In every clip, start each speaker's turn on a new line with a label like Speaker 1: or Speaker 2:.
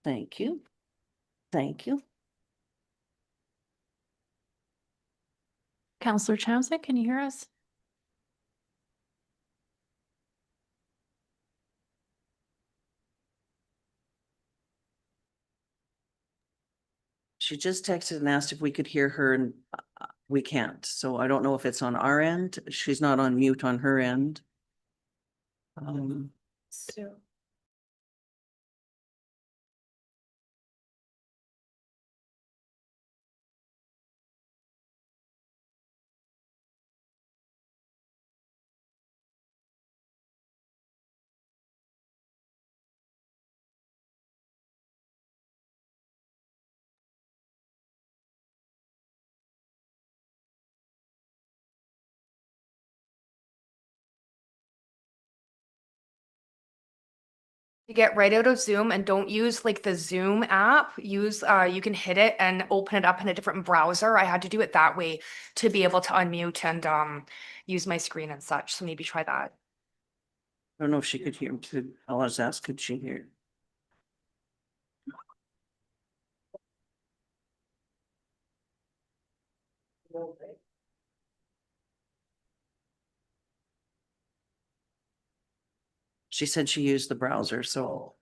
Speaker 1: Thank you. Thank you.
Speaker 2: Counselor Chamsick, can you hear us?
Speaker 1: She just texted and asked if we could hear her and we can't. So I don't know if it's on our end. She's not on mute on her end.
Speaker 2: So.
Speaker 3: To get right out of Zoom and don't use like the Zoom app. Use you can hit it and open it up in a different browser. I had to do it that way to be able to unmute and use my screen and such. So maybe try that.
Speaker 1: I don't know if she could hear. I'll just ask, could she hear? She said she used the browser, so,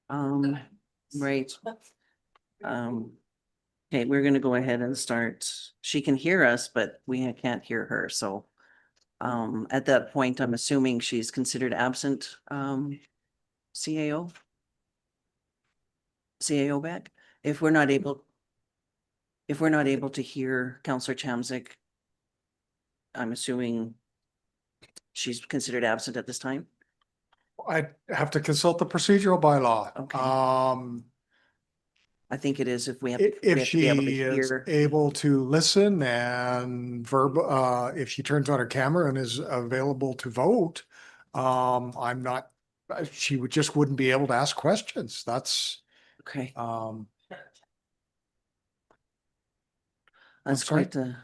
Speaker 1: right. Okay, we're gonna go ahead and start. She can hear us, but we can't hear her, so. At that point, I'm assuming she's considered absent, CAO? CAO back? If we're not able to hear Counselor Chamsick, I'm assuming she's considered absent at this time?
Speaker 4: I'd have to consult the procedural bylaw.
Speaker 1: Okay. I think it is if we have.
Speaker 4: If
Speaker 1: to be able to
Speaker 4: she is
Speaker 1: hear.
Speaker 4: able to listen and if she turns on her camera and is available to vote, I'm not, she wouldn't be able to ask questions. That's,
Speaker 1: Okay, that's
Speaker 4: sorry?
Speaker 1: quite the,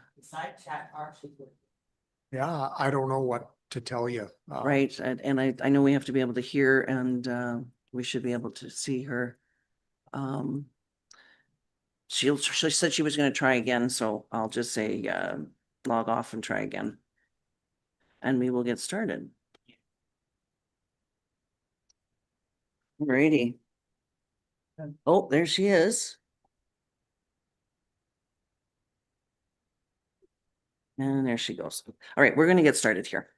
Speaker 4: yeah, I don't know what to tell you.
Speaker 1: right, and I know we have to be able to hear and we should be able to see her. She said she was gonna try again, so I'll just say, log off and try again. And we will get started. Alrighty. Oh, there she is. And there she goes. All right, we're gonna get started here.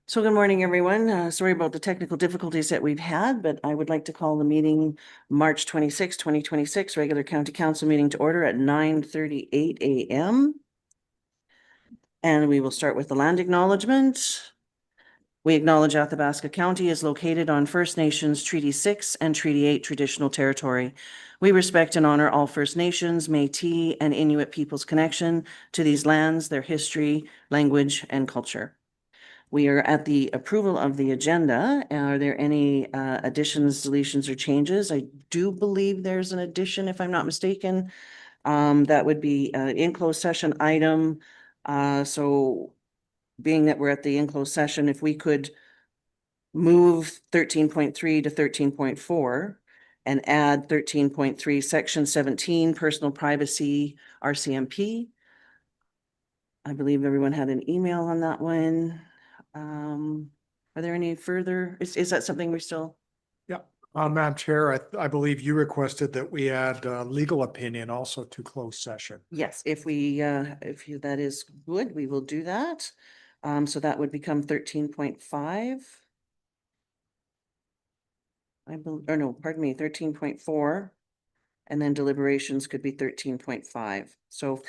Speaker 1: So good morning, everyone. Sorry about the technical difficulties that we've had, but I would like to call the meeting March 26, 2026, regular county council meeting to order at 9:38 a.m. And we will start with the land acknowledgement. We acknowledge Athabasca County is located on First Nations Treaty 6 and Treaty 8 traditional territory. We respect and honor all First Nations, Métis, and Inuit peoples' connection to these lands, their history, language, and culture. We are at the approval of the agenda. Are there any additions, deletions, or changes? I do believe there's an addition, if I'm not mistaken. That would be an in-closed session item. So being that we're at the in-closed session, if we could move 13.3 to 13.4 and add 13.3, section 17, personal privacy, RCMP. I believe everyone had an email on that one. Are there any further, is that something we're still?
Speaker 4: Yeah, Madam Chair, I believe you requested that we add legal opinion also to closed session.
Speaker 1: Yes, if that is good, we will do that. So that would become 13.5. Or no, pardon me, 13.4. And then deliberations could be 13.5. So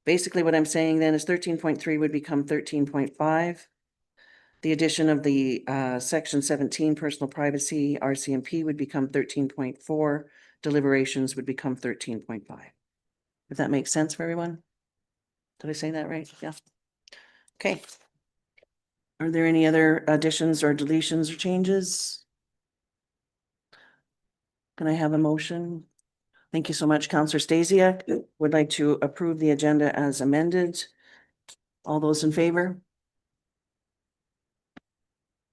Speaker 1: basically what I'm saying then is 13.3 would become 13.5. The addition of the section 17, personal privacy, RCMP would become 13.4. Deliberations would become 13.5. If that makes sense for everyone? Did I say that right? Yeah. Okay. Are there any other additions or deletions or changes? Can I have a motion? Thank you so much, Councillor Stasiak. Would like to approve the agenda as amended. All those in favor?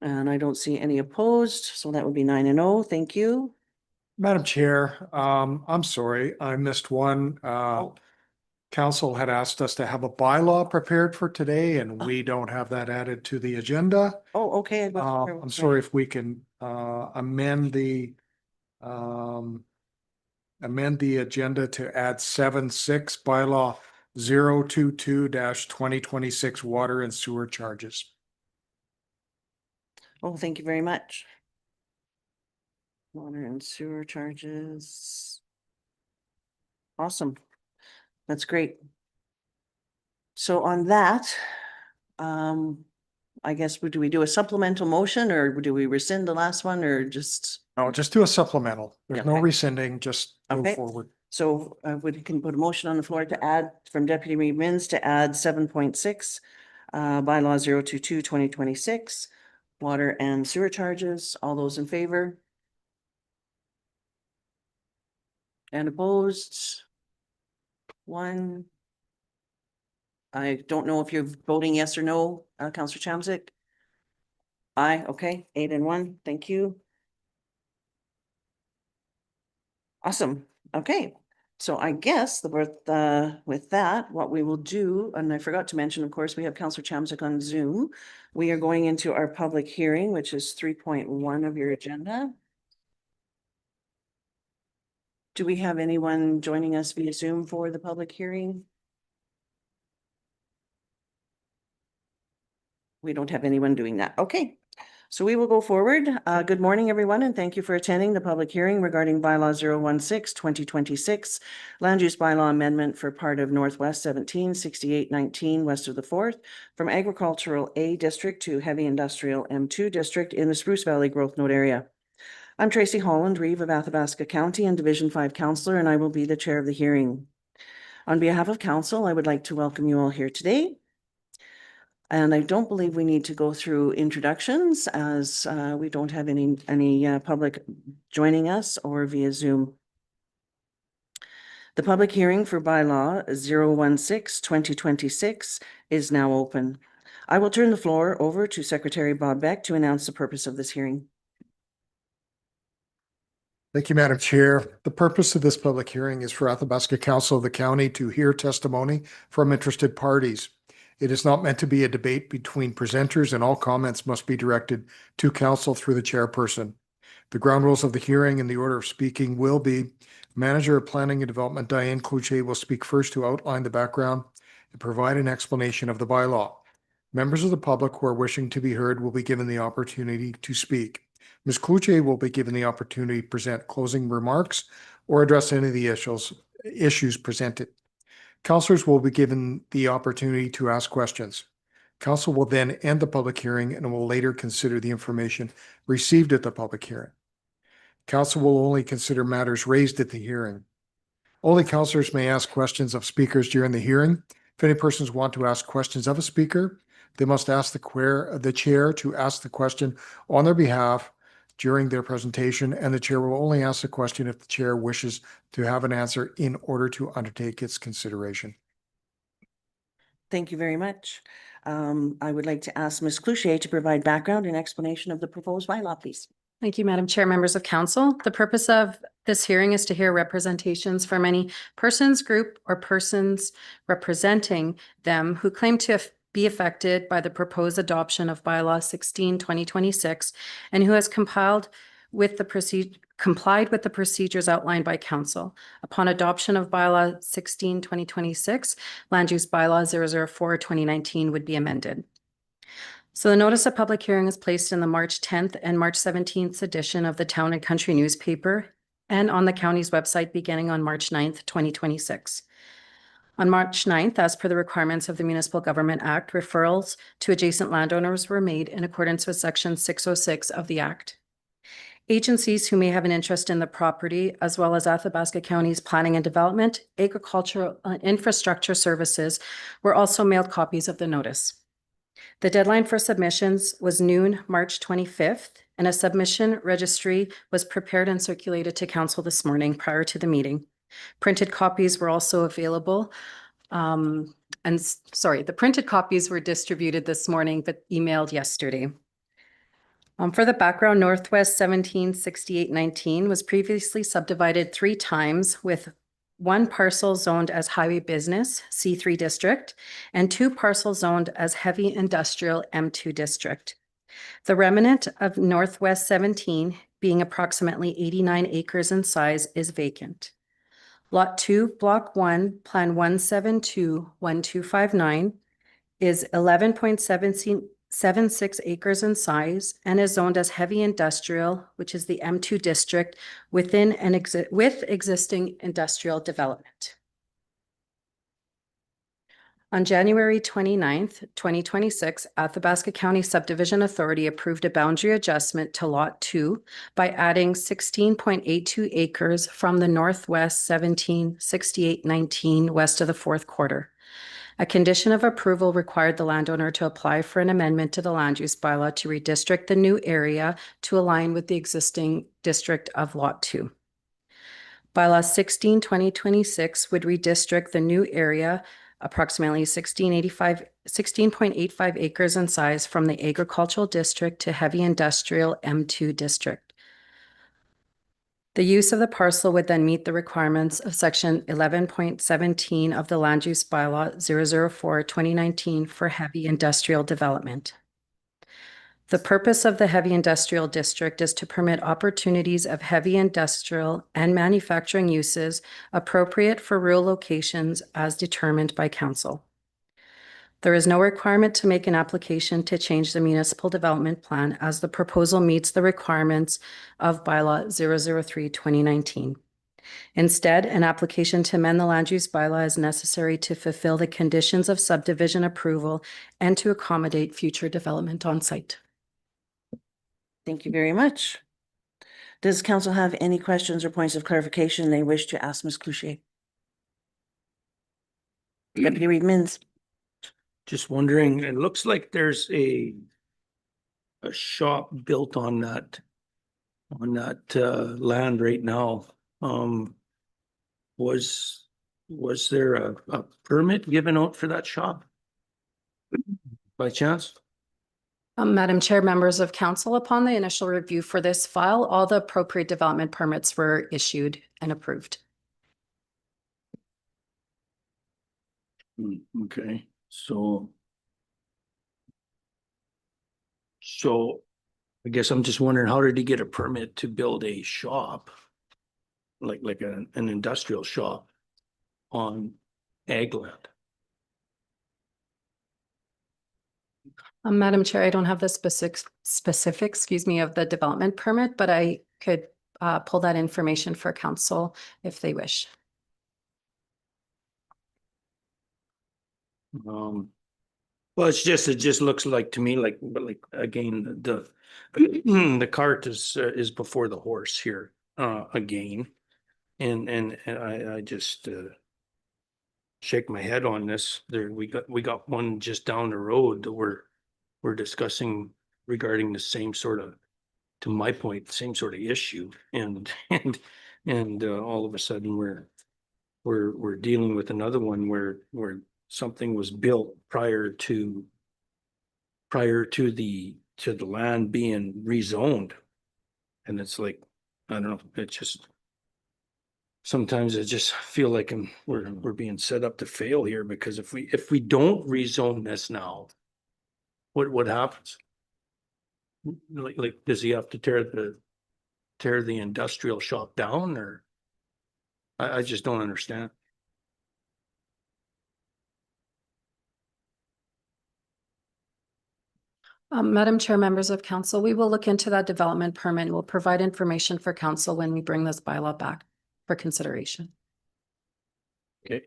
Speaker 1: And I don't see any opposed, so that would be 9-0. Thank you.
Speaker 4: Madam Chair, I'm sorry, I missed one.
Speaker 1: Oh.
Speaker 4: Council had asked us to have a bylaw prepared for today and we don't have that added to the agenda.
Speaker 1: Oh, okay.
Speaker 4: I'm sorry if we can, amend the agenda to add 7.6 bylaw 022-2026 water and sewer charges.
Speaker 1: Oh, thank you very much. Water and sewer charges. Awesome. That's great. So on that, I guess, do we do a supplemental motion or do we rescind the last one or just?
Speaker 4: No, just do a supplemental. There's no
Speaker 1: Okay.
Speaker 4: rescinding, just move
Speaker 1: Okay.
Speaker 4: forward.
Speaker 1: So we can put a motion on the floor to add from Deputy Mayor Mins to add 7.6, bylaw 022-2026, water and sewer charges. All those in favor? And opposed? One. I don't know if you're voting yes or no, Counselor Chamzik. Aye, okay, 8-1, thank you. Awesome, okay. So I guess with that, what we will do, and I forgot to mention, of course, we have Counselor Chamzik on Zoom. We are going into our public hearing, which is 3.1 of your agenda. Do we have anyone joining us via Zoom for the public hearing? We don't have anyone doing that. Okay. So we will go forward. Good morning, everyone, and thank you for attending the public hearing regarding bylaw 016-2026, land use bylaw amendment for part of Northwest 176819 west of the 4th from agricultural A district to heavy industrial M2 district in the Spruce Valley Growth Node area. I'm Tracy Holland, Reeve of Athabasca County and Division 5 Councillor, and I will be the chair of the hearing. On behalf of council, I would like to welcome you all here today. And I don't believe we need to go through introductions as we don't have any public joining us or via Zoom. The public hearing for bylaw 016-2026 is now open. I will turn the floor over to Secretary Bob Beck to announce the purpose of this hearing.
Speaker 4: Thank you, Madam Chair. The purpose of this public hearing is for Athabasca Council of the County to hear testimony from interested parties. It is not meant to be a debate between presenters, and all comments must be directed to council through the chairperson. The ground rules of the hearing and the order of speaking will be: Manager of Planning and Development Diane Cloutier will speak first to outline the background and provide an explanation of the bylaw. Members of the public who are wishing to be heard will be given the opportunity to speak. Ms. Cloutier will be given the opportunity to present closing remarks or address any of the issues presented. Councillors will be given the opportunity to ask questions. Council will then end the public hearing and will later consider the information received at the public hearing. Council will only consider matters raised at the hearing. Only councillors may ask questions of speakers during the hearing. If any persons want to ask questions of a speaker, they must ask the chair to ask the question on their behalf during their presentation, and the chair will only ask the question if the chair wishes to have an answer in order to undertake its consideration.
Speaker 1: Thank you very much. I would like to ask Ms. Cloutier to provide background and explanation of the proposed bylaw, please.
Speaker 2: Thank you, Madam Chair, members of council. The purpose of this hearing is to hear representations from any persons, group, or persons representing them who claim to be affected by the proposed adoption of bylaw 16-2026 and who has complied with the procedures outlined by council. Upon adoption of bylaw 16-2026, land use bylaw 004-2019 would be amended. So the notice of public hearing is placed in the March 10th and March 17th edition of the Town and Country newspaper and on the county's website beginning on March 9th, 2026. On March 9th, as per the requirements of the Municipal Government Act, referrals to adjacent landowners were made in accordance with Section 606 of the Act. Agencies who may have an interest in the property, as well as Athabasca County's planning and development, agricultural infrastructure services, were also mailed copies of the notice. The deadline for submissions was noon, March 25th, and a submission registry was prepared and circulated to council this morning prior to the meeting. Printed copies were also available. The printed copies were distributed this morning, but emailed yesterday. For the background, Northwest 176819 was previously subdivided 3 times with 1 parcel zoned as highway business, C3 district, and 2 parcels zoned as heavy industrial, M2 district. The remnant of Northwest 17, being approximately 89 acres in size, is vacant. Lot 2, Block 1, Plan 1721259 is 11.76 acres in size and is zoned as heavy industrial, which is the M2 district within with existing industrial development. On January 29th, 2026, Athabasca County Subdivision Authority approved a boundary adjustment to Lot 2 by adding 16.82 acres from the Northwest 176819 west of the 4th quarter. A condition of approval required the landowner to apply for an amendment to the land use bylaw to redistrict the new area to align with the existing district of Lot 2. Bylaw 16/2026 would redistrict the new area approximately 16.85 acres in size from the agricultural district to heavy industrial M2 district. The use of the parcel would then meet the requirements of section 11.17 of the land use bylaw 004/2019 for heavy industrial development. The purpose of the heavy industrial district is to permit opportunities of heavy industrial and manufacturing uses appropriate for rural locations as determined by council. There is no requirement to make an application to change the municipal development plan as the proposal meets the requirements of bylaw 003/2019. Instead, an application to amend the land use bylaw is necessary to fulfill the conditions of subdivision approval and to accommodate future development on site.
Speaker 1: Thank you very much. Does council have any questions or points of clarification they wish to ask Ms. Cloutier? Deputy Reed Mins.
Speaker 5: Just wondering, it looks like there's a shop built on that land right now. Was there a permit given out for that shop? By chance?
Speaker 2: Madam Chair, members of council, upon the initial review for this file, all the appropriate development permits were issued and approved.
Speaker 5: Okay, so I guess I'm just wondering, how did he get a permit to build a shop? Like an industrial shop on ag land?
Speaker 2: Madam Chair, I don't have the specifics, of the development permit, but I could pull that information for council if they wish.
Speaker 5: Well, it just looks like to me like, but like, again, the cart is before the horse here, again. And I just, shake my head on this. We got one just down the road that we're discussing regarding the same sort of, to my point, same sort of issue. And all of a sudden we're dealing with another one where something was built prior to the land being rezoned. And it's like, I don't know, it just, sometimes I just feel like we're being set up to fail here, because if we don't rezone this now, what happens? Like, does he have to tear the industrial shop down, or? I just don't understand.
Speaker 2: Madam Chair, members of council, we will look into that development permit and we'll provide information for council when we bring this bylaw back for consideration.
Speaker 5: Okay.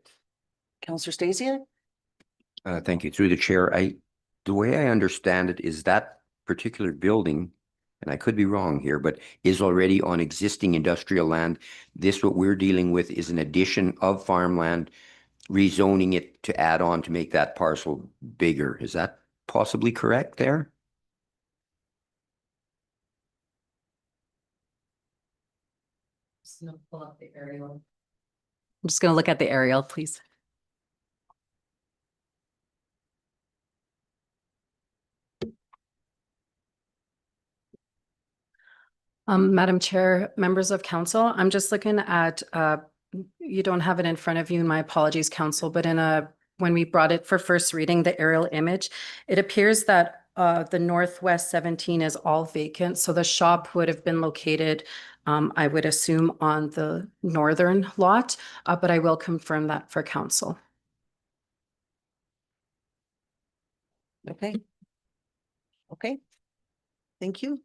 Speaker 1: Councillor Stasiak?
Speaker 6: Thank you. Through the chair, the way I understand it is that particular building, and I could be wrong here, but is already on existing industrial land. This, what we're dealing with, is an addition of farmland, rezoning it to add on to make that parcel bigger. Is that possibly correct there?
Speaker 2: I'm just going to look at the aerial, please. Madam Chair, members of council, I'm just looking at, you don't have it in front of you, my apologies, council, but when we brought it for first reading, the aerial image, it appears that the Northwest 17 is all vacant, so the shop would have been located, I would assume, on the northern lot, but I will confirm that for council.
Speaker 1: Okay. Okay. Thank you.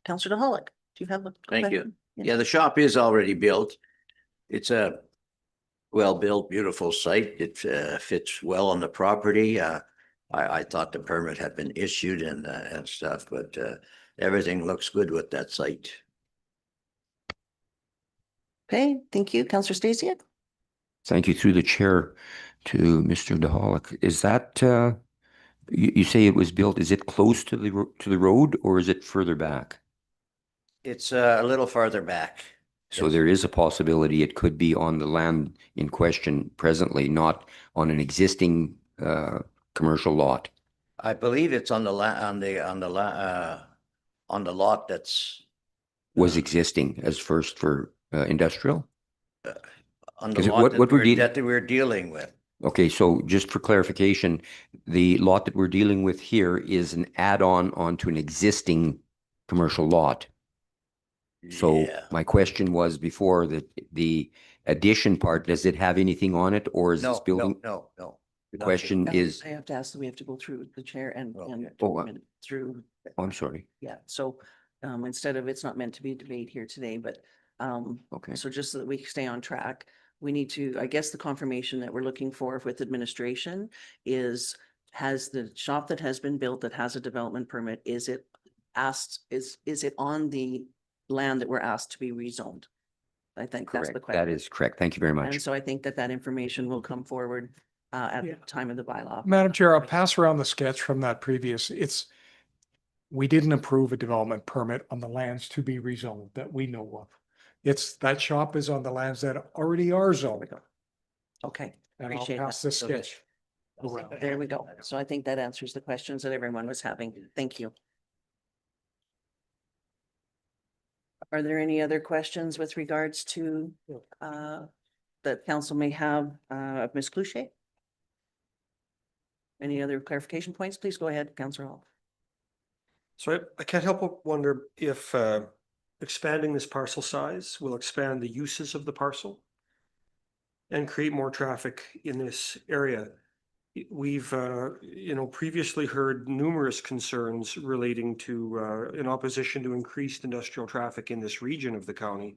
Speaker 1: Counselor DeHolick, do you have? go
Speaker 7: Thank
Speaker 1: ahead.
Speaker 7: you.
Speaker 1: Yeah.
Speaker 7: Yeah, the shop is already built. It's a well-built, beautiful site. It fits well on the property. I thought the permit had been issued and stuff, but everything looks good with that site.
Speaker 1: Okay, thank you. Counselor Stacey?
Speaker 6: Thank you through the chair to Mr. DeHolick. Is that, you say it was built, is it close to the road or is it further back?
Speaker 7: It's a little farther back.
Speaker 6: So
Speaker 7: Yes.
Speaker 6: there is a possibility it could be on the land in question presently, not on an existing commercial lot.
Speaker 7: I believe it's on the lot that's
Speaker 6: Was existing as first for industrial?
Speaker 7: on the
Speaker 6: Is it
Speaker 7: lot
Speaker 6: what we're dealing-
Speaker 7: that we're dealing with.
Speaker 6: Okay, so just for clarification, the lot that we're dealing with here is an add-on onto an existing commercial lot. So
Speaker 7: Yeah.
Speaker 6: my question was before that the addition part, does it have anything on it or is this
Speaker 7: No,
Speaker 6: building?
Speaker 7: no.
Speaker 6: The question is,
Speaker 1: I have to ask that we have to go through the chair and
Speaker 7: Okay.
Speaker 1: through.
Speaker 6: oh, I'm sorry.
Speaker 1: Yeah, so instead of, it's not meant to be a debate here today, but
Speaker 6: Okay.
Speaker 1: so just so that we stay on track, we need to, I guess the confirmation that we're looking for with administration is, has the shop that has been built that has a development permit, is it it on the land that we're asked to be rezoned? I think that's the
Speaker 6: Correct.
Speaker 1: question.
Speaker 6: That is correct. Thank you very
Speaker 1: And
Speaker 6: much.
Speaker 1: so I think that information will come forward at the
Speaker 4: Yeah.
Speaker 1: time of the bylaw.
Speaker 4: Madam Chair, I'll pass around the sketch from that previous, we didn't approve a development permit on the lands to be rezoned that we know of. That shop is on the lands that already are zoned.
Speaker 1: Okay,
Speaker 4: And I'll
Speaker 1: Appreciate
Speaker 4: pass
Speaker 1: that.
Speaker 4: the sketch around.
Speaker 1: there we go. So I think that answers the questions that everyone was having. Thank you. Are there any other questions with regards to that council may have of Ms. Cloutier? Any other clarification points? Please go ahead, Councillor Hall.
Speaker 8: So I can't help but wonder if expanding this parcel size will expand the uses of the parcel and create more traffic in this area. We've, previously heard numerous concerns relating to, in opposition to increased industrial traffic in this region of the county.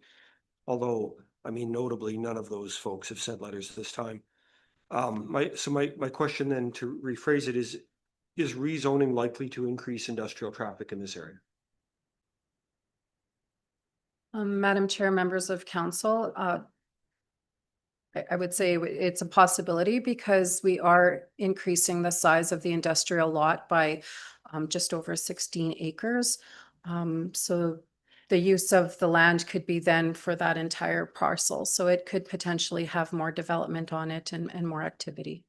Speaker 8: Although, I mean, notably, none of those folks have sent letters this time. My question then, to rephrase it, is rezoning likely to increase industrial traffic in this area?
Speaker 2: Madam Chair, members of council, I would say it's a possibility because we are increasing the size of the industrial lot by just over 16 acres. So the use of the land could be then for that entire parcel. So it could potentially have more development on it and more activity.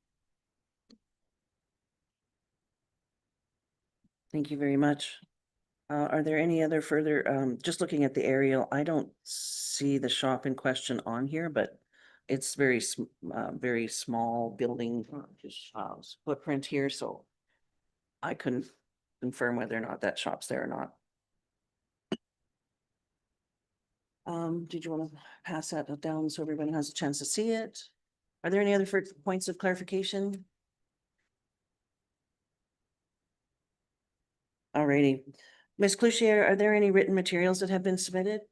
Speaker 1: Thank you very much. Are there any other further, just looking at the aerial, I don't see the shop in question on here, but it's very small building footprint here, so I couldn't confirm whether or not that shop's there or not. Did you want to pass that down so everyone has a chance to see it? Are there any other points of clarification? Alrighty. Ms. Cloutier, are there any written materials that have been submitted?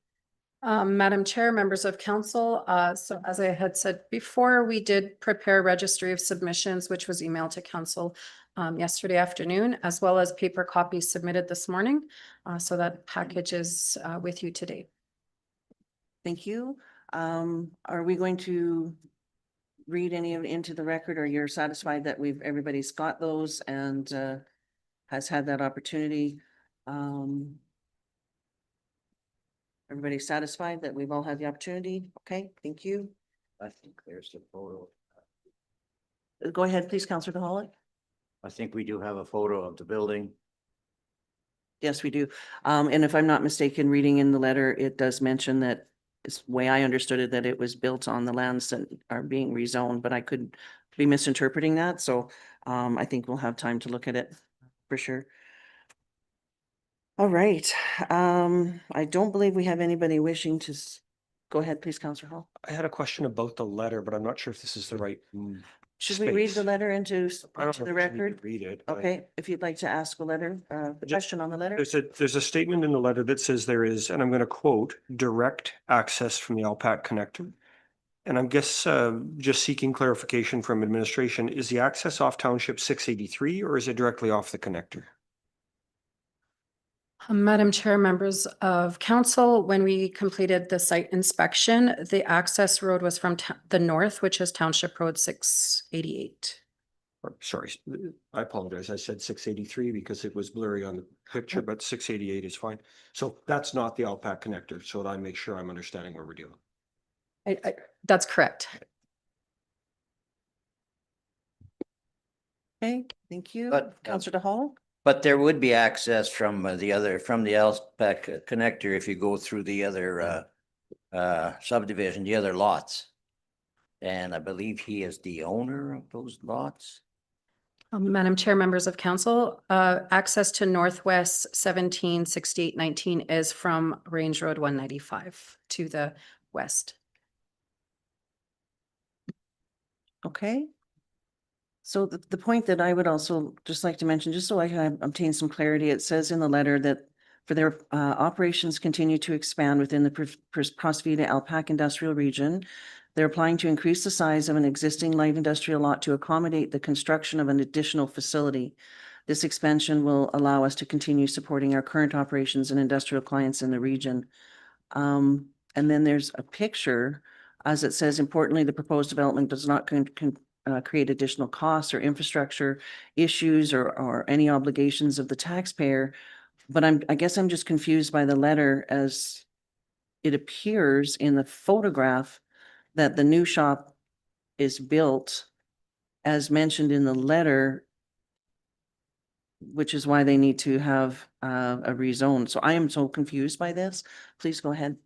Speaker 2: Madam Chair, members of council, so as I had said before, we did prepare a registry of submissions, which was emailed to council yesterday afternoon, as well as paper copies submitted this morning. So that package is with you today.
Speaker 1: Thank you. Are we going to read any of it into the record, or you're satisfied that everybody's got those and has had that opportunity? Everybody's satisfied that we've all had the opportunity? Okay, thank you.
Speaker 7: I think there's a photo.
Speaker 1: Go ahead, please, Councillor DeHolick.
Speaker 7: I think we do have a photo of the building.
Speaker 1: Yes, we do. And if I'm not mistaken, reading in the letter, it does mention that, it's the way I understood it, that it was built on the lands that are being rezoned, but I could be misinterpreting that. So I think we'll have time to look at it for sure. All right. I don't believe we have anybody wishing to go ahead, please, Counselor Hall.
Speaker 8: I had a question about the letter, but I'm not sure if this is the right.
Speaker 1: Should we read the
Speaker 8: space.
Speaker 1: letter into
Speaker 8: I don't
Speaker 1: into
Speaker 8: know
Speaker 1: the
Speaker 8: if you need to
Speaker 1: record?
Speaker 8: Read it. but-
Speaker 1: Okay, if you'd like to ask a letter, the
Speaker 8: Just-
Speaker 1: question on the letter.
Speaker 8: There's a statement in the letter that says there is, and I'm going to quote, direct access from the LPAC connector. And I guess just seeking clarification from administration, is the access off Township 683 or is it directly off the connector?
Speaker 2: Madam Chair, members of council, when we completed the site inspection, the access road was from the north, which is Township Road 688.
Speaker 8: Or, sorry, I apologize. I said 683 because it was blurry on the picture, but 688 is fine. So that's not the LPAC connector, so that I make sure I'm understanding where we're dealing.
Speaker 2: That's correct.
Speaker 1: Okay, thank you.
Speaker 7: But,
Speaker 1: Counselor DeHall?
Speaker 7: But there would be access from the LPAC connector if you go through the other subdivision, the other lots. And I believe he is the owner of those lots.
Speaker 2: Madam Chair, members of council, access to Northwest 176819 is from Range Road 195 to the west.
Speaker 1: Okay. So the point that I would also just like to mention, just so I can obtain some clarity, it says in the letter that for their operations continue to expand within the Prospita Alpac Industrial Region, they're applying to increase the size of an existing light industrial lot to accommodate the construction of an additional facility. This expansion will allow us to continue supporting our current operations and industrial clients in the region. And then there's a picture, as it says, importantly, the proposed development does not create additional costs or infrastructure issues or any obligations of the taxpayer. But I guess I'm just confused by the letter, as it appears in the photograph that the new shop is built as mentioned in the letter, which is why they need to have a rezone. So I am so confused by this. Please go ahead.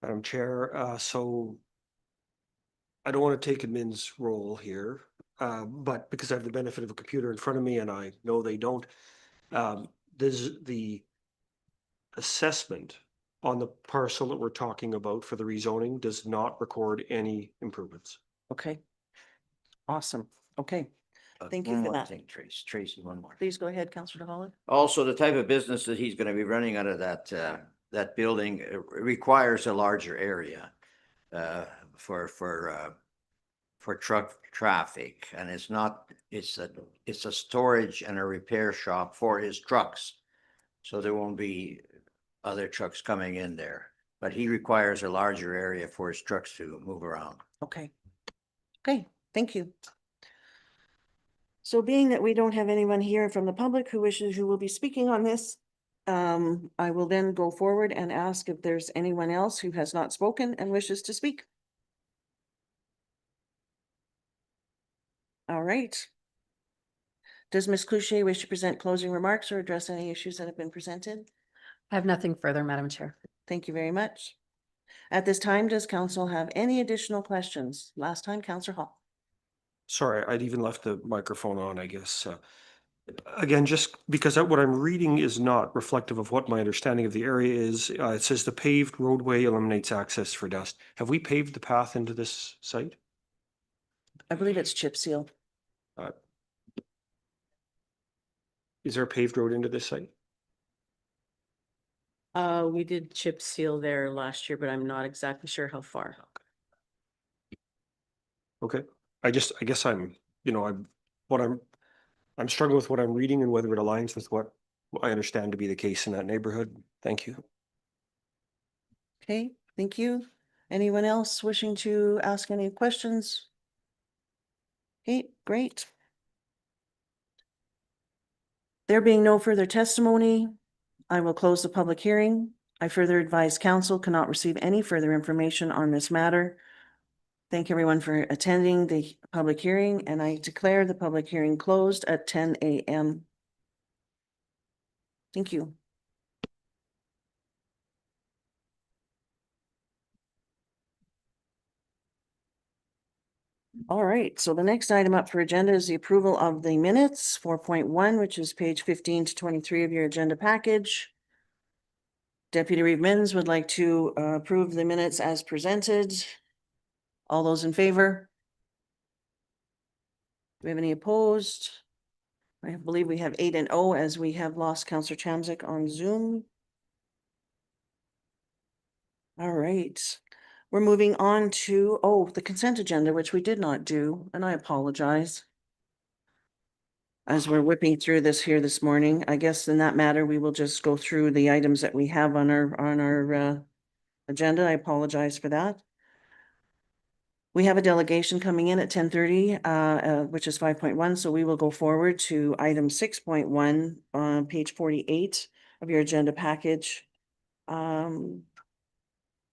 Speaker 8: Madam Chair, so I don't want to take admin's role here, but because I have the benefit of a computer in front of me and I know they don't, there's the assessment on the parcel that we're talking about for the rezoning does not record any improvements.
Speaker 1: Okay. Awesome. Okay. Thank you
Speaker 7: One
Speaker 1: for
Speaker 7: more
Speaker 1: that.
Speaker 7: thing, Tracy, one more.
Speaker 1: Please go ahead, Counselor DeHolland.
Speaker 7: Also, the type of business that he's gonna be running out of that building requires a larger area for truck traffic, and it's a storage and a repair shop for his trucks. So there won't be other trucks coming in there, but he requires a larger area for his trucks to move around.
Speaker 1: Okay. Okay, thank you. So being that we don't have anyone here from the public who will be speaking on this, I will then go forward and ask if there's anyone else who has not spoken and wishes to speak. All right. Does Ms. Cloutier wish to present closing remarks or address any issues that have been presented?
Speaker 2: I have nothing further, Madam Chair.
Speaker 1: Thank you very much. At this time, does council have any additional questions? Last time, Counselor Hall.
Speaker 8: Sorry, I'd even left the microphone on, I guess. Again, just because what I'm reading is not reflective of what my understanding of the area is. It says the paved roadway eliminates access for dust. Have we paved the path into this site?
Speaker 1: I believe it's chip seal.
Speaker 8: Is there a paved road into this site?
Speaker 9: We did chip seal there last year, but I'm not exactly sure how far.
Speaker 8: Okay, I guess I'm struggling with what I'm reading and whether it aligns with what I understand to be the case in that neighborhood. Thank you.
Speaker 1: Okay, thank you. Anyone else wishing to ask any questions? Okay, great. There being no further testimony, I will close the public hearing. I further advise council cannot receive any further information on this matter. Thank everyone for attending the public hearing, and I declare the public hearing closed at 10 a.m. Thank you. All right, so the next item up for agenda is the approval of the minutes, 4.1, which is page 15 to 23 of your agenda package. Deputy Reeve Mins would like to approve the minutes as presented. All those in favor? Do we have any opposed? I believe we have 8 and 0 as we have lost Counselor Chamzik on Zoom. All right, we're moving on to, the consent agenda, which we did not do, and I apologize. As we're whipping through this here this morning, I guess in that matter, we will just go through the items that we have on our agenda. I apologize for that. We have a delegation coming in at 10:30, which is 5.1, so we will go forward to item 6.1 on page 48 of your agenda package.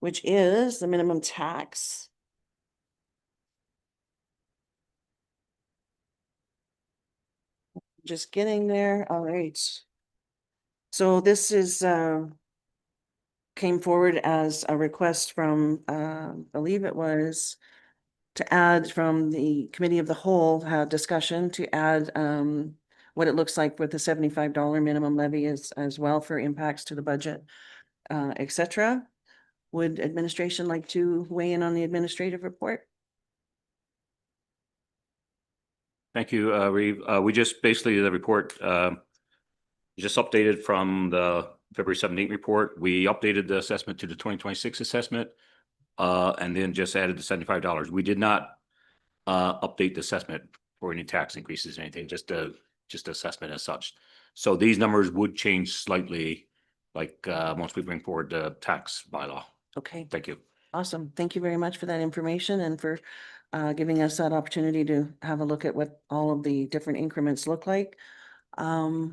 Speaker 1: Which is the minimum tax. Just getting there. All right. So this is came forward as a request from I believe it was to add from the committee of the whole discussion to add what it looks like with the $75 minimum levy as well for impacts to the budget, etc. Would administration like to weigh in on the administrative report?
Speaker 10: Thank you, Reeve. We just basically the report just updated from the February 17th report. We updated the assessment to the 2026 assessment and then just added the $75. We did not update the assessment for any tax increases or anything, just assessment as such. So these numbers would change slightly like once we bring forward the tax bylaw.
Speaker 1: Okay.
Speaker 10: Thank you.
Speaker 1: Awesome. Thank you very much for that information and for giving us that opportunity to have a look at what all of the different increments look like. I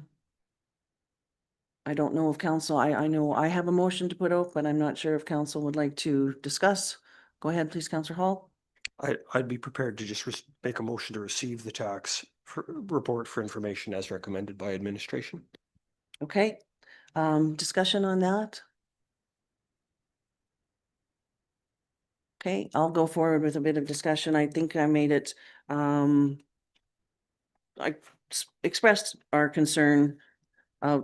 Speaker 1: don't know if council, I know I have a motion to put out, but I'm not sure if council would like to discuss. Go ahead, please, Councillor Hall.
Speaker 8: I'd be prepared to just make a motion to receive the tax report for information as recommended by administration.
Speaker 1: Okay, discussion on that? Okay, I'll go forward with a bit of discussion. I think I made it, I expressed our concern,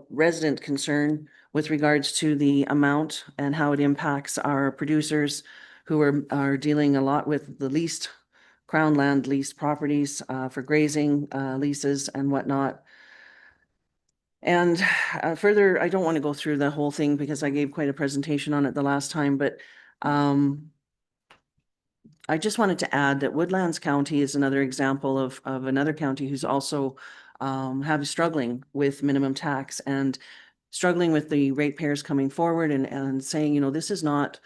Speaker 1: resident concern with regards to the amount and how it impacts our producers who are dealing a lot with the leased Crown land leased properties for grazing leases and whatnot. And further, I don't want to go through the whole thing because I gave quite a presentation on it the last time, but I just wanted to add that Woodlands County is another example of another county who's also struggling with minimum tax and struggling with the ratepayers coming forward and saying, you know, this is not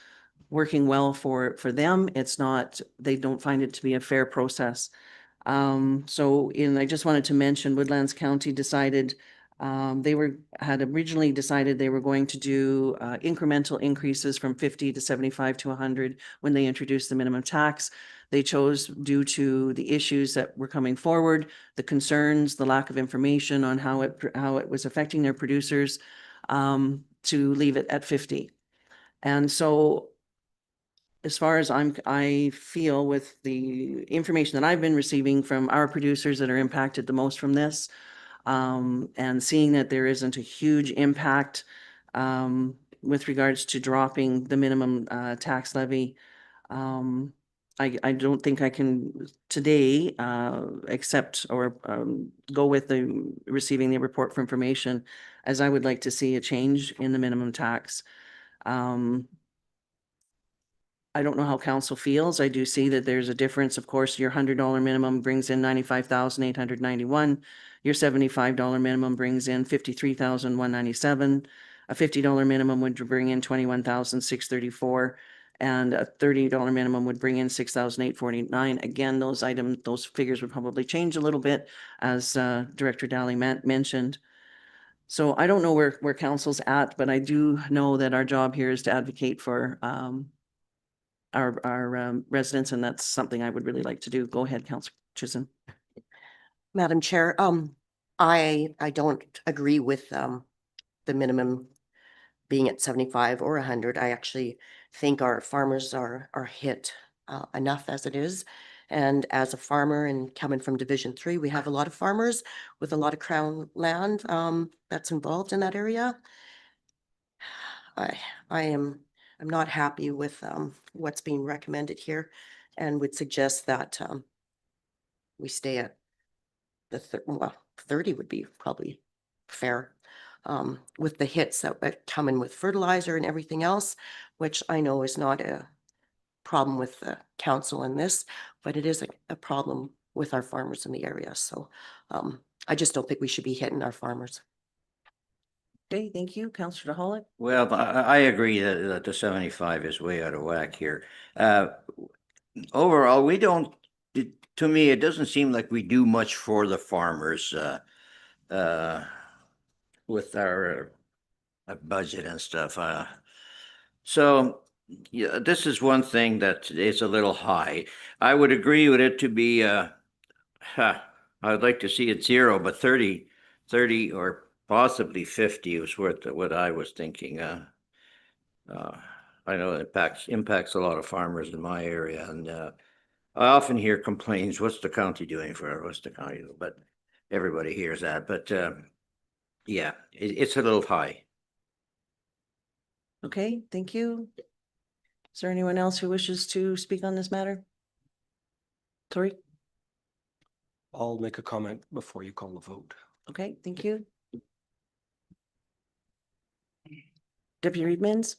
Speaker 1: working well for them. It's not, they don't find it to be a fair process. I just wanted to mention Woodlands County decided had originally decided they were going to do incremental increases from 50 to 75 to 100 when they introduced the minimum tax. They chose, due to the issues that were coming forward, the concerns, the lack of information on how it was affecting their producers, to leave it at 50. And so as far as I feel with the information that I've been receiving from our producers that are impacted the most from this, and seeing that there isn't a huge impact with regards to dropping the minimum tax levy, I don't think I can today accept or go with the receiving the report for information, as I would like to see a change in the minimum tax. I don't know how council feels. I do see that there's a difference. Of course, your $100 minimum brings in 95,891. Your $75 minimum brings in 53,197. A $50 minimum would bring in 21,634. And a $30 minimum would bring in 6,849. Again, those figures would probably change a little bit, as Director Daly mentioned. So I don't know where council's at, but I do know that our job here is to advocate for our residents, and that's something I would really like to do. Go ahead, Councillor Chisholm.
Speaker 11: Madam Chair, I don't agree with the minimum being at 75 or 100. I actually think our farmers are hit enough as it is, And as a farmer and coming from Division 3, we have a lot of farmers with a lot of crown land that's involved in that area. I'm not happy with what's being recommended here and would suggest that we stay at the 30 would be probably fair. With the hits that come in with fertilizer and everything else, which I know is not a problem with the council in this, but it is a problem with our farmers in the area. So I just don't think we should be hitting our farmers.
Speaker 1: Okay, thank you. Councillor DeHollick.
Speaker 7: Well, I agree that the 75 is way out of whack here. Overall, we don't, to me, it doesn't seem like we do much for the farmers with our budget and stuff. So yeah, this is one thing that is a little high. I would agree with it to be, I'd like to see it 0, but 30 or possibly 50 was what I was thinking. I know it impacts a lot of farmers in my area, and I often hear complaints, what's the county doing for it? What's the county doing? But everybody hears that, but yeah, it's a little high.
Speaker 1: Okay, thank you. Is there anyone else who wishes to speak on this matter? Tori?
Speaker 8: I'll make a comment before you call the vote.
Speaker 1: Okay, thank you. Deputy Reedmans?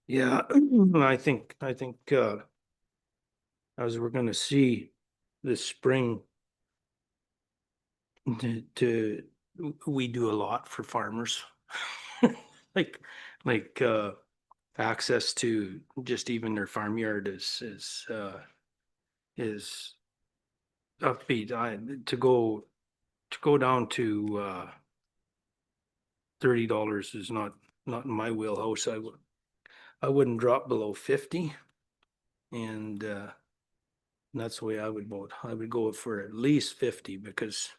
Speaker 5: Yeah, I think as we're gonna see this spring, we do a lot for farmers. Like access to just even their farmyard is upbeat. To go down to $30 is not in my wheelhouse. I wouldn't drop below 50, and that's the way I would vote. I would go for at least 50, because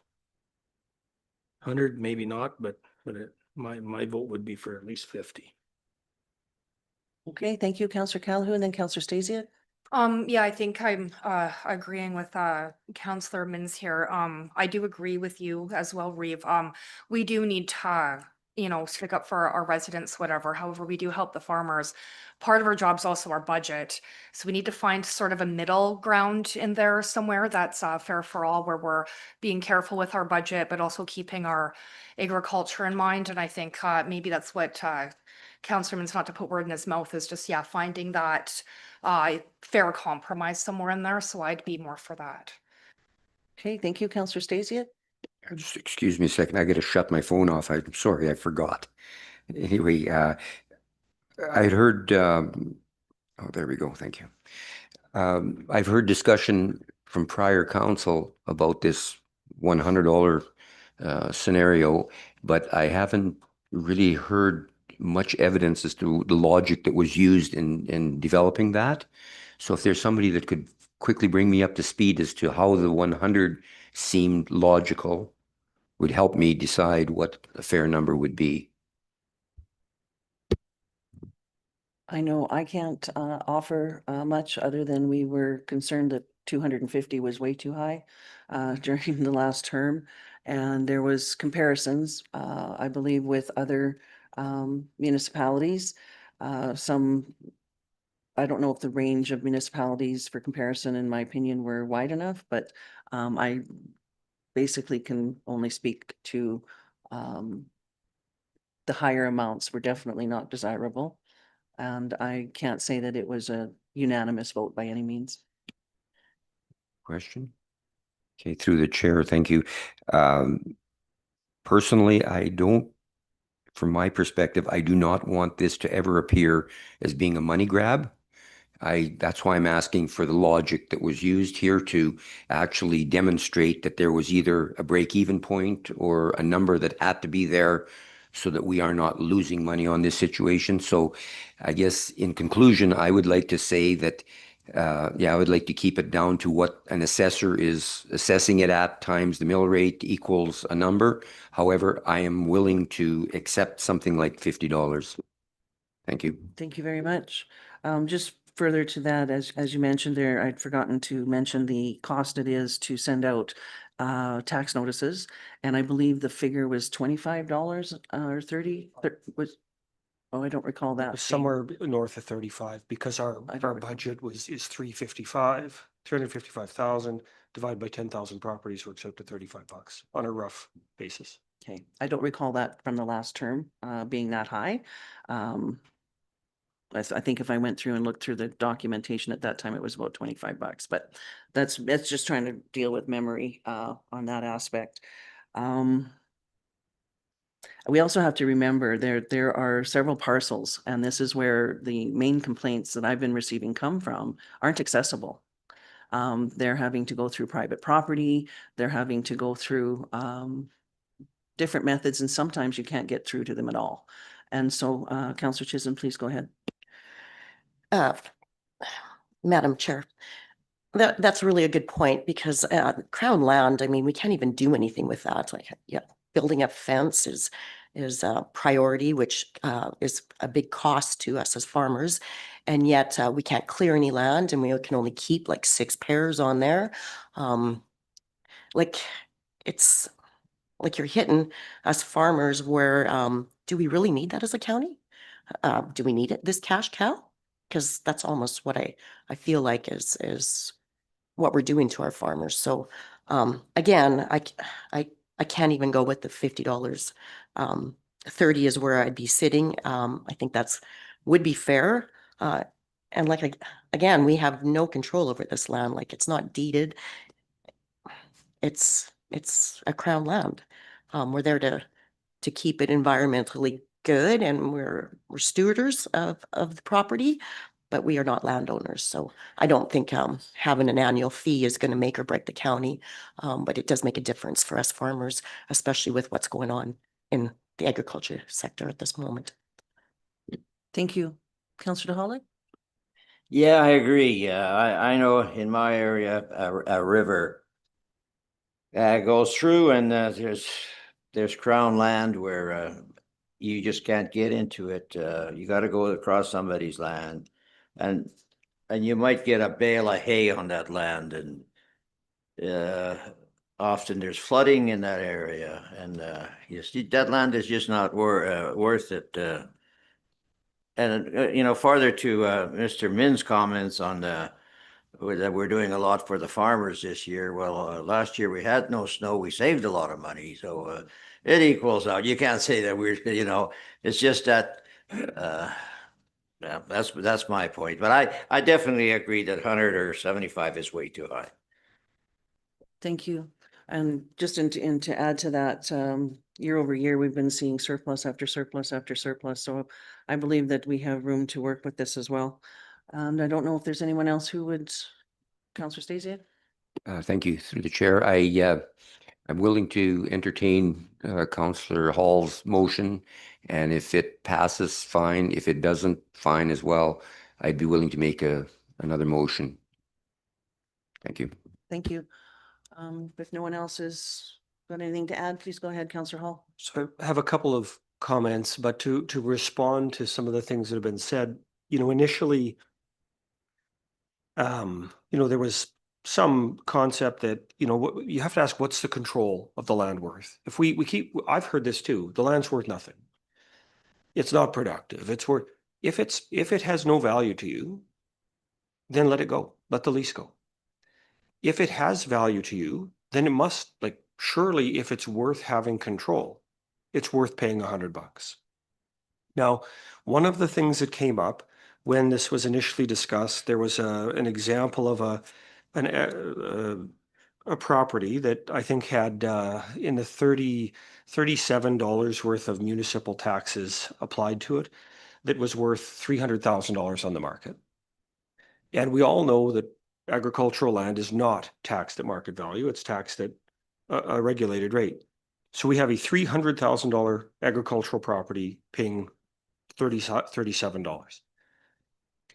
Speaker 5: 100 maybe not, but my vote would be for at least 50.
Speaker 1: Okay, thank you, Councillor Calhoun, and then Councillor Stasiak.
Speaker 3: Yeah, I think I'm agreeing with Councillor Mins here. I do agree with you as well, Reeve. We do need to, stick up for our residents, whatever. However, we do help the farmers. Part of our job is also our budget. So we need to find sort of a middle ground in there somewhere that's fair for all, where we're being careful with our budget, but also keeping our agriculture in mind. And I think maybe that's what Councillor Mins, not to put word in his mouth, is just, finding that fair compromise somewhere in there. So I'd be more for that.
Speaker 1: Okay, thank you, Councillor Stasiak.
Speaker 6: Just excuse me a second. I got to shut my phone off. I'm sorry, I forgot. Anyway, I'd heard, oh, there we go. Thank you. I've heard discussion from prior council about this $100 scenario, but I haven't really heard much evidence as to the logic that was used in developing that. So if there's somebody that could quickly bring me up to speed as to how the 100 seemed logical, would help me decide what a fair number would be.
Speaker 1: I know I can't offer much other than we were concerned that 250 was way too high during the last term. And there was comparisons, I believe, with other municipalities. Some, I don't know if the range of municipalities for comparison, in my opinion, were wide enough, but I basically can only speak to the higher amounts were definitely not desirable. And I can't say that it was a unanimous vote by any means.
Speaker 6: Question? Okay, through the chair, thank you. Personally, from my perspective, I do not want this to ever appear as being a money grab. That's why I'm asking for the logic that was used here to actually demonstrate that there was either a break-even point or a number that had to be there so that we are not losing money on this situation. So I guess in conclusion, I would like to say that, I would like to keep it down to what an assessor is assessing it at times the mill rate equals a number. However, I am willing to accept something like $50. Thank you.
Speaker 1: Thank you very much. Just further to that, as you mentioned there, I'd forgotten to mention the cost it is to send out tax notices. And I believe the figure was $25 or 30 was, oh, I don't recall that. being-
Speaker 8: Somewhere north of 35, because
Speaker 1: I don't
Speaker 8: our
Speaker 1: recall.
Speaker 8: budget is 355,000 divided by 10,000 properties works out to $35 on a rough basis.
Speaker 1: Okay, I don't recall that from the last term being that high. I think if I went through and looked through the documentation at that time, it was about $25, but that's just trying to deal with memory on that aspect. We also have to remember there are several parcels, and this is where the main complaints that I've been receiving come from aren't accessible. They're having to go through private property, they're having to go through different methods, and sometimes you can't get through to them at all. And so, Councillor Chisholm, please go ahead.
Speaker 11: Madam Chair, that's really a good point because Crown land, I mean, we can't even do anything with that. Like, yeah, building a fence is a priority, which is a big cost to us as farmers. And yet we can't clear any land and we can only keep like 6 pairs on there. Like it's like you're hitting us farmers where do we really need that as a county? Do we need it, this cash cow? Because that's almost what I feel like is what we're doing to our farmers. So again, I can't even go with the $50. 30 is where I'd be sitting. I think would be fair. And again, we have no control over this land. Like it's not deeded. It's a crown land. We're there to keep it environmentally good, and we're stewards of the property, but we are not landowners. So I don't think having an annual fee is going to make or break the county, but it does make a difference for us farmers, especially with what's going on in the agriculture sector at this moment.
Speaker 1: Thank you. Councillor DeHolly?
Speaker 7: Yeah, I agree. I know in my area, a river goes through, and there's crown land where you just can't get into it. You got to go across somebody's land, and you might get a bale of hay on that land, and often there's flooding in that area, and you see that land is just not worth it. And you know, farther to Mr. Min's comments on that we're doing a lot for the farmers this year. Well, last year we had no snow. We saved a lot of money, so it equals out. You can't say that it's just that. Yeah, that's my point. But I definitely agree that 100 or 75 is way too high.
Speaker 1: Thank you. And just to add to that, year over year, we've been seeing surplus after surplus after surplus. So I believe that we have room to work with this as well. And I don't know if there's anyone else who would, Councillor Stasia?
Speaker 6: Thank you, through the chair. I'm willing to entertain Councillor Hall's motion, and if it passes, fine. If it doesn't, fine as well. I'd be willing to make another motion. Thank you.
Speaker 1: Thank you. If no one else has got anything to add, please go ahead, Councillor Hall.
Speaker 8: So I have a couple of comments, but to respond to some of the things that have been said, initially, there was some concept that, you have to ask, what's the control of the land worth? If I've heard this too, the land's worth nothing. It's not productive. It's worth, if it has no value to you, then let it go. Let the lease go. If it has value to you, then it must, surely if it's worth having control, it's worth paying $100. Now, one of the things that came up when this was initially discussed, there was an example of a property that I think had in the $37 worth of municipal taxes applied to it that was worth $300,000 on the market. And we all know that agricultural land is not taxed at market value. It's taxed at a regulated rate. So we have a $300,000 agricultural property paying $37.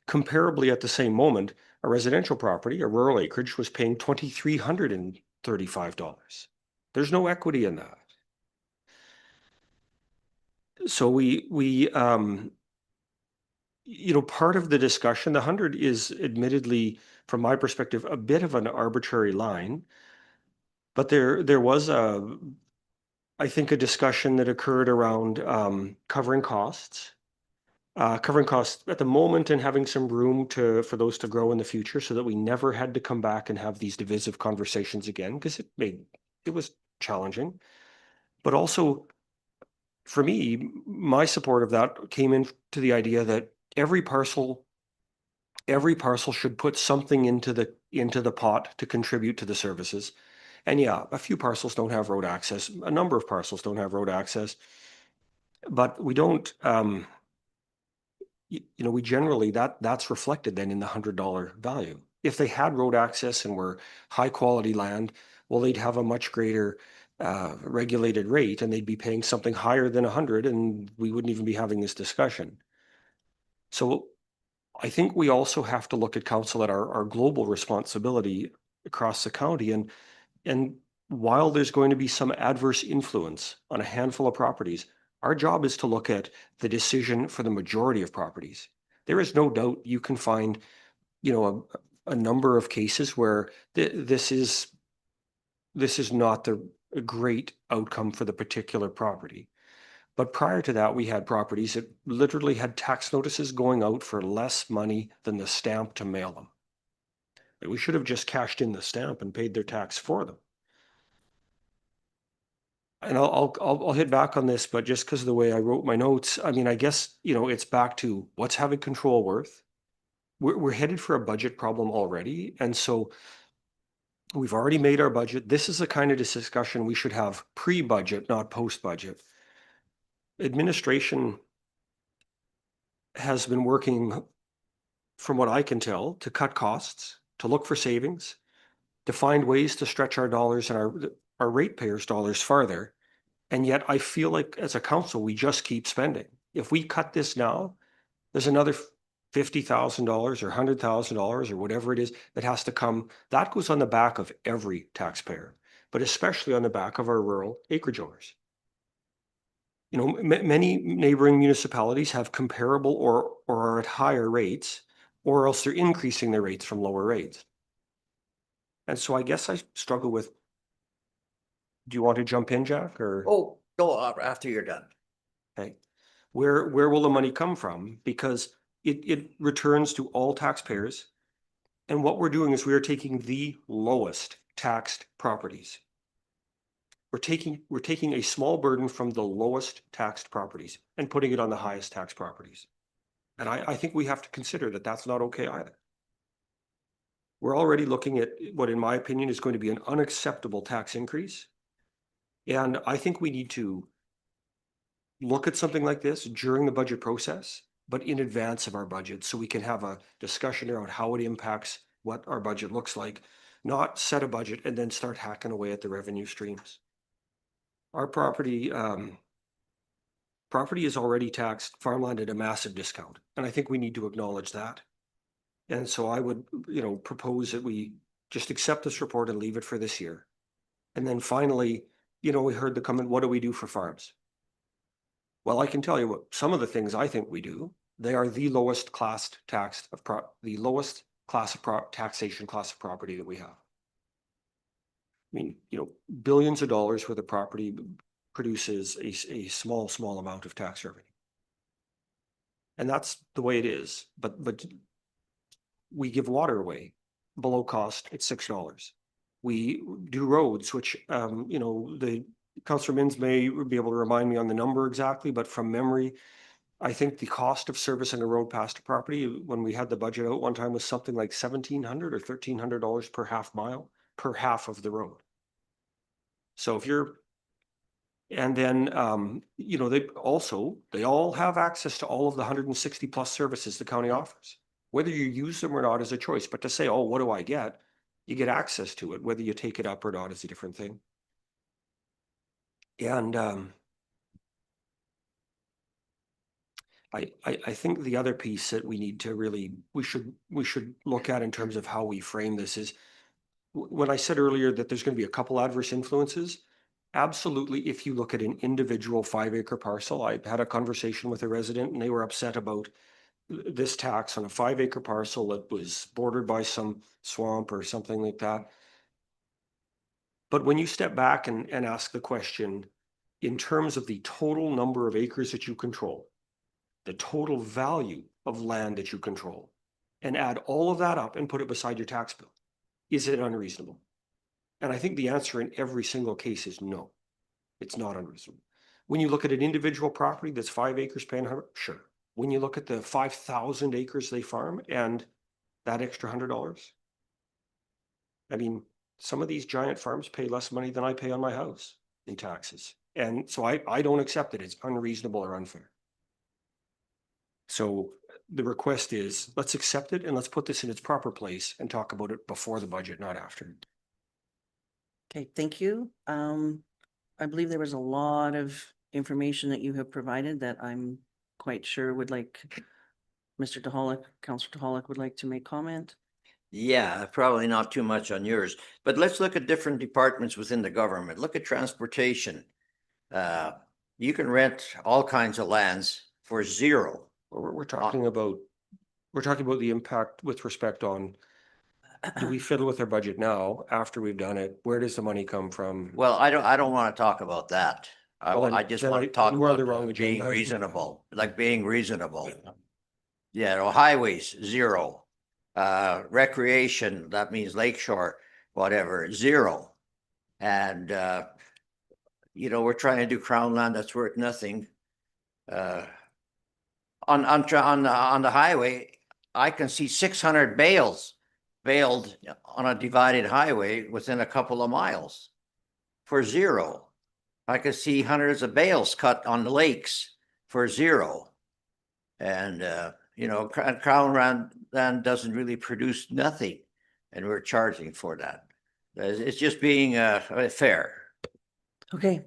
Speaker 8: Comparably, at the same moment, a residential property, a rural acreage, was paying $2,335. There's no equity in that. So we part of the discussion, the 100 is admittedly, from my perspective, a bit of an arbitrary line. But there was I think a discussion that occurred around covering costs. Covering costs at the moment and having some room for those to grow in the future so that we never had to come back and have these divisive conversations again, because it was challenging. But also, for me, my support of that came into the idea that every parcel should put something into the pot to contribute to the services. And yeah, a few parcels don't have road access. A number of parcels don't have road access. But we don't, we generally, that's reflected then in the $100 value. If they had road access and were high quality land, well, they'd have a much greater regulated rate and they'd be paying something higher than 100 and we wouldn't even be having this discussion. So I think we also have to look at council at our global responsibility across the county. And while there's going to be some adverse influence on a handful of properties, our job is to look at the decision for the majority of properties. There is no doubt you can find, a number of cases where this is not a great outcome for the particular property. But prior to that, we had properties that literally had tax notices going out for less money than the stamp to mail them. We should have just cashed in the stamp and paid their tax for them. And I'll hit back on this, but just because of the way I wrote my notes, I mean, I guess, it's back to what's having control worth. We're headed for a budget problem already. And so we've already made our budget. This is the kind of discussion we should have pre-budget, not post-budget. Administration has been working, from what I can tell, to cut costs, to look for savings, to find ways to stretch our dollars and our ratepayers' dollars farther. And yet I feel like as a council, we just keep spending. If we cut this now, there's another $50,000 or $100,000 or whatever it is that has to come. That goes on the back of every taxpayer, but especially on the back of our rural acreage owners. Many neighboring municipalities have comparable or are at higher rates, or else they're increasing their rates from lower rates. And so I guess I struggle with, do you want to jump in, Jack, or?
Speaker 7: Oh, go after you're done.
Speaker 8: Okay. Where will the money come from? Because it returns to all taxpayers. And what we're doing is we are taking the lowest taxed properties. We're taking a small burden from the lowest taxed properties and putting it on the highest tax properties. And I think we have to consider that that's not okay either. We're already looking at what, in my opinion, is going to be an unacceptable tax increase. And I think we need to look at something like this during the budget process, but in advance of our budget, so we can have a discussion around how it impacts what our budget looks like, not set a budget and then start hacking away at the revenue streams. Our property is already taxed farmland at a massive discount, and I think we need to acknowledge that. And so I would, propose that we just accept this report and leave it for this year. And then finally, we heard the comment, what do we do for farms? Well, I can tell you what some of the things I think we do. They are the lowest class taxed of the lowest class of taxation class of property that we have. I mean, billions of dollars worth of property produces a small amount of tax revenue. And that's the way it is. But we give water away below cost at $6. We do roads, which, the Councillor Mins may be able to remind me on the number exactly, but from memory, I think the cost of servicing a road past a property when we had the budget out one time was something like $1,700 or $1,300 per half mile, per half of the road. So and then, they all have access to all of the 160 plus services the county offers. Whether you use them or not is a choice, but to say, oh, what do I get? You get access to it. Whether you take it up or not is a different thing. And I think the other piece that we need to we should look at in terms of how we frame this is, when I said earlier that there's going to be a couple adverse influences, absolutely. If you look at an individual 5-acre parcel, I had a conversation with a resident and they were upset about this tax on a 5 acre parcel that was bordered by some swamp or something like that. But when you step back and ask the question, in terms of the total number of acres that you control, the total value of land that you control, and add all of that up and put it beside your tax bill, is it unreasonable? And I think the answer in every single case is no, it's not unreasonable. When you look at an individual property that's 5 acres paying 100, sure. When you look at the 5,000 acres they farm and that extra $100, I mean, some of these giant farms pay less money than I pay on my house in taxes. And so I don't accept it. It's unreasonable or unfair. So the request is, let's accept it and let's put this in its proper place and talk about it before the budget, not after.
Speaker 1: Okay, thank you. I believe there was a lot of information that you have provided that I'm quite sure would like Mr. DeHolick, Councillor DeHolick would like to make comment.
Speaker 7: Yeah, probably not too much on yours, but let's look at different departments within the government. Look at transportation. You can rent all kinds of lands for zero.
Speaker 8: We're talking about the impact with respect on, do we fiddle with our budget now after we've done it? Where does the money come from?
Speaker 7: Well, I don't want to talk about that.
Speaker 8: Well,
Speaker 7: I just
Speaker 8: then
Speaker 7: want to talk
Speaker 8: we're on
Speaker 7: about
Speaker 8: the wrong
Speaker 7: being
Speaker 8: agenda.
Speaker 7: reasonable, like being reasonable. Yeah, no, highways, zero. Recreation, that means lakeshore, whatever, zero. And, we're trying to do crown land that's worth nothing. On the highway, I can see 600 bales baled on a divided highway within a couple of miles for zero. I can see hundreds of bales cut on the lakes for zero. And, crown land doesn't really produce nothing, and we're charging for that. It's just being fair.
Speaker 1: Okay,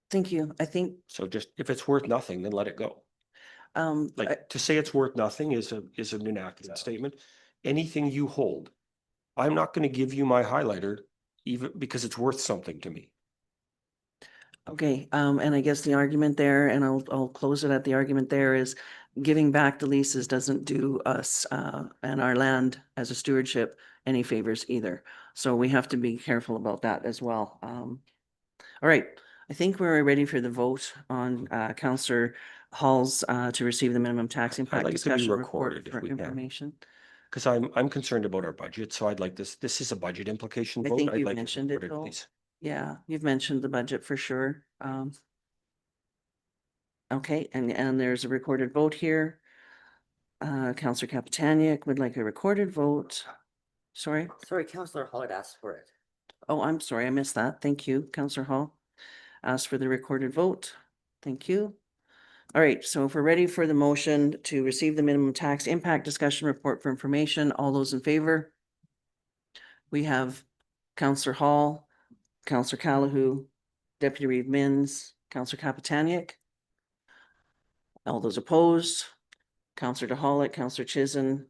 Speaker 1: thank you. I think,
Speaker 8: So just, if it's worth nothing, then let it go. Like, to say it's worth nothing is an inaccurate statement. Anything you hold, I'm not going to give you my highlighter even because it's worth something to me.
Speaker 1: okay, and I guess the argument there, and I'll close it at the argument there is giving back the leases doesn't do us and our land as a stewardship any favors either. So we have to be careful about that as well. All right, I think we're ready for the vote on Councillor Hall's to receive the minimum tax impact
Speaker 8: like it to be
Speaker 1: discussion report
Speaker 8: recorded if
Speaker 1: for
Speaker 8: we can.
Speaker 1: information.
Speaker 8: Because I'm concerned about our budget, so I'd like this is a budget implication
Speaker 1: I
Speaker 8: vote.
Speaker 1: think
Speaker 8: I'd
Speaker 1: you've
Speaker 8: like
Speaker 1: mentioned it,
Speaker 8: recorded,
Speaker 1: though.
Speaker 8: please.
Speaker 1: Yeah, you've mentioned the budget for sure. Okay, and there's a recorded vote here. Councillor Kapitaniak would like a recorded vote. Sorry.
Speaker 11: Sorry, Councillor Hall had asked for it.
Speaker 1: Oh, I'm sorry, I missed that. Thank you, Councillor Hall. Ask for the recorded vote. Thank you. All right, so if we're ready for the motion to receive the minimum tax impact discussion report for information, all those in favor? We have Councillor Hall, Councillor Calahoo, Deputy Reeve Minns, Councillor Kapitaniak. All those opposed, Councillor DeHolick, Councillor Chisholm,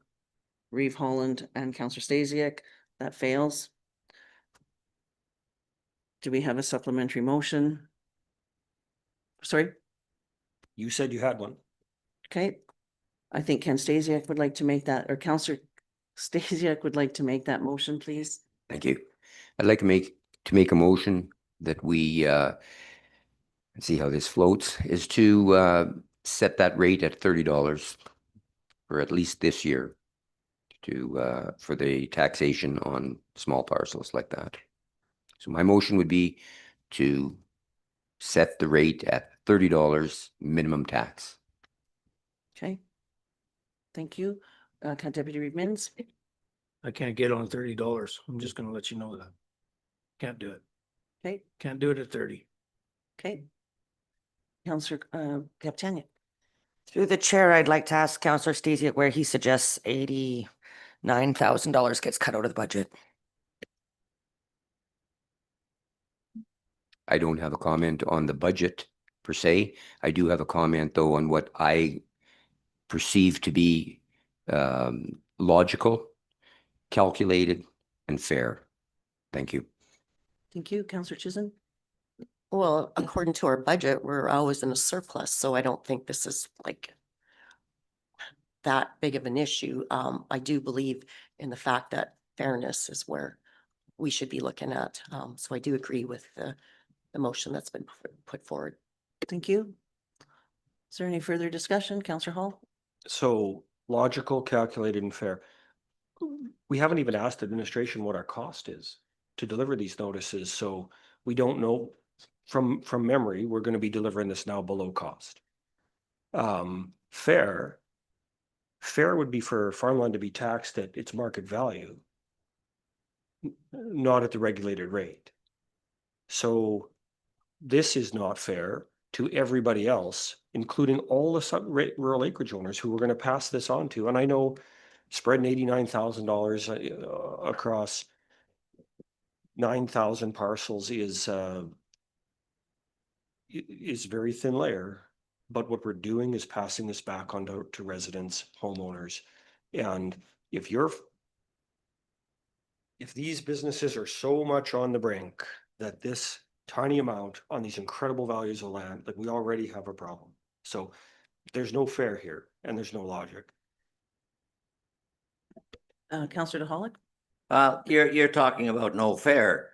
Speaker 1: Reeve Holland, and Councillor Stasiak. That fails. Do we have a supplementary motion? Sorry?
Speaker 8: You said you had one.
Speaker 1: Okay. I think Ken Stasiak would like to make that, or Councillor Stasiak would like to make that motion, please.
Speaker 6: Thank you. I'd like to make a motion that we, let's see how this floats, is to set that rate at $30 for at least this year to, for the taxation on small parcels like that. So my motion would be to set the rate at $30 minimum tax.
Speaker 1: Okay. Thank you. Deputy Reeve Minns.
Speaker 5: I can't get on $30. I'm just gonna let you know that. Can't do it.
Speaker 1: Okay,
Speaker 5: Can't do it at 30.
Speaker 1: okay. Councillor Kapitaniak.
Speaker 11: Through the chair, I'd like to ask Councillor Stasiak where he suggests $89,000 gets cut out of the budget.
Speaker 6: I don't have a comment on the budget per se. I do have a comment though on what I perceive to be logical, calculated, and fair. Thank you.
Speaker 1: Thank you, Councillor Chisholm.
Speaker 11: Well, according to our budget, we're always in a surplus, so I don't think this is like that big of an issue. I do believe in the fact that fairness is where we should be looking at. So I do agree with the motion that's been put forward.
Speaker 1: Thank you. Is there any further discussion, Counselor Hall?
Speaker 8: So logical, calculated and fair. We haven't even asked administration what our cost is to deliver these notices, so we don't know. From memory, we're going to be delivering this now below cost. Fair would be for farmland to be taxed at its market value, not at the regulated rate. So this is not fair to everybody else, including all the rural acreage owners who we're going to pass this on to. And I know spreading $89,000 across 9,000 parcels is very thin layer, but what we're doing is passing this back on to residents, homeowners. And if these businesses are so much on the brink that this tiny amount on these incredible values of land, like we already have a problem. So there's no fair here and there's no logic.
Speaker 1: Counselor DeHollick?
Speaker 7: You're talking about no fair.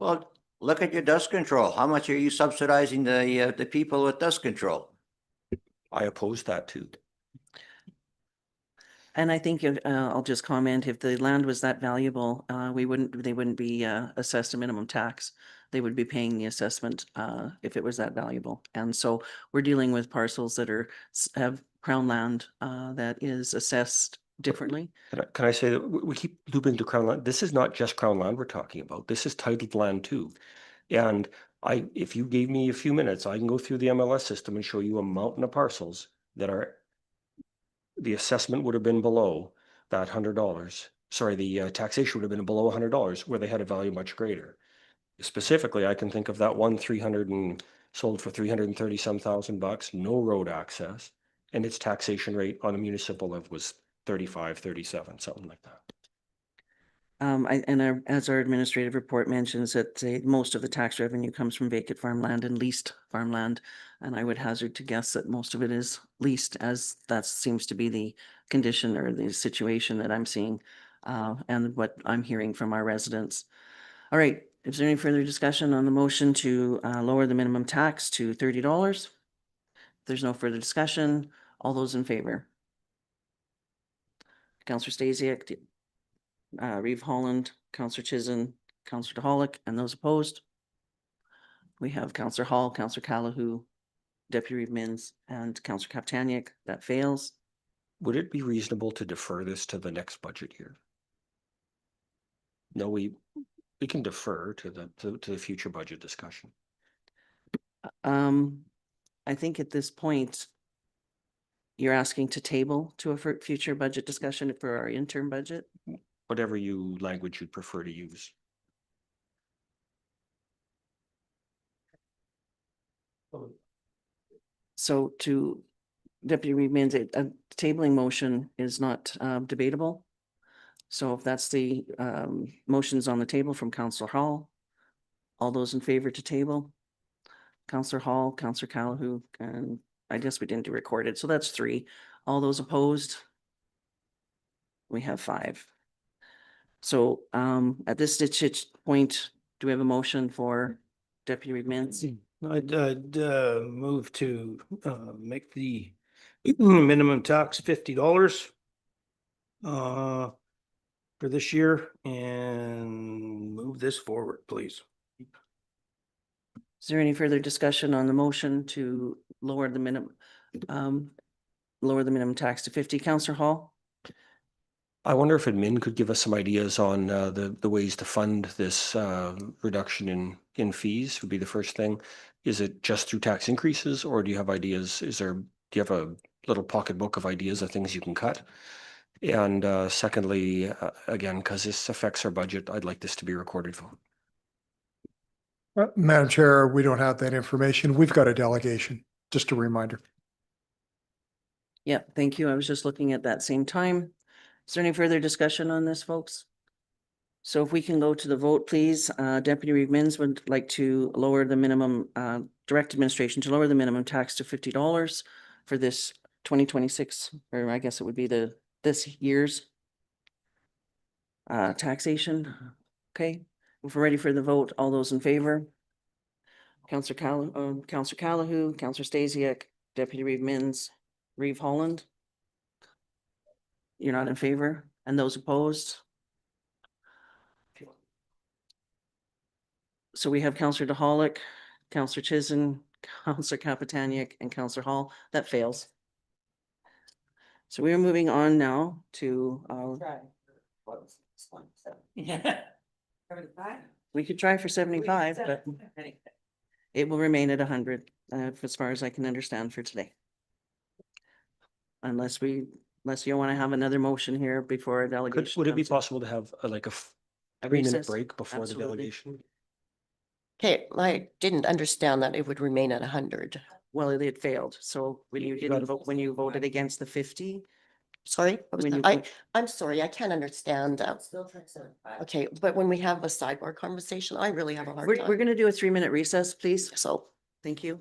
Speaker 7: Well, look at your dust control. How much are you subsidizing the people with dust control?
Speaker 8: I oppose that too.
Speaker 1: And I think if, I'll just comment, if the land was that valuable, they wouldn't be assessed a minimum tax. They would be paying the assessment if it was that valuable. And so we're dealing with parcels that have crown land that is assessed differently.
Speaker 8: Can I say that we keep looping to crown land? This is not just crown land we're talking about. This is titled land too. And if you gave me a few minutes, I can go through the MLS system and show you a mountain of parcels that the assessment would have been below that $100. Sorry, the taxation would have been below $100 where they had a value much greater. Specifically, I can think of that one 300 and sold for 330 some thousand bucks, no road access, and its taxation rate on a municipal level was 35, 37, something like that.
Speaker 1: As our administrative report mentions, that most of the tax revenue comes from vacant farmland and leased farmland. And I would hazard to guess that most of it is leased, as that seems to be the condition or the situation that I'm seeing and what I'm hearing from our residents. All right, is there any further discussion on the motion to lower the minimum tax to $30? If there's no further discussion, all those in favor? Counselor Stasiak, Reeve Holland, Counselor Chisholm, Counselor DeHollick, and those opposed. We have Counselor Hall, Counselor Callahoo, Deputy Reeve Mins, and Counselor Kaptaniak. That fails.
Speaker 8: Would it be reasonable to defer this to the next budget year? No, we can defer to the future budget discussion.
Speaker 1: I think at this point, you're asking to table to a future budget discussion for our interim budget.
Speaker 8: Whatever language you'd prefer to use.
Speaker 1: So to Deputy Reeve Mins, a tabling motion is not debatable. So if that's the motions on the table from Councillor Hall, all those in favor to table? Councillor Hall, Councillor Callahoo, and I guess we didn't do recorded, so that's 3. All those opposed? We have 5. So at this point, do we have a motion for Deputy Reeve Mins?
Speaker 5: I'd move to make the minimum tax $50 for this year and move this forward, please.
Speaker 1: Is there any further discussion on the motion to lower the minimum tax to 50? Councillor Hall?
Speaker 8: I wonder if admin could give us some ideas on the ways to fund this reduction in fees would be the first thing. Is it just through tax increases, or do you have ideas? Do you have a little pocketbook of ideas of things you can cut? And secondly, again, because this affects our budget, I'd like this to be a recorded vote.
Speaker 4: Madam Chair, we don't have that information. We've got a delegation, just a reminder.
Speaker 1: Yeah, thank you. I was just looking at that same time. Is there any further discussion on this, folks? So if we can go to the vote, please. Deputy Reeve Mins would like to lower the minimum, direct administration to lower the minimum tax to $50 for this 2026, or I guess it would be this year's taxation. Okay, if we're ready for the vote, all those in favor? Counselor Callahan, Counselor Stasiak, Deputy Reeve Mins, Reeve Holland. You're not in favor, and those opposed? So we have Counselor DeHolick, Counselor Chisholm, Counselor Kapitaniak, and Counselor Hall. That fails. So we are moving on now to, we could try for 75, but it will remain at 100, as far as I can understand for today. Unless you want to have another motion here before a delegation.
Speaker 8: Would it be
Speaker 1: comes in.
Speaker 8: possible to have like a
Speaker 1: A
Speaker 8: 3-minute
Speaker 1: recess?
Speaker 8: break before the
Speaker 1: Absolutely.
Speaker 8: delegation?
Speaker 11: Okay, I didn't understand that it would remain at 100.
Speaker 1: Well, it failed. So when you didn't vote, when you voted against the 50,
Speaker 11: Sorry, what was
Speaker 1: When
Speaker 11: that?
Speaker 1: you-
Speaker 11: I'm sorry, I can't understand. Okay, but when we have a sidebar conversation, I really have a hard
Speaker 1: we're
Speaker 11: time.
Speaker 1: going to do a 3-minute recess, please.
Speaker 11: So.
Speaker 1: Thank you.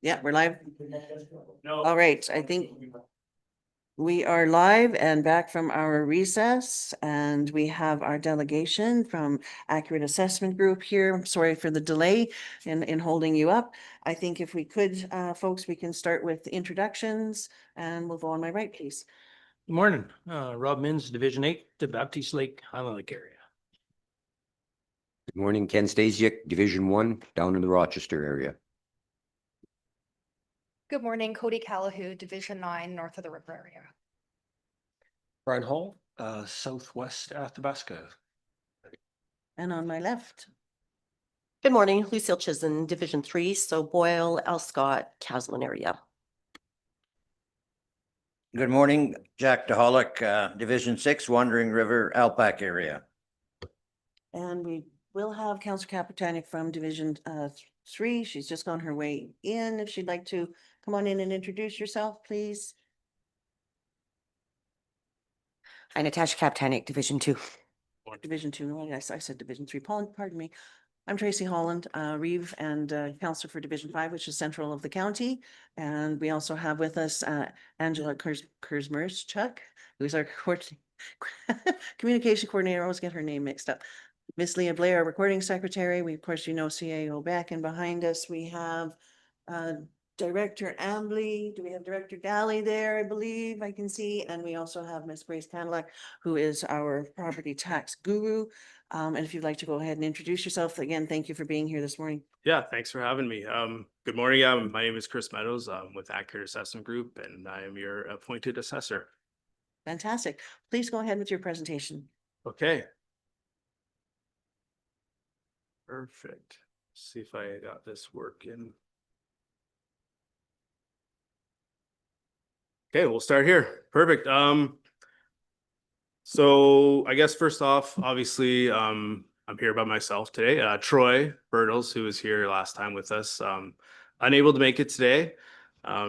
Speaker 1: Yeah, we're live. All right, I think we are live and back from our recess, and we have our delegation from Accurate Assessment Group here. I'm sorry for the delay in holding you up. I think if we could, folks, we can start with introductions, and we'll go on my right, please.
Speaker 5: Good morning, Rob Mins, Division 8, the Baptiste Lake, Highland Lake area.
Speaker 6: Good morning, Ken Stasiak, Division 1, down in the Rochester area.
Speaker 3: Good morning, Cody Callahoo, Division 9, north of the river area.
Speaker 8: Brian Hall, southwest Athabasca.
Speaker 1: And on my left,
Speaker 11: Good morning, Lucille Chisholm, Division 3, so Boyle, Elscott, Caslin area.
Speaker 7: Good morning, Jack DeHollick, Division 6, Wandering River, Alpac area.
Speaker 1: and we will have Councillor Kapitanic from Division 3. She's just on her way in. If she'd like to come on in and introduce yourself, please.
Speaker 11: Hi, Natasha Kaptanik, Division 2.
Speaker 1: Division 2, oh, yes, I said Division 3, pardon me. I'm Tracy Holland, Reeve, and Counselor for Division 5, which is central of the county. And we also have with us Angela Kurzmerschuk, who is our communication coordinator. I always get her name mixed up. Miss Leah Blair, recording secretary. We, of course, you know, CAO back and behind us. We have Director Ambly. Do we have Director Galley there? I believe I can see. And we also have Miss Grace Cadillac, who is our property tax guru. And if you'd like to go ahead and introduce yourself again, thank you for being here this morning.
Speaker 12: Yeah, thanks for having me. Good morning. My name is Chris Meadows. I'm with Accurate Assessment Group, and I am your appointed assessor.
Speaker 1: Fantastic. Please go ahead with your presentation.
Speaker 12: Okay. Perfect. See if I got this working. Okay, we'll start here. Perfect. So I guess first off, obviously, I'm here by myself today. Troy Bertels, who was here last time with us, unable to make it today.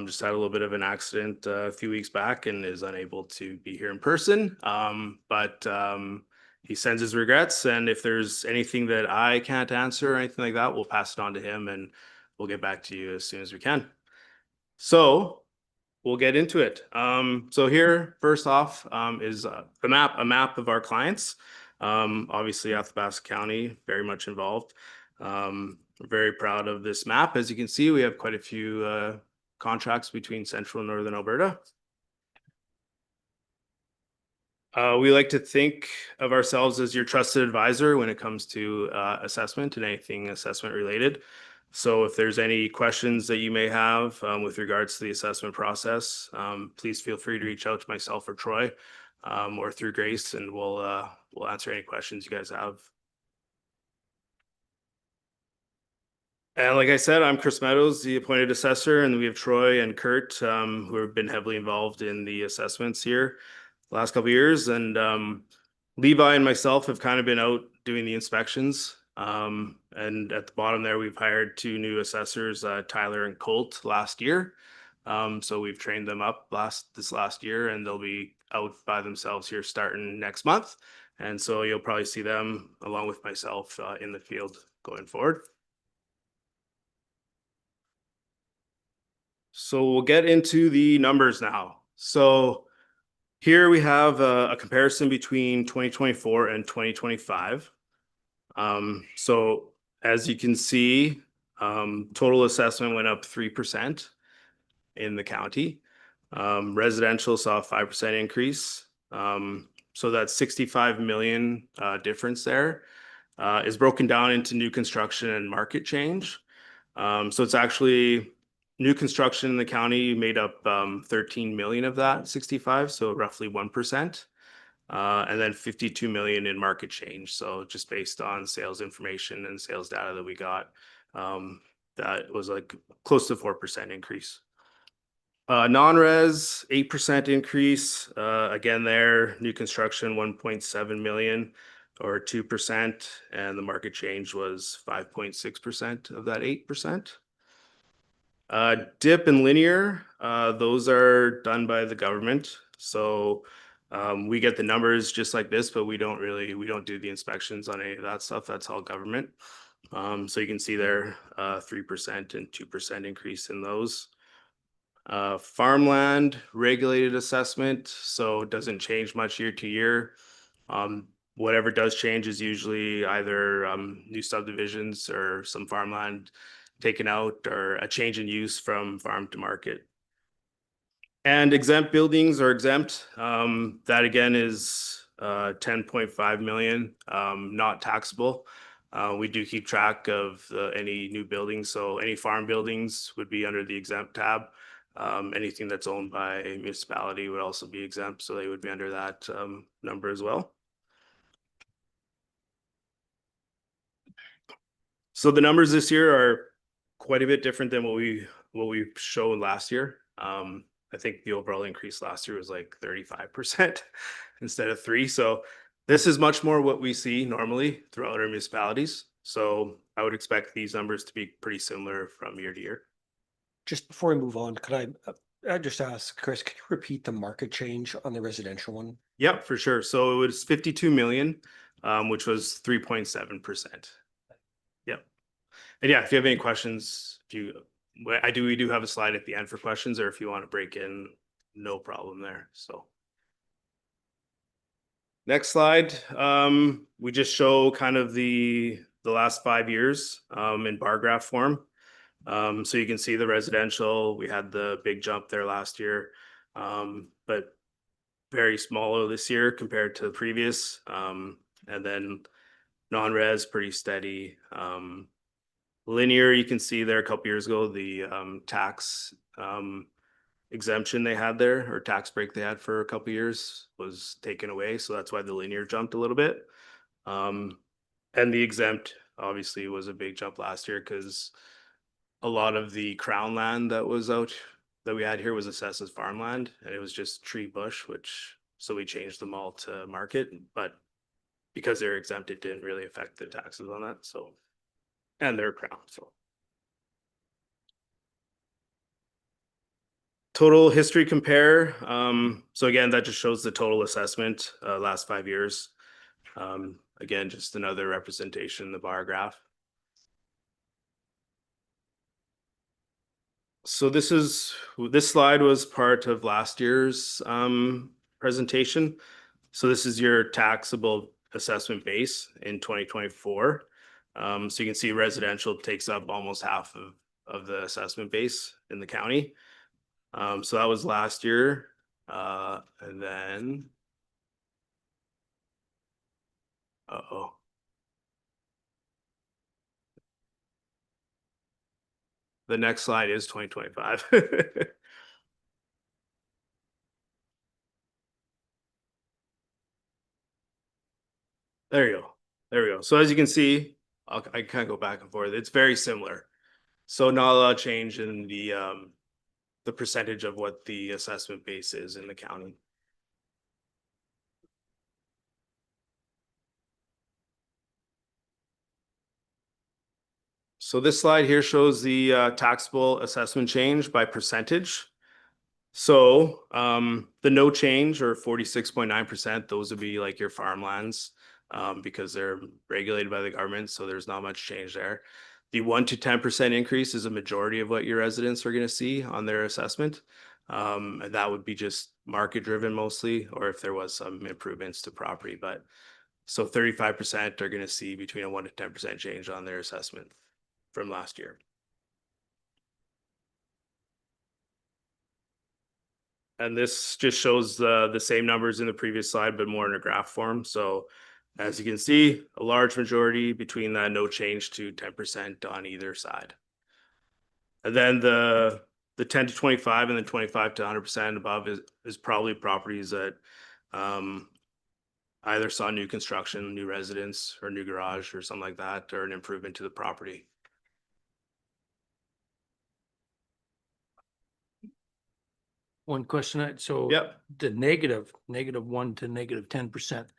Speaker 12: Just had a little bit of an accident a few weeks back and is unable to be here in person. But he sends his regrets, and if there's anything that I can't answer or anything like that, we'll pass it on to him and we'll get back to you as soon as we can. So we'll get into it. So here, first off, is a map of our clients. Obviously, Athabasca County, very much involved. We're very proud of this map. As you can see, we have quite a few contracts between Central and Northern Alberta. We like to think of ourselves as your trusted advisor when it comes to assessment and anything assessment related. So if there's any questions that you may have with regards to the assessment process, please feel free to reach out to myself or Troy or through Grace, and we'll answer any questions you guys have. And like I said, I'm Chris Meadows, the appointed assessor, and we have Troy and Kurt who have been heavily involved in the assessments here the last couple of years. And Levi and myself have kind of been out doing the inspections. And at the bottom there, we've hired 2 new assessors, Tyler and Colt, last year. So we've trained them up this last year, and they'll be out by themselves here starting next month. And so you'll probably see them along with myself in the field going forward. So we'll get into the numbers now. So here we have a comparison between 2024 and 2025. So as you can see, total assessment went up 3% in the county. Residential saw a 5% increase. So that 65 million difference there is broken down into new construction and market change. So it's actually new construction in the county made up 13 million of that 65, so roughly 1%. And then 52 million in market change. So just based on sales information and sales data that we got, that was like close to 4% increase. Non-res, 8% increase. Again, there, new construction, 1.7 million or 2%. And the market change was 5.6% of that 8%. Dip and linear, those are done by the government. So we get the numbers just like this, but we don't do the inspections on any of that stuff. That's all government. So you can see there, 3% and 2% increase in those. Farmland regulated assessment, so it doesn't change much year to year. Whatever does change is usually either new subdivisions or some farmland taken out or a change in use from farm to market. And exempt buildings are exempt. That again is 10.5 million, not taxable. We do keep track of any new buildings, so any farm buildings would be under the exempt tab. Anything that's owned by a municipality would also be exempt, so they would be under that number as well. So the numbers this year are quite a bit different than what we showed last year. I think the overall increase last year was like 35% instead of 3%. So this is much more what we see normally throughout our municipalities. So I would expect these numbers to be pretty similar from year to year.
Speaker 8: Just before we move on, could I just ask, Chris, can you repeat the market change on the residential one?
Speaker 12: Yep, for sure. So it was 52 million, which was 3.7%. Yep. And yeah, if you have any questions, we do have a slide at the end for questions, or if you want to break in, no problem there. So next slide, we just show kind of the last 5 years in bar graph form. So you can see the residential, we had the big jump there last year, but very small this year compared to the previous. And then non-res pretty steady. Linear, you can see there a couple years ago, the tax exemption they had there, or tax break they had for a couple years, was taken away. So that's why the linear jumped a little bit. And the exempt obviously was a big jump last year because a lot of the crown land that was out that we had here was assessed as farmland, and it was just tree bush, so we changed them all to market, but because they're exempt, it didn't really affect the taxes on that. So, and they're crown. So total history compare. So again, that just shows the total assessment last 5 years. Again, just another representation in the bar graph. So this slide was part of last year's presentation. So this is your taxable assessment base in 2024. So you can see residential takes up almost half of the assessment base in the county. So that was last year. And then, the next slide is 2025. There you go. There we go. So as you can see, I kind of go back and forth. It's very similar. So not a lot of change in the percentage of what the assessment base is in the county. So this slide here shows the taxable assessment change by percentage. So the no change, or 46.9%, those would be like your farmlands because they're regulated by the government. So there's not much change there. The 1 to 10% increase is a majority of what your residents are going to see on their assessment. And that would be just market driven mostly, or if there was some improvements to property. But so 35% are going to see between a 1 to 10% change on their assessment from last year. And this just shows the same numbers in the previous slide, but more in a graph form. So as you can see, a large majority between that no change to 10% on either side. And then the 10 to 25 and the 25 to 100% above is probably properties that either saw new construction, new residence, or new garage or something like that, or an improvement to the property.
Speaker 5: One question, so
Speaker 12: Yep.
Speaker 5: the negative 1 to negative 10%,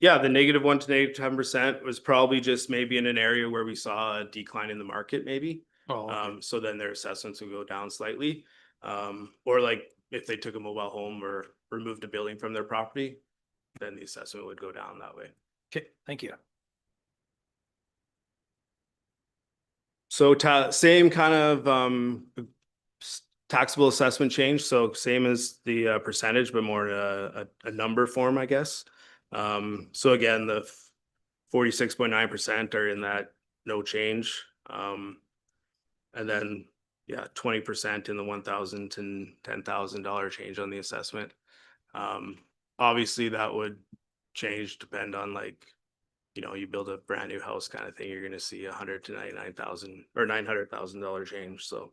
Speaker 12: Yeah, the -1 to -10% was probably just maybe in an area where we saw a decline in the market, maybe. So then their assessments would go down slightly. Or like if they took a mobile home or removed a building from their property, then the assessment would go down that way.
Speaker 5: Okay, thank you.
Speaker 12: So same kind of taxable assessment change. So same as the percentage, but more a number form, I guess. So again, the 46.9% are in that no change. And then, yeah, 20% in the $1,000 to $10,000 change on the assessment. Obviously that would change, depend on like, you know, you build a brand new house kind of thing, you're going to see $100,000 to $99,000 or $900,000 change. So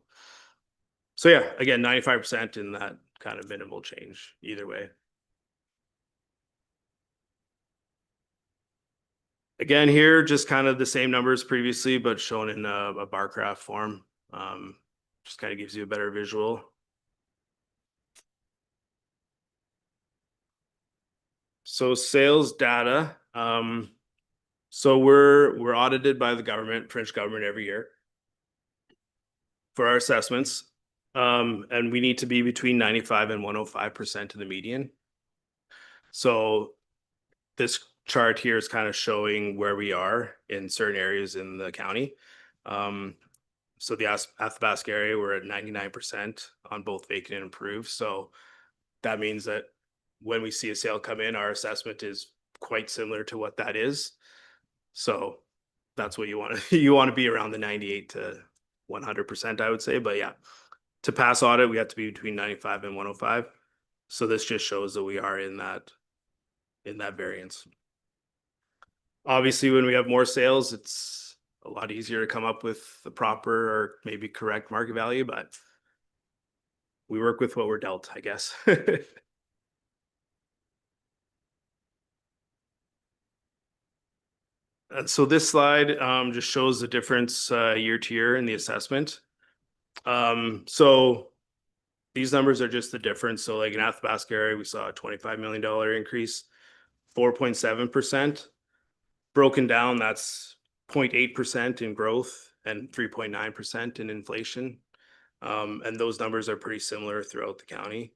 Speaker 12: yeah, again, 95% in that kind of minimal change either way. Again, here, just kind of the same numbers previously, but shown in a bar graph form. Just kind of gives you a better visual. So sales data. So we're audited by the government, French government, every year for our assessments. And we need to be between 95 and 105% of the median. So this chart here is kind of showing where we are in certain areas in the county. So the Athabasca area, we're at 99% on both vacant and improved. So that means that when we see a sale come in, our assessment is quite similar to what that is. So that's what you want to, you want to be around the 98 to 100%, I would say. But yeah, to pass audit, we have to be between 95 and 105. So this just shows that we are in that variance. Obviously, when we have more sales, it's a lot easier to come up with the proper or maybe correct market value, but we work with what we're dealt, I guess. And so this slide just shows the difference year to year in the assessment. So these numbers are just the difference. So like in Athabasca area, we saw a $25 million increase, 4.7%. Broken down, that's 0.8% in growth and 3.9% in inflation. And those numbers are pretty similar throughout the county.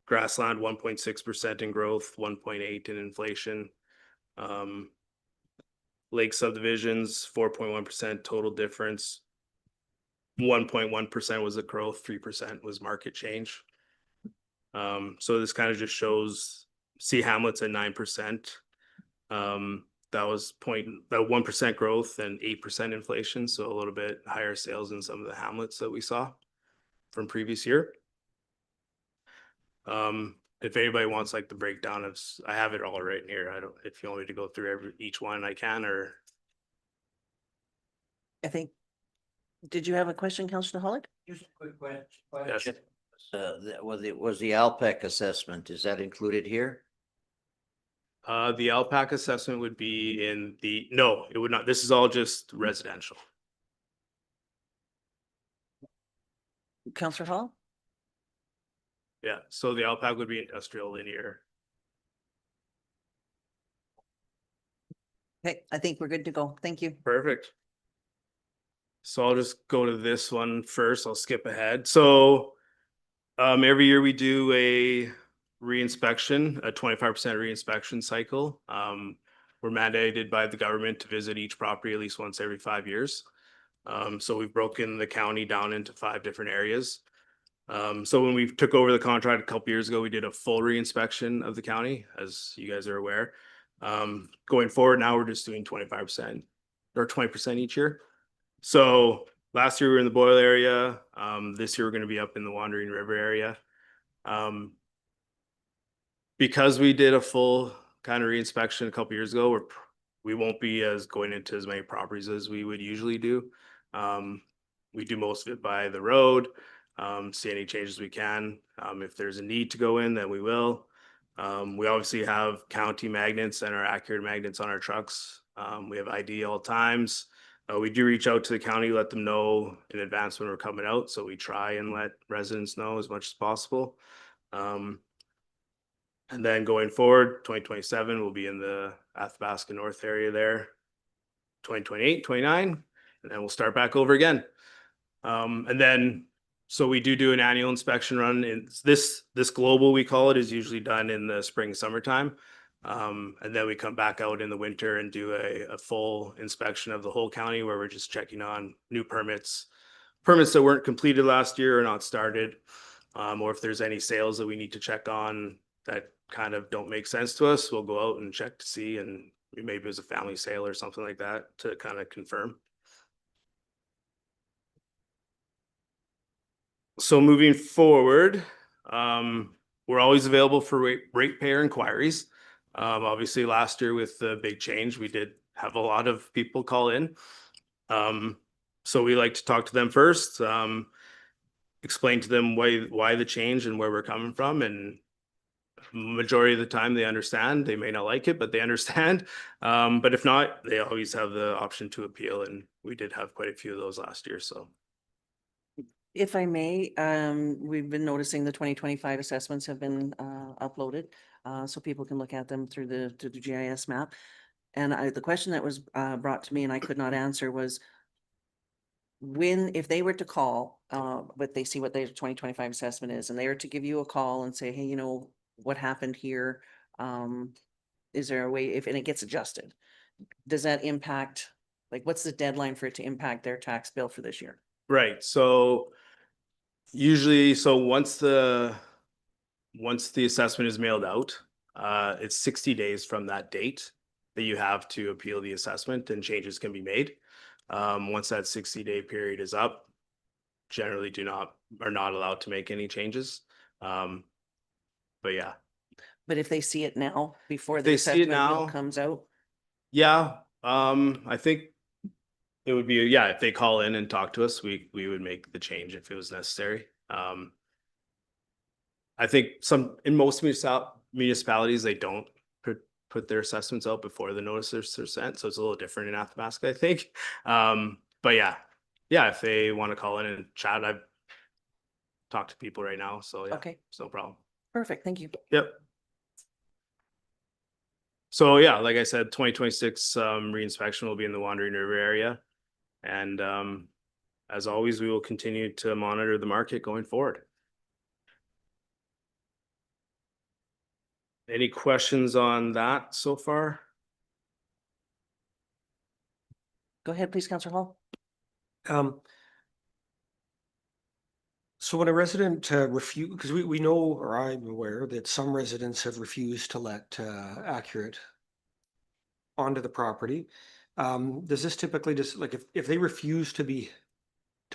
Speaker 12: Grassland, 1.6% in growth, 1.8% in inflation. Lake subdivisions, 4.1% total difference. 1.1% was the growth, 3% was market change. So this kind of just shows, see Hamlet's at 9%. That was 1% growth and 8% inflation. So a little bit higher sales in some of the hamlets that we saw from previous year. If anybody wants like the breakdown of, I have it all right here. I don't, if you want me to go through each one, I can, or.
Speaker 1: I think, did you have a question, Councillor Hollick?
Speaker 7: Just a quick question.
Speaker 12: Yes.
Speaker 7: Was the Alpec assessment, is that included here?
Speaker 12: The Alpaca assessment would be in the, no, it would not. This is all just residential.
Speaker 1: Councillor Hall?
Speaker 12: Yeah, so the Alpaca would be industrial linear.
Speaker 1: Okay, I think we're good to go. Thank you.
Speaker 12: Perfect. So I'll just go to this one first. I'll skip ahead. So every year we do a reinspection, a 25% reinspection cycle. We're mandated by the government to visit each property at least once every 5 years. So we've broken the county down into 5 different areas. So when we took over the contract a couple years ago, we did a full reinspection of the county, as you guys are aware. Going forward now, we're just doing 25% or 20% each year. So last year we were in the Boyle area. This year we're going to be up in the Wandering River area. Because we did a full kind of reinspection a couple years ago, we won't be going into as many properties as we would usually do. We do most of it by the road, see any changes we can. If there's a need to go in, then we will. We obviously have county magnets and our accurate magnets on our trucks. We have ID all times. We do reach out to the county, let them know in advance when we're coming out. So we try and let residents know as much as possible. And then going forward, 2027, we'll be in the Athabasca North area there. 2028, 29, and then we'll start back over again. And then, so we do an annual inspection run. In this global, we call it, is usually done in the spring, summertime. And then we come back out in the winter and do a full inspection of the whole county where we're just checking on new permits that weren't completed last year or not started. Or if there's any sales that we need to check on that kind of don't make sense to us, we'll go out and check to see, and maybe it was a family sale or something like that to kind of confirm. So moving forward, we're always available for ratepayer inquiries. Obviously last year with the big change, we did have a lot of people call in. So we like to talk to them first, explain to them why the change and where we're coming from, and majority of the time they understand. They may not like it, but they understand. But if not, they always have the option to appeal, and we did have quite a few of those last year, so.
Speaker 1: If I may, we've been noticing the 2025 assessments have been uploaded, so people can look at them through the GIS map. And the question that was brought to me and I could not answer was, if they were to call, but they see what their 2025 assessment is, and they were to give you a call and say, hey, you know, what happened here? Is there a way, and it gets adjusted, does that impact, like, what's the deadline for it to impact their tax bill for this year?
Speaker 12: Right, so usually, once the assessment is mailed out, it's 60 days from that date that you have to appeal the assessment and changes can be made. Once that 60-day period is up, generally are not allowed to make any changes. But yeah.
Speaker 1: But if they see it now, before
Speaker 12: If
Speaker 1: the
Speaker 12: they see it
Speaker 1: assessment bill
Speaker 12: now,
Speaker 1: comes out,
Speaker 12: yeah, I think it would be, yeah, if they call in and talk to us, we would make the change if it was necessary. I think in most municipalities, they don't put their assessments out before the notices are sent. So it's a little different in Athabasca, I think. But yeah, if they want to call in and chat, I've talked to people right now. So yeah,
Speaker 1: okay,
Speaker 12: it's no problem.
Speaker 1: perfect, thank you.
Speaker 12: Yep. So yeah, like I said, 2026 re-inspection will be in the Wandering River area. And as always, we will continue to monitor the market going forward. Any questions on that so far?
Speaker 1: Go ahead, please, Councillor Hall.
Speaker 8: So when a resident refuse, because we know, or I'm aware that some residents have refused to let Accurate onto the property. Does this typically just, like, if they refuse to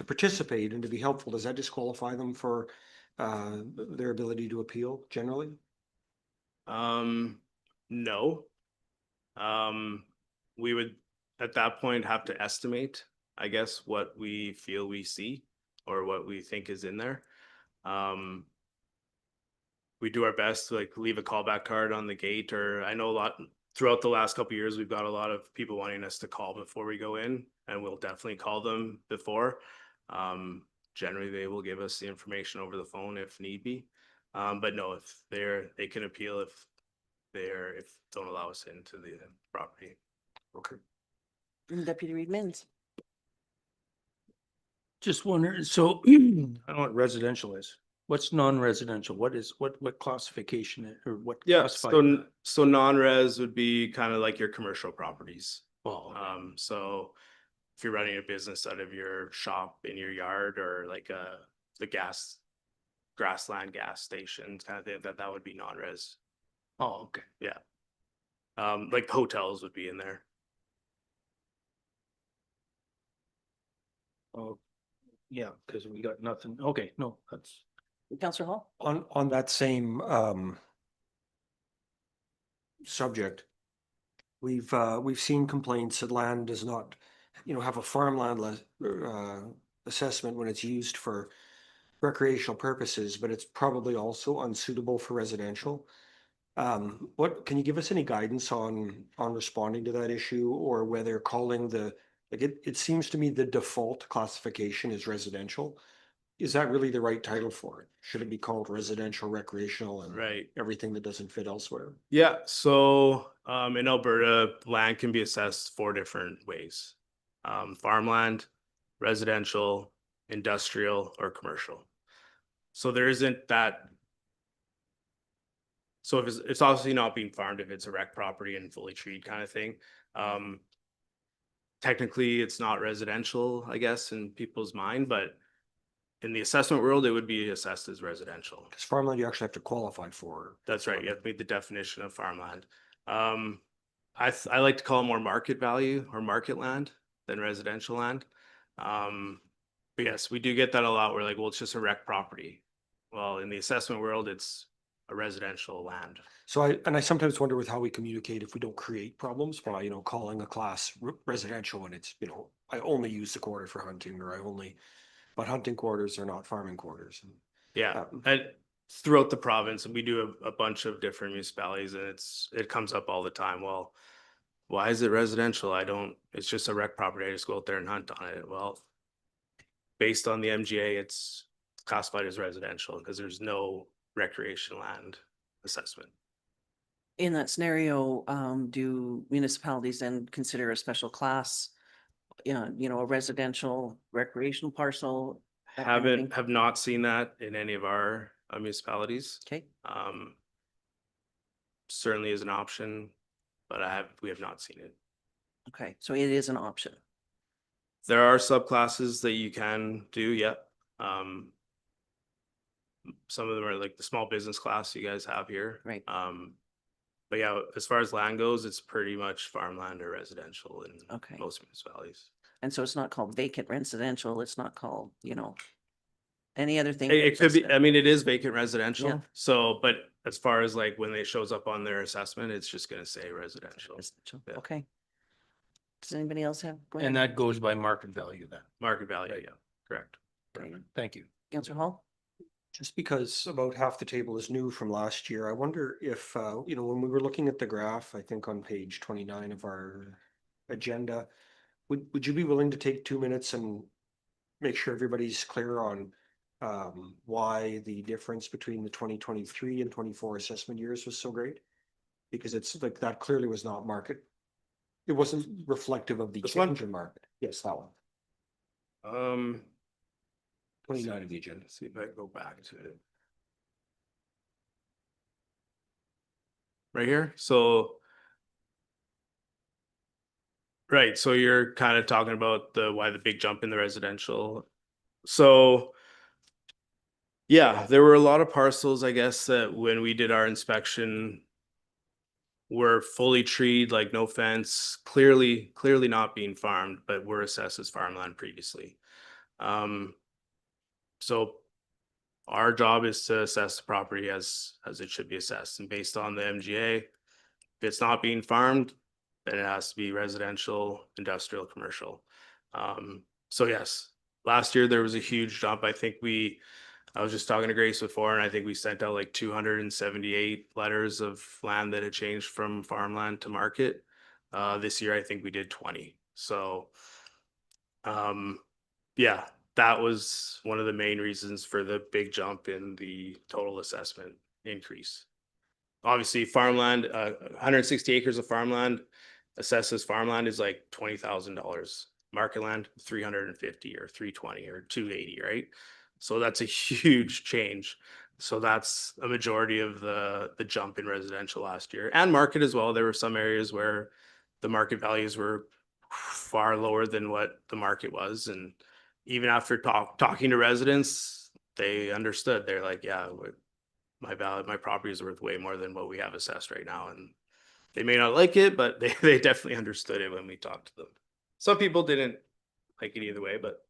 Speaker 8: participate and to be helpful, does that disqualify them for their ability to appeal generally?
Speaker 12: No. We would at that point have to estimate, I guess, what we feel we see or what we think is in there. We do our best to like leave a callback card on the gate, or I know throughout the last couple of years, we've got a lot of people wanting us to call before we go in, and we'll definitely call them before. Generally they will give us the information over the phone if need be. But no, if they can appeal if don't allow us into the property.
Speaker 8: Okay.
Speaker 1: Deputy Reed Mins.
Speaker 5: Just wondering, so I don't know what residential is. What's non-residential? What classification or what?
Speaker 12: Yeah,
Speaker 5: classified-
Speaker 12: so non-res would be kind of like your commercial properties.
Speaker 5: Oh, okay.
Speaker 12: So if you're running a business out of your shop in your yard, or like the grassland gas stations kind of thing, that would be non-res.
Speaker 5: Oh, okay.
Speaker 12: Yeah. Like hotels would be in there.
Speaker 5: Oh, yeah, because we got nothing. Okay, no, that's.
Speaker 1: Councillor Hall.
Speaker 8: On that same subject, we've seen complaints that land does not, have a farmland assessment when it's used for recreational purposes, but it's probably also unsuitable for residential. What can you give us any guidance on responding to that issue, or whether calling it seems to me the default classification is residential. Is that really the right title for it? Should it be called residential, recreational, and
Speaker 12: Right.
Speaker 8: everything that doesn't fit elsewhere?
Speaker 12: Yeah, so in Alberta, land can be assessed 4 different ways. Farmland, residential, industrial, or commercial. So there isn't that. So if it's obviously not being farmed, if it's a rec property and fully treed kind of thing. Technically, it's not residential, I guess, in people's mind, but in the assessment world, it would be assessed as residential.
Speaker 8: Because farmland, you actually have to qualify for.
Speaker 12: That's right. You have to meet the definition of farmland. I like to call it more market value or market land than residential land. But yes, we do get that a lot. We're like, well, it's just a rec property. Well, in the assessment world, it's a residential land.
Speaker 8: So I sometimes wonder with how we communicate if we don't create problems by, calling a class residential and it's, I only use the quarter for hunting or but hunting quarters are not farming quarters.
Speaker 12: Yeah, and throughout the province, and we do a bunch of different municipalities, and it comes up all the time. Well, why is it residential? It's just a rec property. I just go out there and hunt on it. Well, based on the MGA, it's classified as residential because there's no recreation land assessment.
Speaker 1: In that scenario, do municipalities then consider a special class? A residential recreational parcel? that kind of thing?
Speaker 12: Have not seen that in any of our municipalities.
Speaker 1: Okay,
Speaker 12: Certainly is an option, but we have not seen it.
Speaker 1: okay, so it is an option.
Speaker 12: There are subclasses that you can do, yep. Some of them are like the small business class you guys have here.
Speaker 1: Right.
Speaker 12: But yeah, as far as land goes, it's pretty much farmland or residential in
Speaker 1: Okay.
Speaker 12: most municipalities.
Speaker 1: And so it's not called vacant residential, it's not called, any other thing.
Speaker 12: It could be,
Speaker 1: just-
Speaker 12: I mean, it is vacant residential.
Speaker 1: Yeah.
Speaker 12: So, but as far as like when it shows up on their assessment, it's just gonna say residential.
Speaker 1: Residential,
Speaker 12: Yeah.
Speaker 1: okay. Does anybody else have? go
Speaker 5: And
Speaker 1: ahead.
Speaker 5: that goes by market value then.
Speaker 12: Market value, yeah, correct.
Speaker 1: Okay.
Speaker 5: Thank you.
Speaker 1: Councillor Hall?
Speaker 8: Just because about half the table is new from last year, I wonder if, when we were looking at the graph, I think on page 29 of our agenda, would you be willing to take 2 minutes and make sure everybody's clear on why the difference between the 2023 and 24 assessment years was so great? Because it's like that clearly was not market. It wasn't reflective of the
Speaker 12: This one?
Speaker 8: change in market. Yes, that one. 29 of the agenda.
Speaker 12: See if I go back to it. Right here, so. Right, so you're kind of talking about why the big jump in the residential. So. Yeah, there were a lot of parcels, I guess, that when we did our inspection. Were fully treed, like no fence, clearly not being farmed, but were assessed as farmland previously. So our job is to assess the property as it should be assessed, and based on the MGA, if it's not being farmed, then it has to be residential, industrial, commercial. So yes, last year there was a huge jump. I was just talking to Grace before, and I think we sent out like 278 letters of land that had changed from farmland to market. This year, I think we did 20. So, yeah, that was one of the main reasons for the big jump in the total assessment increase. Obviously, farmland, 160 acres of farmland assessed as farmland is like $20,000. Market land, 350 or 320 or 280, right? So that's a huge change. So that's a majority of the jump in residential last year, and market as well. There were some areas where the market values were far lower than what the market was. And even after talking to residents, they understood. They're like, yeah, my property is worth way more than what we have assessed right now. And they may not like it, but they definitely understood it when we talked to them. Some people didn't like it either way, but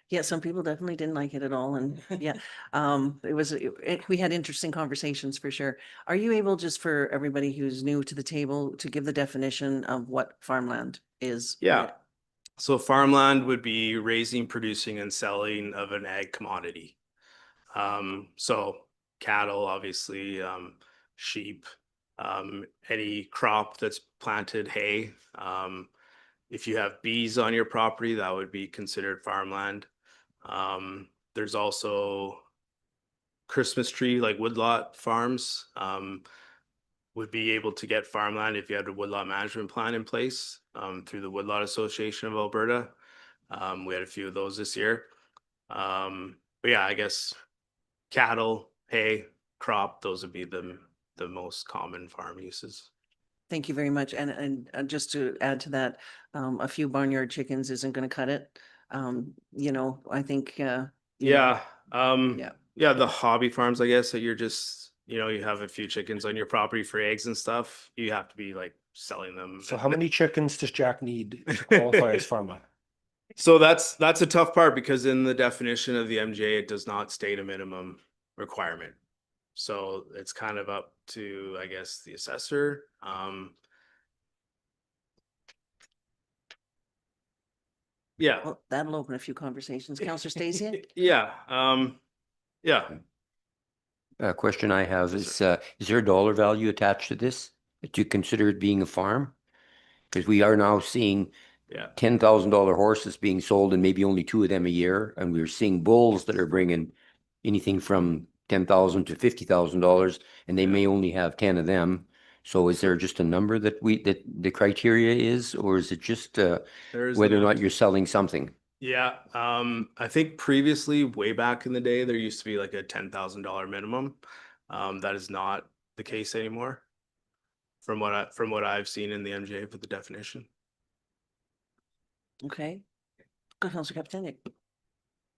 Speaker 1: Yeah, some people definitely didn't like it at all, and yeah, we had interesting conversations for sure. Are you able, just for everybody who's new to the table, to give the definition of what farmland is?
Speaker 12: yeah. So farmland would be raising, producing, and selling of an ag commodity. So cattle, obviously, sheep, any crop that's planted, hay. If you have bees on your property, that would be considered farmland. There's also Christmas tree, like woodlot farms, would be able to get farmland if you had a woodlot management plan in place, through the Woodlot Association of Alberta. We had a few of those this year. But yeah, I guess cattle, hay, crop, those would be the the most common farm uses.
Speaker 1: Thank you very much. And just to add to that, a few barnyard chickens isn't gonna cut it. You know, I think, you know,
Speaker 12: Yeah,
Speaker 1: yeah.
Speaker 12: yeah, the hobby farms, I guess, that you're just, you know, you have a few chickens on your property for eggs and stuff, you have to be like selling them.
Speaker 8: So how many chickens does Jack need to qualify as farmland?
Speaker 12: So that's a tough part because in the definition of the MJ, it does not state a minimum requirement. So it's kind of up to, I guess, the assessor. Yeah,
Speaker 1: Well, that'll open a few conversations. Counselor Stacey?
Speaker 12: yeah, yeah.
Speaker 6: Question I have is there a dollar value attached to this? Do you consider it being a farm? Because we are now seeing
Speaker 12: Yeah.
Speaker 6: $10,000 horses being sold and maybe only 2 of them a year. And we're seeing bulls that are bringing anything from $10,000 to $50,000 and they may only have 10 of them. So is there just a number that the criteria is, or is it just
Speaker 12: There's
Speaker 6: whether or
Speaker 12: no-
Speaker 6: not you're selling something?
Speaker 12: Yeah, I think previously, way back in the day, there used to be like a $10,000 minimum. That is not the case anymore. From what I've seen in the MJ for the definition.
Speaker 1: Okay. Go, Counselor Capitani.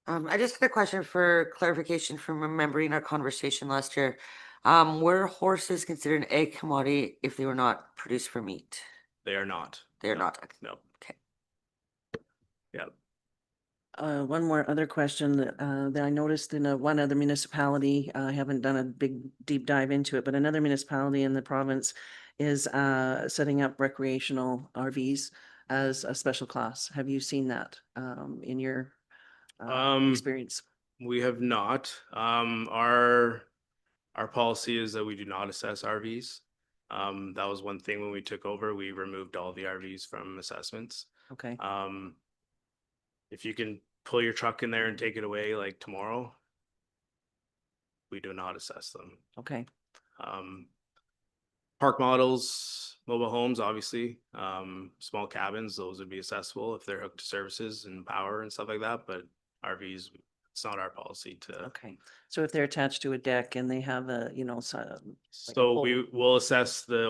Speaker 13: I just had a question for clarification from remembering our conversation last year. Were horses considered an egg commodity if they were not produced for meat?
Speaker 12: They are not.
Speaker 13: They're
Speaker 12: No,
Speaker 13: not.
Speaker 12: No.
Speaker 13: Okay.
Speaker 12: Yeah.
Speaker 1: One more other question that I noticed in one other municipality, I haven't done a big deep dive into it, but another municipality in the province is setting up recreational RVs as a special class. Have you seen that in your experience?
Speaker 12: We have not. Our policy is that we do not assess RVs. That was one thing when we took over, we removed all the RVs from assessments.
Speaker 1: Okay,
Speaker 12: If you can pull your truck in there and take it away like tomorrow, we do not assess them.
Speaker 1: okay,
Speaker 12: Park models, mobile homes, obviously, small cabins, those would be accessible if they're hooked to services and power and stuff like that, but RVs, it's not our policy to.
Speaker 1: okay. So if they're attached to a deck and they have a, you know,
Speaker 12: So we will assess the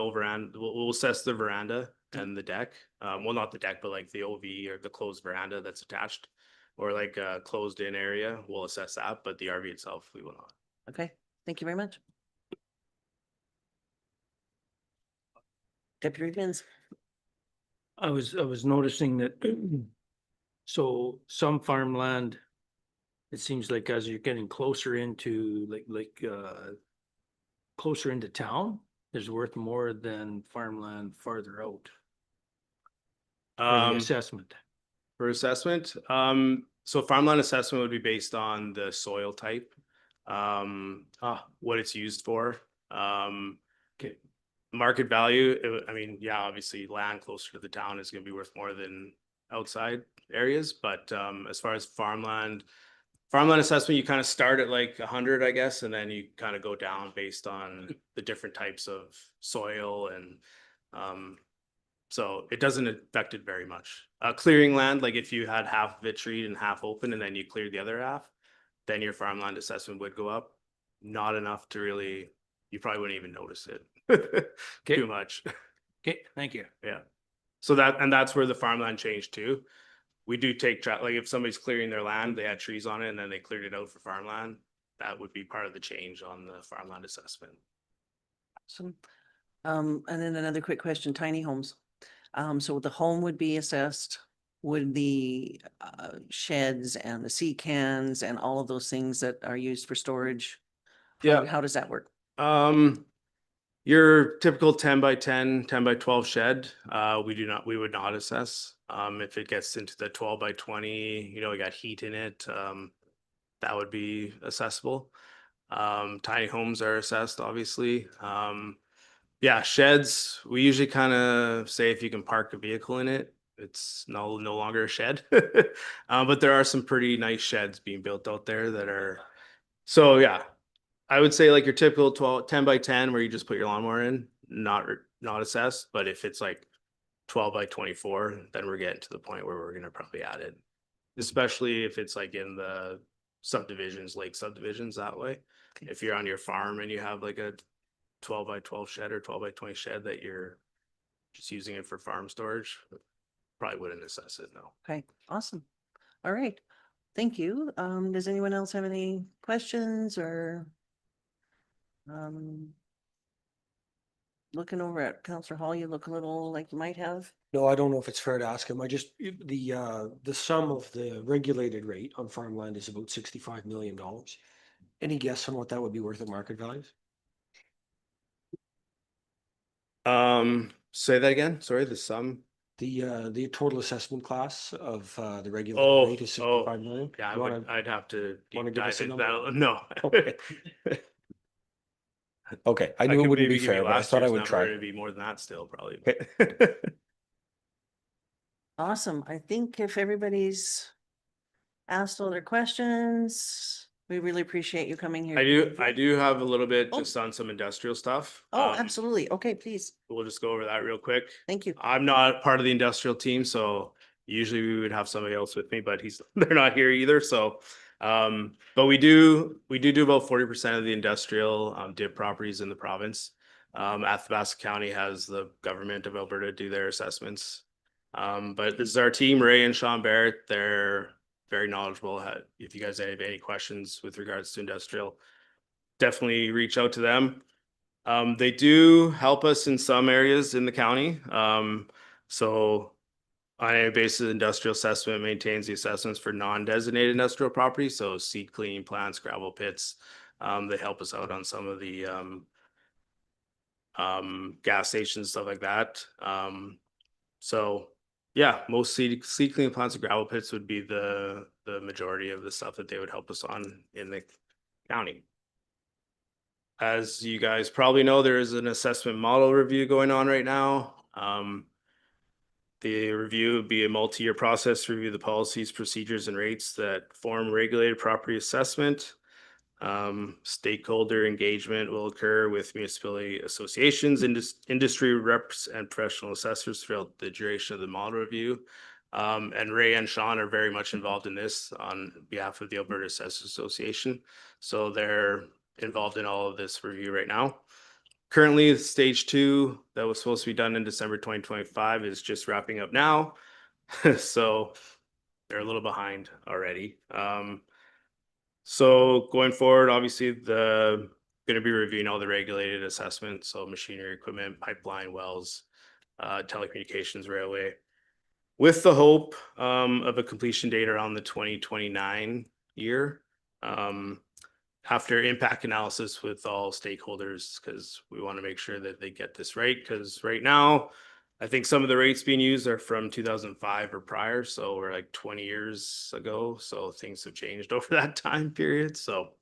Speaker 12: we'll assess the veranda and the deck. Well, not the deck, but like the OV or the closed veranda that's attached. Or like a closed in area, we'll assess that, but the RV itself, we will not.
Speaker 1: Okay, thank you very much. Deputy Vince.
Speaker 5: I was noticing that, so some farmland, it seems like as you're getting closer into closer into town, is worth more than farmland farther out. For the assessment.
Speaker 12: For assessment, so farmland assessment would be based on the soil type, what it's used for.
Speaker 5: Okay.
Speaker 12: Market value, I mean, yeah, obviously land closer to the town is gonna be worth more than outside areas, but as far as farmland assessment, you kind of start at like 100, I guess, and then you kind of go down based on the different types of soil and so it doesn't affect it very much. Clearing land, like if you had half of it treed and half open and then you cleared the other half, then your farmland assessment would go up. Not enough to really, you probably wouldn't even notice it too much.
Speaker 5: Okay, thank you.
Speaker 12: Yeah. So that's where the farmland changed too. We do take like if somebody's clearing their land, they had trees on it and then they cleared it out for farmland, that would be part of the change on the farmland assessment.
Speaker 1: Awesome. And then another quick question, tiny homes. So the home would be assessed, would the sheds and the sea cans and all of those things that are used for storage?
Speaker 12: Yeah.
Speaker 1: How does that work?
Speaker 12: Your typical 10 by 10, 10 by 12 shed, we would not assess. If it gets into the 12 by 20, you know, we got heat in it, that would be accessible. Tiny homes are assessed, obviously. Yeah, sheds, we usually kind of say if you can park a vehicle in it, it's no longer a shed. But there are some pretty nice sheds being built out there that are, so yeah, I would say like your typical 10 by 10 where you just put your lawnmower in, not assessed, but if it's like 12 by 24, then we're getting to the point where we're gonna probably add it. Especially if it's like in the subdivisions, lake subdivisions that way. If you're on your farm and you have like a 12x12 shed or 12x20 shed that you're just using it for farm storage, probably wouldn't assess it, no.
Speaker 1: Okay, awesome. All right. Thank you. Does anyone else have any questions or? Looking over at Counselor Hall, you look a little like you might have.
Speaker 8: No, I don't know if it's fair to ask him. I just, the sum of the regulated rate on farmland is about $65 million. Any guess on what that would be worth at market values?
Speaker 12: Say that again, sorry, the sum?
Speaker 8: The total assessment class of the
Speaker 12: Oh,
Speaker 8: regulated rate is
Speaker 12: oh,
Speaker 8: 65 million.
Speaker 12: Yeah,
Speaker 8: You wanna-
Speaker 12: I'd have to
Speaker 8: wanna
Speaker 12: deep
Speaker 8: give us
Speaker 12: dive
Speaker 8: a
Speaker 12: into
Speaker 8: number?
Speaker 12: that, no.
Speaker 8: Okay. Okay, I knew it
Speaker 12: could
Speaker 8: wouldn't
Speaker 12: maybe
Speaker 8: be
Speaker 12: give you
Speaker 8: fair, but I
Speaker 12: last
Speaker 8: thought I
Speaker 12: year's
Speaker 8: would
Speaker 12: number,
Speaker 8: try.
Speaker 12: It'd be more than that still, probably.
Speaker 1: Awesome. I think if everybody's asked all their questions, we really appreciate you coming here.
Speaker 12: I do have a little bit
Speaker 1: Oh.
Speaker 12: just on some industrial stuff.
Speaker 1: Oh, absolutely. Okay, please.
Speaker 12: We'll just go over that real quick.
Speaker 1: Thank you.
Speaker 12: I'm not part of the industrial team, so usually we would have somebody else with me, but they're not here either, so. But we do about 40% of the industrial DIB properties in the province. Athabasca County has the government of Alberta do their assessments. But this is our team, Ray and Sean Barrett. They're very knowledgeable. If you guys have any questions with regards to industrial, definitely reach out to them. They do help us in some areas in the county. So on a basis, industrial assessment maintains the assessments for non-designated industrial property. So seed cleaning plants, gravel pits. They help us out on some of the gas stations, stuff like that. So yeah, most seed cleaning plants and gravel pits would be the majority of the stuff that they would help us on in the county. As you guys probably know, there is an assessment model review going on right now. The review would be a multi-year process to review the policies, procedures, and rates that form regulated property assessment. Stakeholder engagement will occur with municipality associations, industry reps, and professional assessors throughout the duration of the model review. And Ray and Sean are very much involved in this on behalf of the Alberta Assessors Association. So they're involved in all of this review right now. Currently, stage 2 that was supposed to be done in December 2025 is just wrapping up now. So they're a little behind already. So going forward, obviously going to be reviewing all the regulated assessments, so machinery, equipment, pipeline, wells, telecommunications, railway, with the hope of a completion date around the 2029 year. After impact analysis with all stakeholders, because we want to make sure that they get this right. Because right now, I think some of the rates being used are from 2005 or prior, so we're like 20 years ago. So things have changed over that time period. So,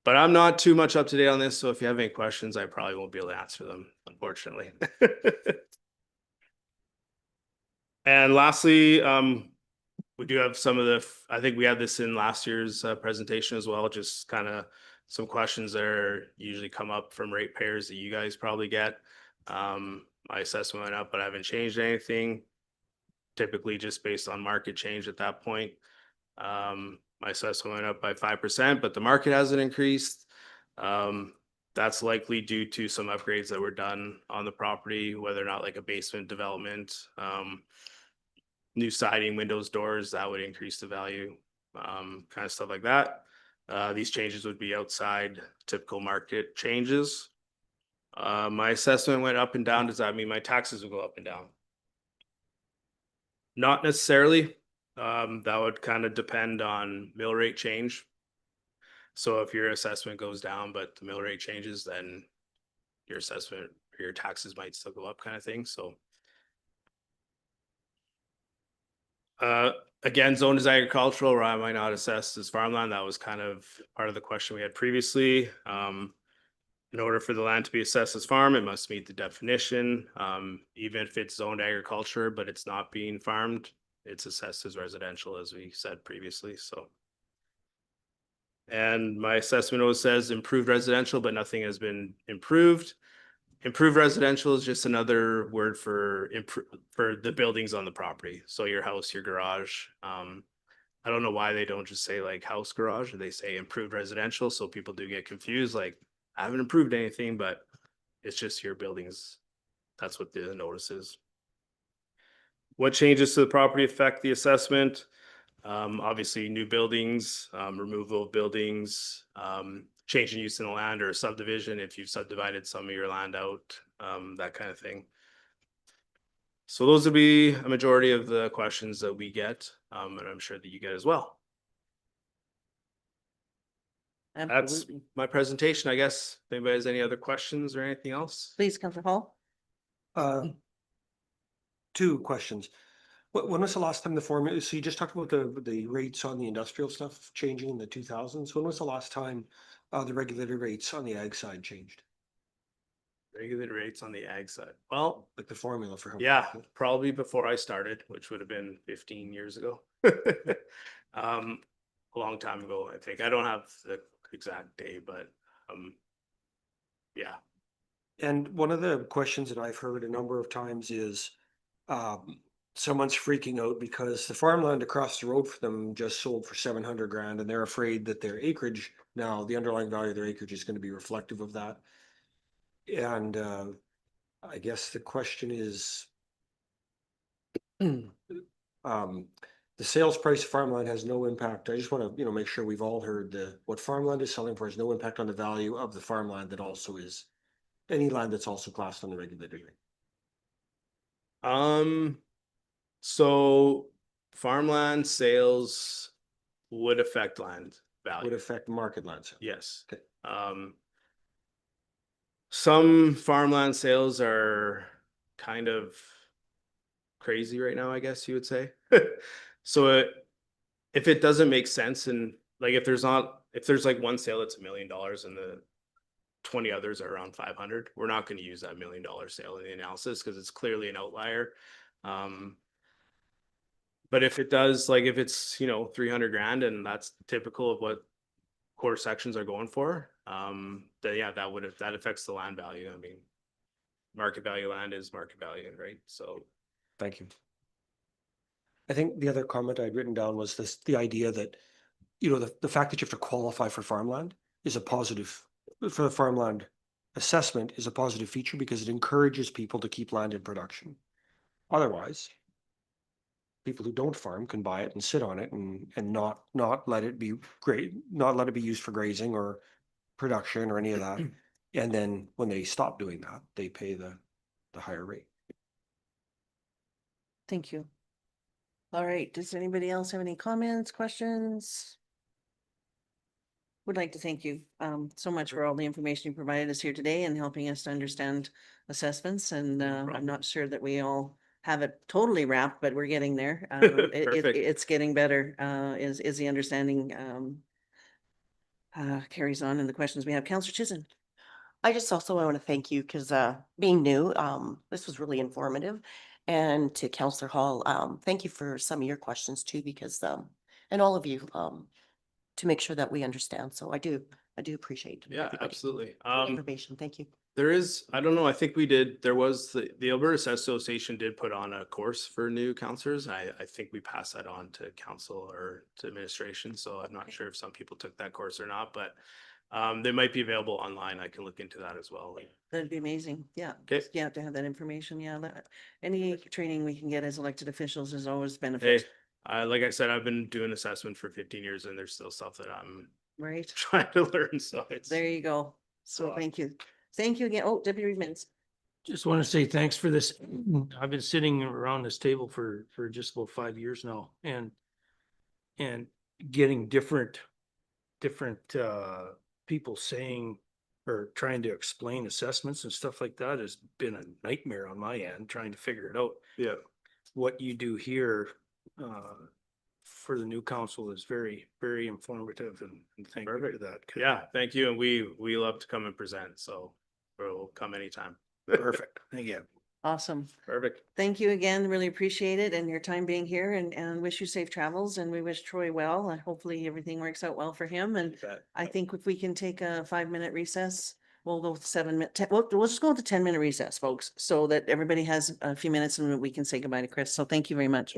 Speaker 12: but I'm not too much up to date on this. So if you have any questions, I probably won't be able to answer them, unfortunately. And lastly, we do have some of I think we had this in last year's presentation as well, just kind of some questions that are usually come up from ratepayers that you guys probably get. My assessment went up, but I haven't changed anything. Typically just based on market change at that point. My assessment went up by 5%, but the market hasn't increased. That's likely due to some upgrades that were done on the property, whether or not like a basement development, new siding, windows, doors, that would increase the value, kind of stuff like that. These changes would be outside typical market changes. My assessment went up and down. Does that mean my taxes will go up and down? Not necessarily. That would kind of depend on mill rate change. So if your assessment goes down, but the mill rate changes, then your assessment, your taxes might still go up, kind of thing. So again, zoned as agricultural, where I might not assess as farmland. That was kind of part of the question we had previously. In order for the land to be assessed as farm, it must meet the definition. Even if it's zoned agriculture, but it's not being farmed, it's assessed as residential, as we said previously. So, and my assessment always says improved residential, but nothing has been improved. Improved residential is just another word for the buildings on the property. So your house, your garage. I don't know why they don't just say like house, garage, or they say improved residential. So people do get confused. Like I haven't improved anything, but It's just your buildings. That's what the notice is. What changes to the property affect the assessment? Obviously, new buildings, removal of buildings, change in use in the land or subdivision if you've subdivided some of your land out, that kind of thing. So those would be a majority of the questions that we get, and I'm sure that you get as well. That's
Speaker 1: Absolutely.
Speaker 12: my presentation, I guess. If anybody has any other questions or anything else?
Speaker 1: Please, Councillor Hall.
Speaker 8: Two questions. When was the last time the formula, so you just talked about the rates on the industrial stuff changing in the 2000s. When was the last time the regulated rates on the ag side changed?
Speaker 12: Regulated rates on the ag side. Well,
Speaker 8: Like the formula for how?
Speaker 12: yeah, probably before I started, which would have been 15 years ago. A long time ago, I think. I don't have the exact day, but yeah.
Speaker 8: And one of the questions that I've heard a number of times is someone's freaking out because the farmland across the road for them just sold for 700 grand and they're afraid that their acreage, now the underlying value of their acreage is going to be reflective of that. And I guess the question is, the sales price of farmland has no impact. I just want to, make sure we've all heard what farmland is selling for has no impact on the value of the farmland that also is any land that's also classed on the regulated rate.
Speaker 12: So farmland sales would affect land value.
Speaker 8: Would affect market land sales.
Speaker 12: Yes.
Speaker 8: Okay.
Speaker 12: Some farmland sales are kind of crazy right now, I guess you would say. So if it doesn't make sense and like if there's like one sale that's $1 million and the 20 others are around 500, we're not going to use that $1 million sale in the analysis because it's clearly an outlier. But if it does, like if it's 300 grand and that's typical of what quarter sections are going for, then yeah, that affects the land value. I mean, market value land is market value, right? So
Speaker 8: Thank you. I think the other comment I'd written down was the idea that, the fact that you have to qualify for farmland is a positive, for the farmland assessment is a positive feature because it encourages people to keep land in production. Otherwise, people who don't farm can buy it and sit on it and not let it be not let it be used for grazing or production or any of that. And then when they stop doing that, they pay the higher rate.
Speaker 1: Thank you. All right, does anybody else have any comments, questions? Would like to thank you so much for all the information you provided us here today and helping us to understand assessments. And I'm not sure that we all have it totally wrapped, but we're getting there.
Speaker 12: Perfect.
Speaker 1: It's getting better, is the understanding carries on in the questions we have. Councillor Chisholm.
Speaker 11: I just also want to thank you because being new, this was really informative. And to Councillor Hall, thank you for some of your questions too, because and all of you to make sure that we understand. So I do appreciate.
Speaker 12: yeah,
Speaker 11: everybody
Speaker 12: absolutely.
Speaker 11: for the information. Thank you.
Speaker 12: There is, I don't know, I think there was the Alberta Assessors Association did put on a course for new counselors. I think we passed that on to council or to administration. So I'm not sure if some people took that course or not, but they might be available online. I can look into that as well.
Speaker 1: That'd be amazing. Yeah.
Speaker 12: Okay.
Speaker 1: Yeah, to have that information. Yeah. Any training we can get as elected officials is always
Speaker 12: Hey,
Speaker 1: benefit.
Speaker 12: like I said, I've been doing assessment for 15 years and there's still stuff that I'm
Speaker 1: Right.
Speaker 12: trying to learn. So it's
Speaker 1: There you go. So
Speaker 12: Wow.
Speaker 1: thank you. Thank you again. Oh, Deputy Reed Mintz.
Speaker 5: Just want to say thanks for this. I've been sitting around this table for just about 5 years now and getting different people saying or trying to explain assessments and stuff like that has been a nightmare on my end, trying to figure it out.
Speaker 12: yeah.
Speaker 5: What you do here for the new council is very, very informative and thank you for that.
Speaker 12: Yeah, thank you. And we love to come and present. So we'll come anytime.
Speaker 5: Perfect. Thank you.
Speaker 1: Awesome.
Speaker 12: Perfect.
Speaker 1: Thank you again. Really appreciate it and your time being here and wish you safe travels and we wish Troy well. And hopefully everything works out well for him. And
Speaker 12: You bet.
Speaker 1: I think if we can take a 5-minute recess, we'll go with 7 minute, we'll just go with the 10-minute recess, folks, so that everybody has a few minutes and we can say goodbye to Chris. So thank you very much.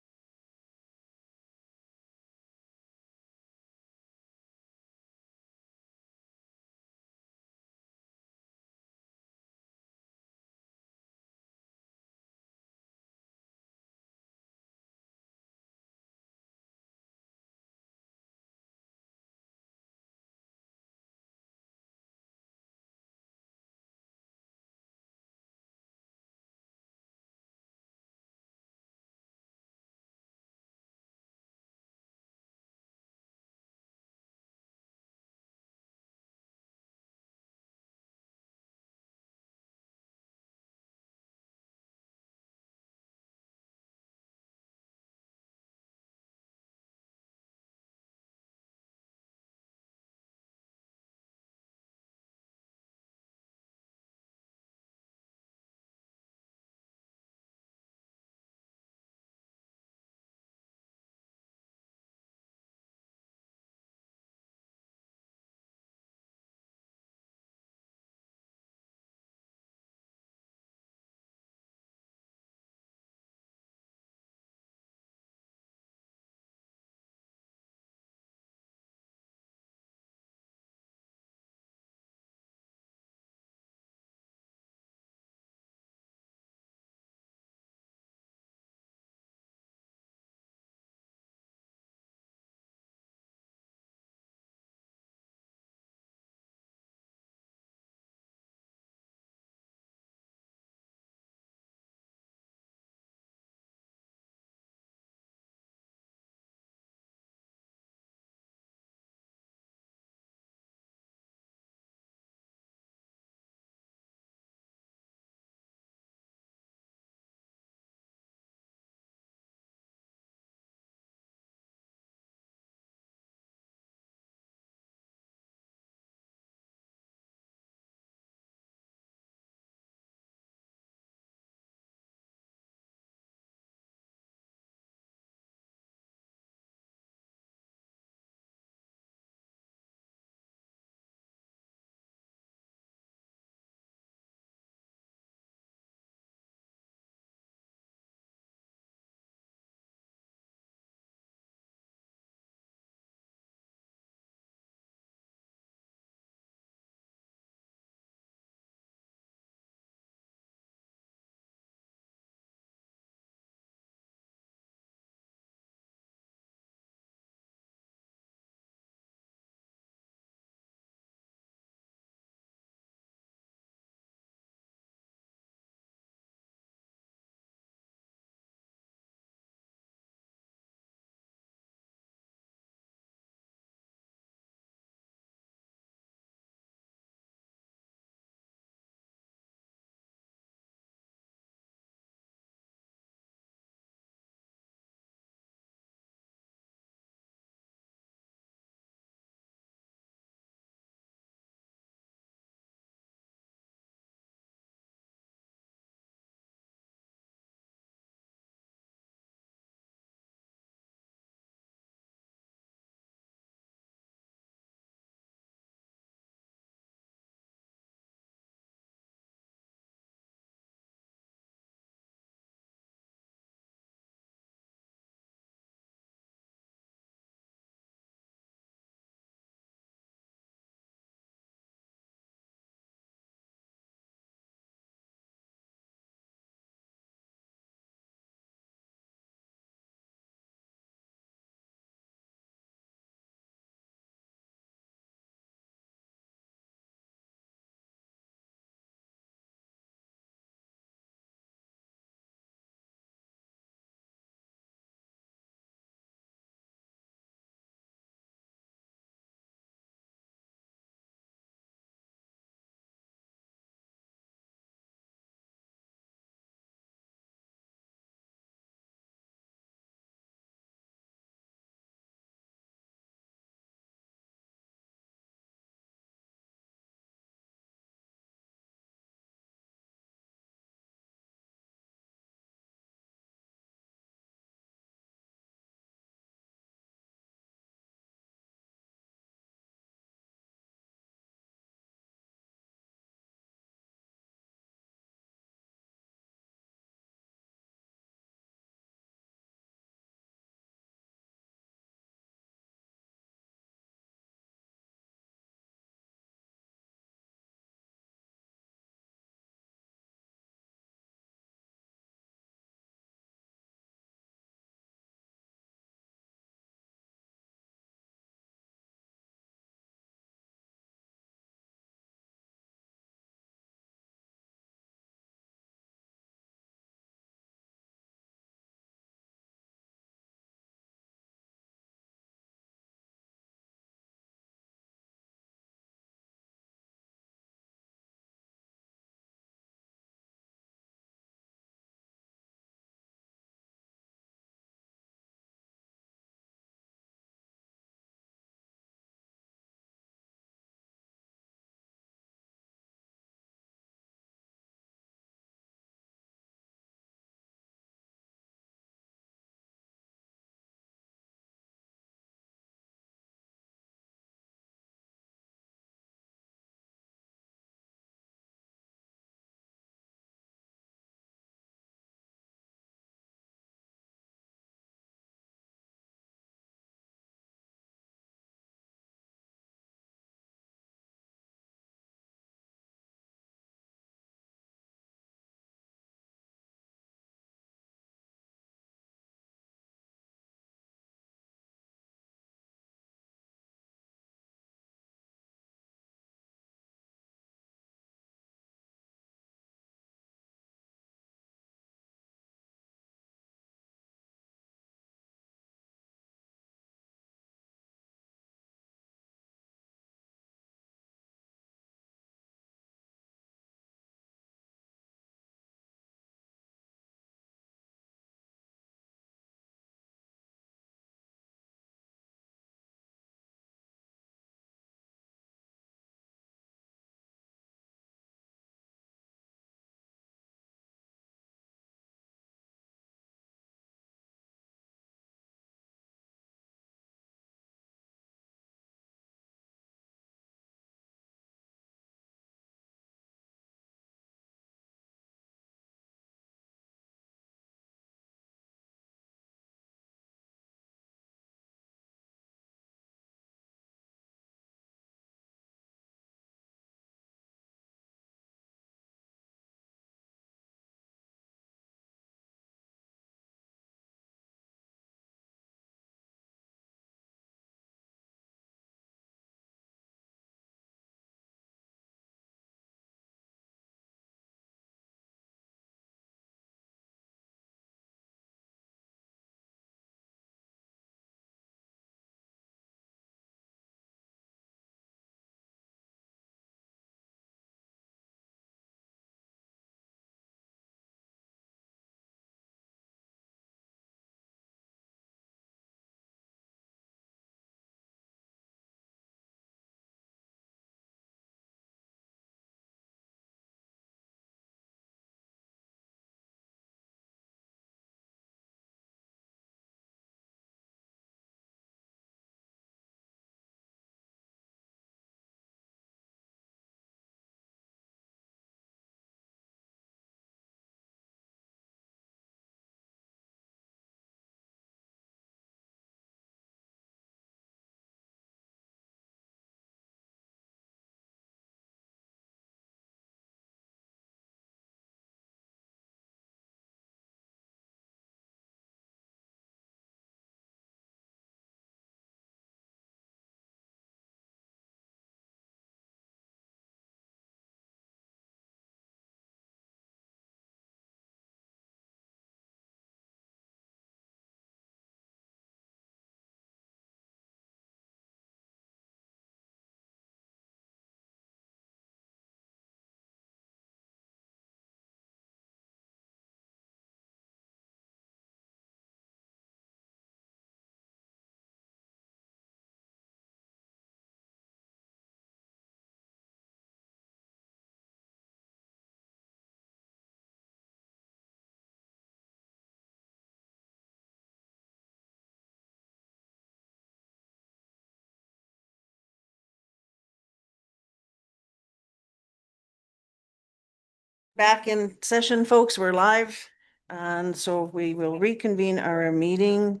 Speaker 1: Back in session, folks, we're live. And so we will reconvene our meeting.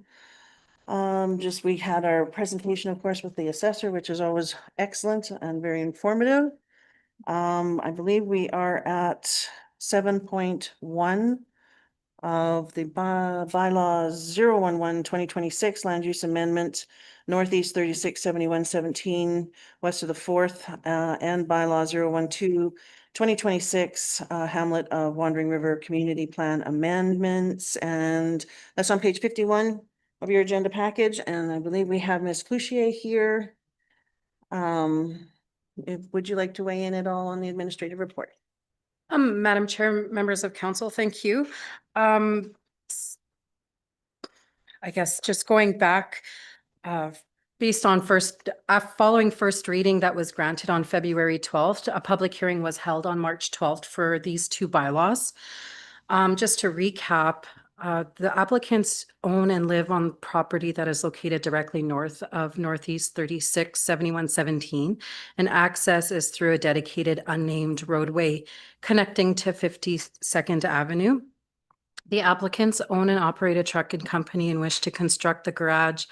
Speaker 1: We had our presentation, of course, with the assessor, which is always excellent and very informative. I believe we are at 7.1 of the bylaws 011-2026 land use amendment, Northeast 367117, west of the 4th, and bylaw 012-2026 Hamlet of Wandering River Community Plan amendments. And that's on page 51 of your agenda package. And I believe we have Ms. Cloutier here. Would you like to weigh in at all on the administrative report?
Speaker 2: Madam Chair, members of council, thank you. I guess just going back, based on following first reading that was granted on February 12th, a public hearing was held on March 12th for these two bylaws. Just to recap, the applicants own and live on property that is located directly north of Northeast 367117, and access is through a dedicated unnamed roadway connecting to 52nd Avenue. The applicants own and operate a trucking company and wish to construct the garage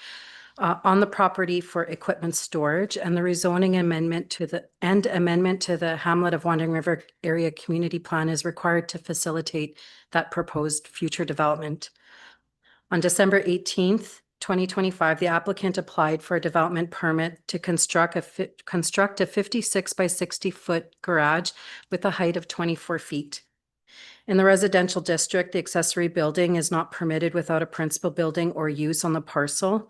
Speaker 2: on the property for equipment storage, and the rezoning amendment to the Hamlet of Wandering River Area Community Plan is required to facilitate that proposed future development. On December 18th, 2025, the applicant applied for a development permit to construct a 56 by 60 foot garage with a height of 24 feet. In the residential district, the accessory building is not permitted without a principal building or use on the parcel.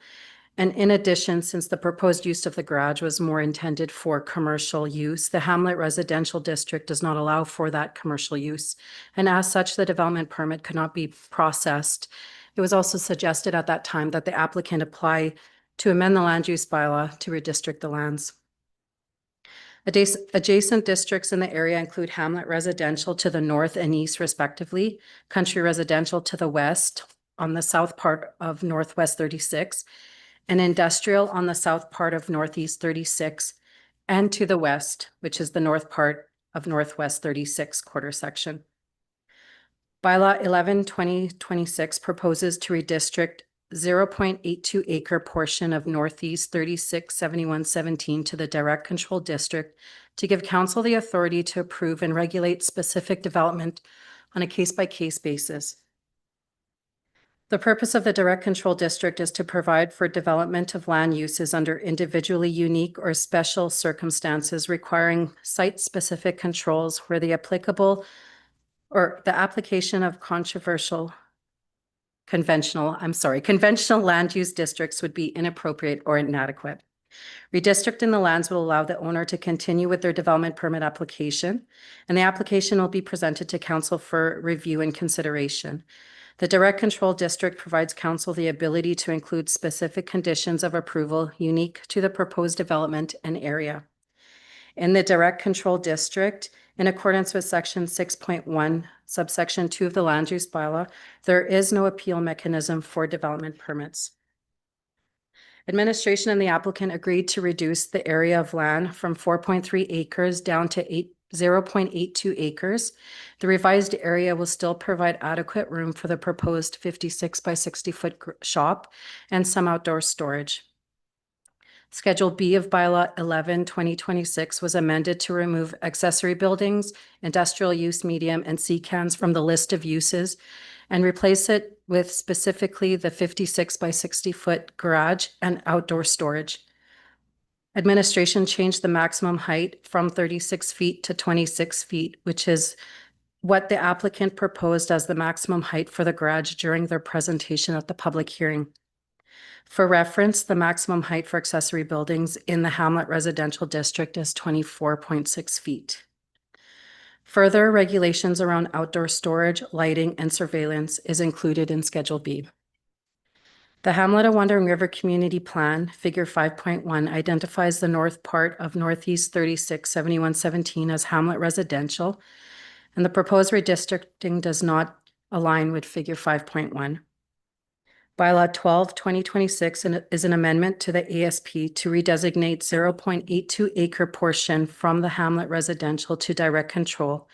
Speaker 2: And in addition, since the proposed use of the garage was more intended for commercial use, the Hamlet Residential District does not allow for that commercial use. And as such, the development permit could not be processed. It was also suggested at that time that the applicant apply to amend the land use bylaw to redistrict the lands. Adjacent districts in the area include Hamlet Residential to the north and east respectively, Country Residential to the west on the south part of Northwest 36, and industrial on the south part of Northeast 36, and to the west, which is the north part of Northwest 36 quarter section. Bylaw 11-2026 proposes to redistrict 0.82 acre portion of Northeast 367117 to the direct control district to give council the authority to approve and regulate specific development on a case-by-case basis. The purpose of the direct control district is to provide for development of land uses under individually unique or special circumstances requiring site-specific controls where the application of conventional land use districts would be inappropriate or inadequate. Redistricting the lands will allow the owner to continue with their development permit application, and the application will be presented to council for review and consideration. The direct control district provides council the ability to include specific conditions of approval unique to the proposed development and area. In the direct control district, in accordance with section 6.1, subsection 2 of the land use bylaw, there is no appeal mechanism for development permits. Administration and the applicant agreed to reduce the area of land from 4.3 acres down to 0.82 acres. The revised area will still provide adequate room for the proposed 56 by 60 foot shop and some outdoor storage. Schedule B of bylaw 11-2026 was amended to remove accessory buildings, industrial use medium, and C-cans from the list of uses and replace it with specifically the 56 by 60 foot garage and outdoor storage. Administration changed the maximum height from 36 feet to 26 feet, which is what the applicant proposed as the maximum height for the garage during their presentation at the public hearing. For reference, the maximum height for accessory buildings in the Hamlet Residential District is 24.6 feet. Further regulations around outdoor storage, lighting, and surveillance is included in Schedule B. The Hamlet of Wandering River Community Plan, Figure 5.1, identifies the north part of Northeast 367117 as Hamlet Residential, and the proposed redistricting does not align with Figure 5.1. Bylaw 12-2026 is an amendment to the ASP to redesignate 0.82 acre portion from the Hamlet Residential to direct control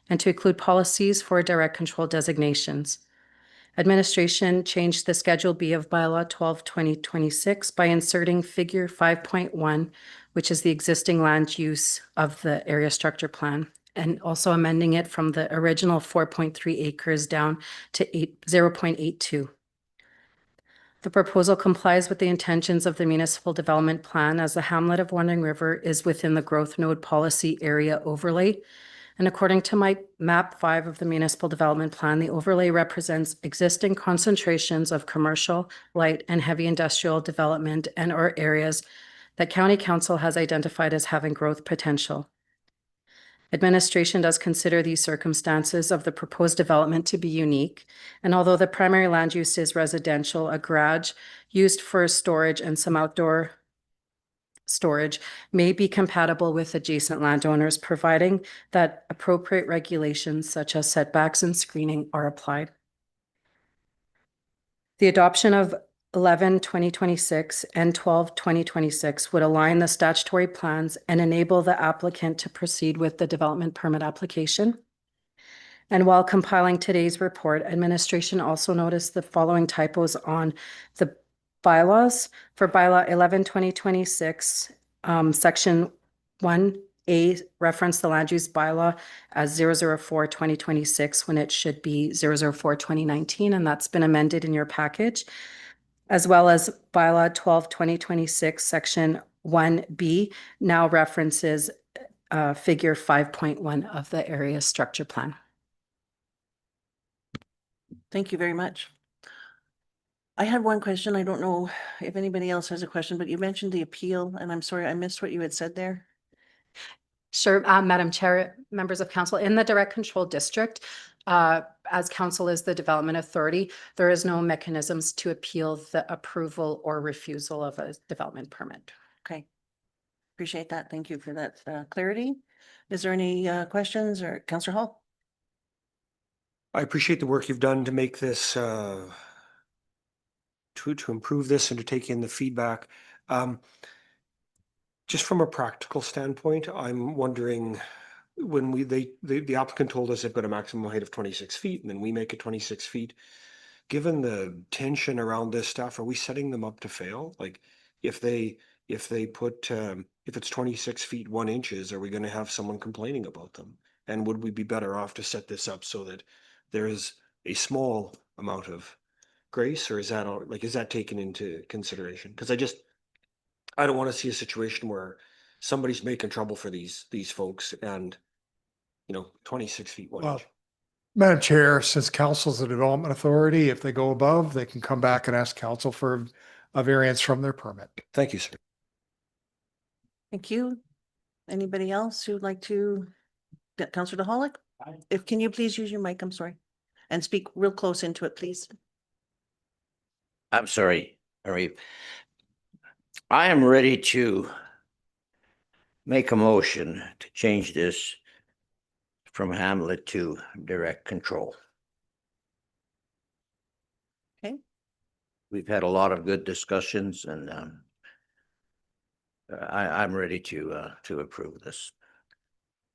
Speaker 2: and to include policies for direct control designations. Administration changed the Schedule B of bylaw 12/2026 by inserting figure 5.1, which is the existing land use of the area structure plan, and also amending it from the original 4.3 acres down to 0.82. The proposal complies with the intentions of the municipal development plan, as the hamlet of Wandering River is within the growth node policy area overlay. And according to my map 5 of the municipal development plan, the overlay represents existing concentrations of commercial, light, and heavy industrial development and or areas that county council has identified as having growth potential. Administration does consider these circumstances of the proposed development to be unique, and although the primary land use is residential, a garage used for storage and some outdoor storage may be compatible with adjacent landowners, providing that appropriate regulations such as setbacks and screening are applied. The adoption of 11/2026 and 12/2026 would align the statutory plans and enable the applicant to proceed with the development permit application. And while compiling today's report, administration also noticed the following typos on the bylaws. For bylaw 11/2026, section 1A reference the land use bylaw as 004/2026 when it should be 004/2019, and that's been amended in your package. As well as bylaw 12/2026, section 1B now references figure 5.1 of the area structure plan.
Speaker 1: Thank you very much. I had one question. I don't know if anybody else has a question, but you mentioned the appeal, and I'm sorry, I missed what you had said there.
Speaker 2: Sure, Madam Chair, members of council, in the direct control district, as council is the development authority, there is no mechanisms to appeal the approval or refusal of a development permit.
Speaker 1: Okay. Appreciate that. Thank you for that clarity. Is there any questions, or Councillor Hall?
Speaker 8: I appreciate the work you've done to make this, to improve this and to take in the feedback. Just from a practical standpoint, I'm wondering, when the applicant told us they've got a maximum height of 26 feet, and then we make it 26 feet. Given the tension around this stuff, are we setting them up to fail? Like, if they put, if it's 26 feet 1 inches, are we going to have someone complaining about them? And would we be better off to set this up so that there is a small amount of grace, or is that all, like, is that taken into consideration? Because I don't want to see a situation where somebody's making trouble for these folks, and 26 feet 1
Speaker 4: Well,
Speaker 8: inch.
Speaker 4: Madam Chair, since council's the development authority, if they go above, they can come back and ask council for a variance from their permit.
Speaker 8: Thank you, sir.
Speaker 1: Thank you. Anybody else who'd like to? Councillor DeHolick? Can you please use your mic, I'm sorry, and speak real close into it, please.
Speaker 7: I'm sorry, Marie. I am ready to make a motion to change this from hamlet to direct control.
Speaker 1: Okay.
Speaker 7: We've had a lot of good discussions, and I'm ready to approve this.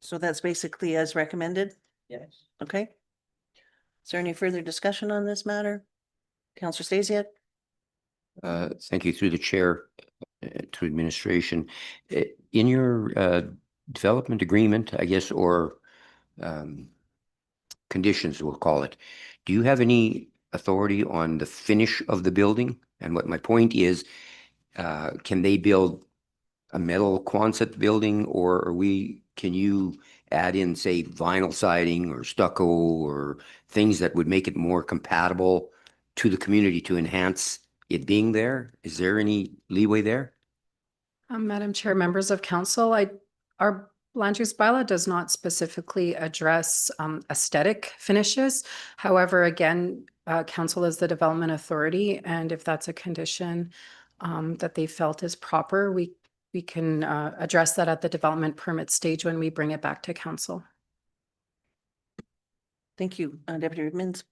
Speaker 1: So that's basically as recommended?
Speaker 7: Yes.
Speaker 1: Okay. Is there any further discussion on this matter? Councillor Stasiak?
Speaker 6: Thank you, through the chair, to administration. In your development agreement, I guess, or conditions, we'll call it, do you have any authority on the finish of the building? And what my point is, can they build a metal Quonset building, or can you add in, say, vinyl siding or stucco or things that would make it more compatible to the community to enhance it being there? Is there any leeway there?
Speaker 2: Madam Chair, members of council, our land use bylaw does not specifically address aesthetic finishes. However, again, council is the development authority, and if that's a condition that they felt is proper, we can address that at the development permit stage when we bring it back to council.
Speaker 1: Thank you, Deputy Mins.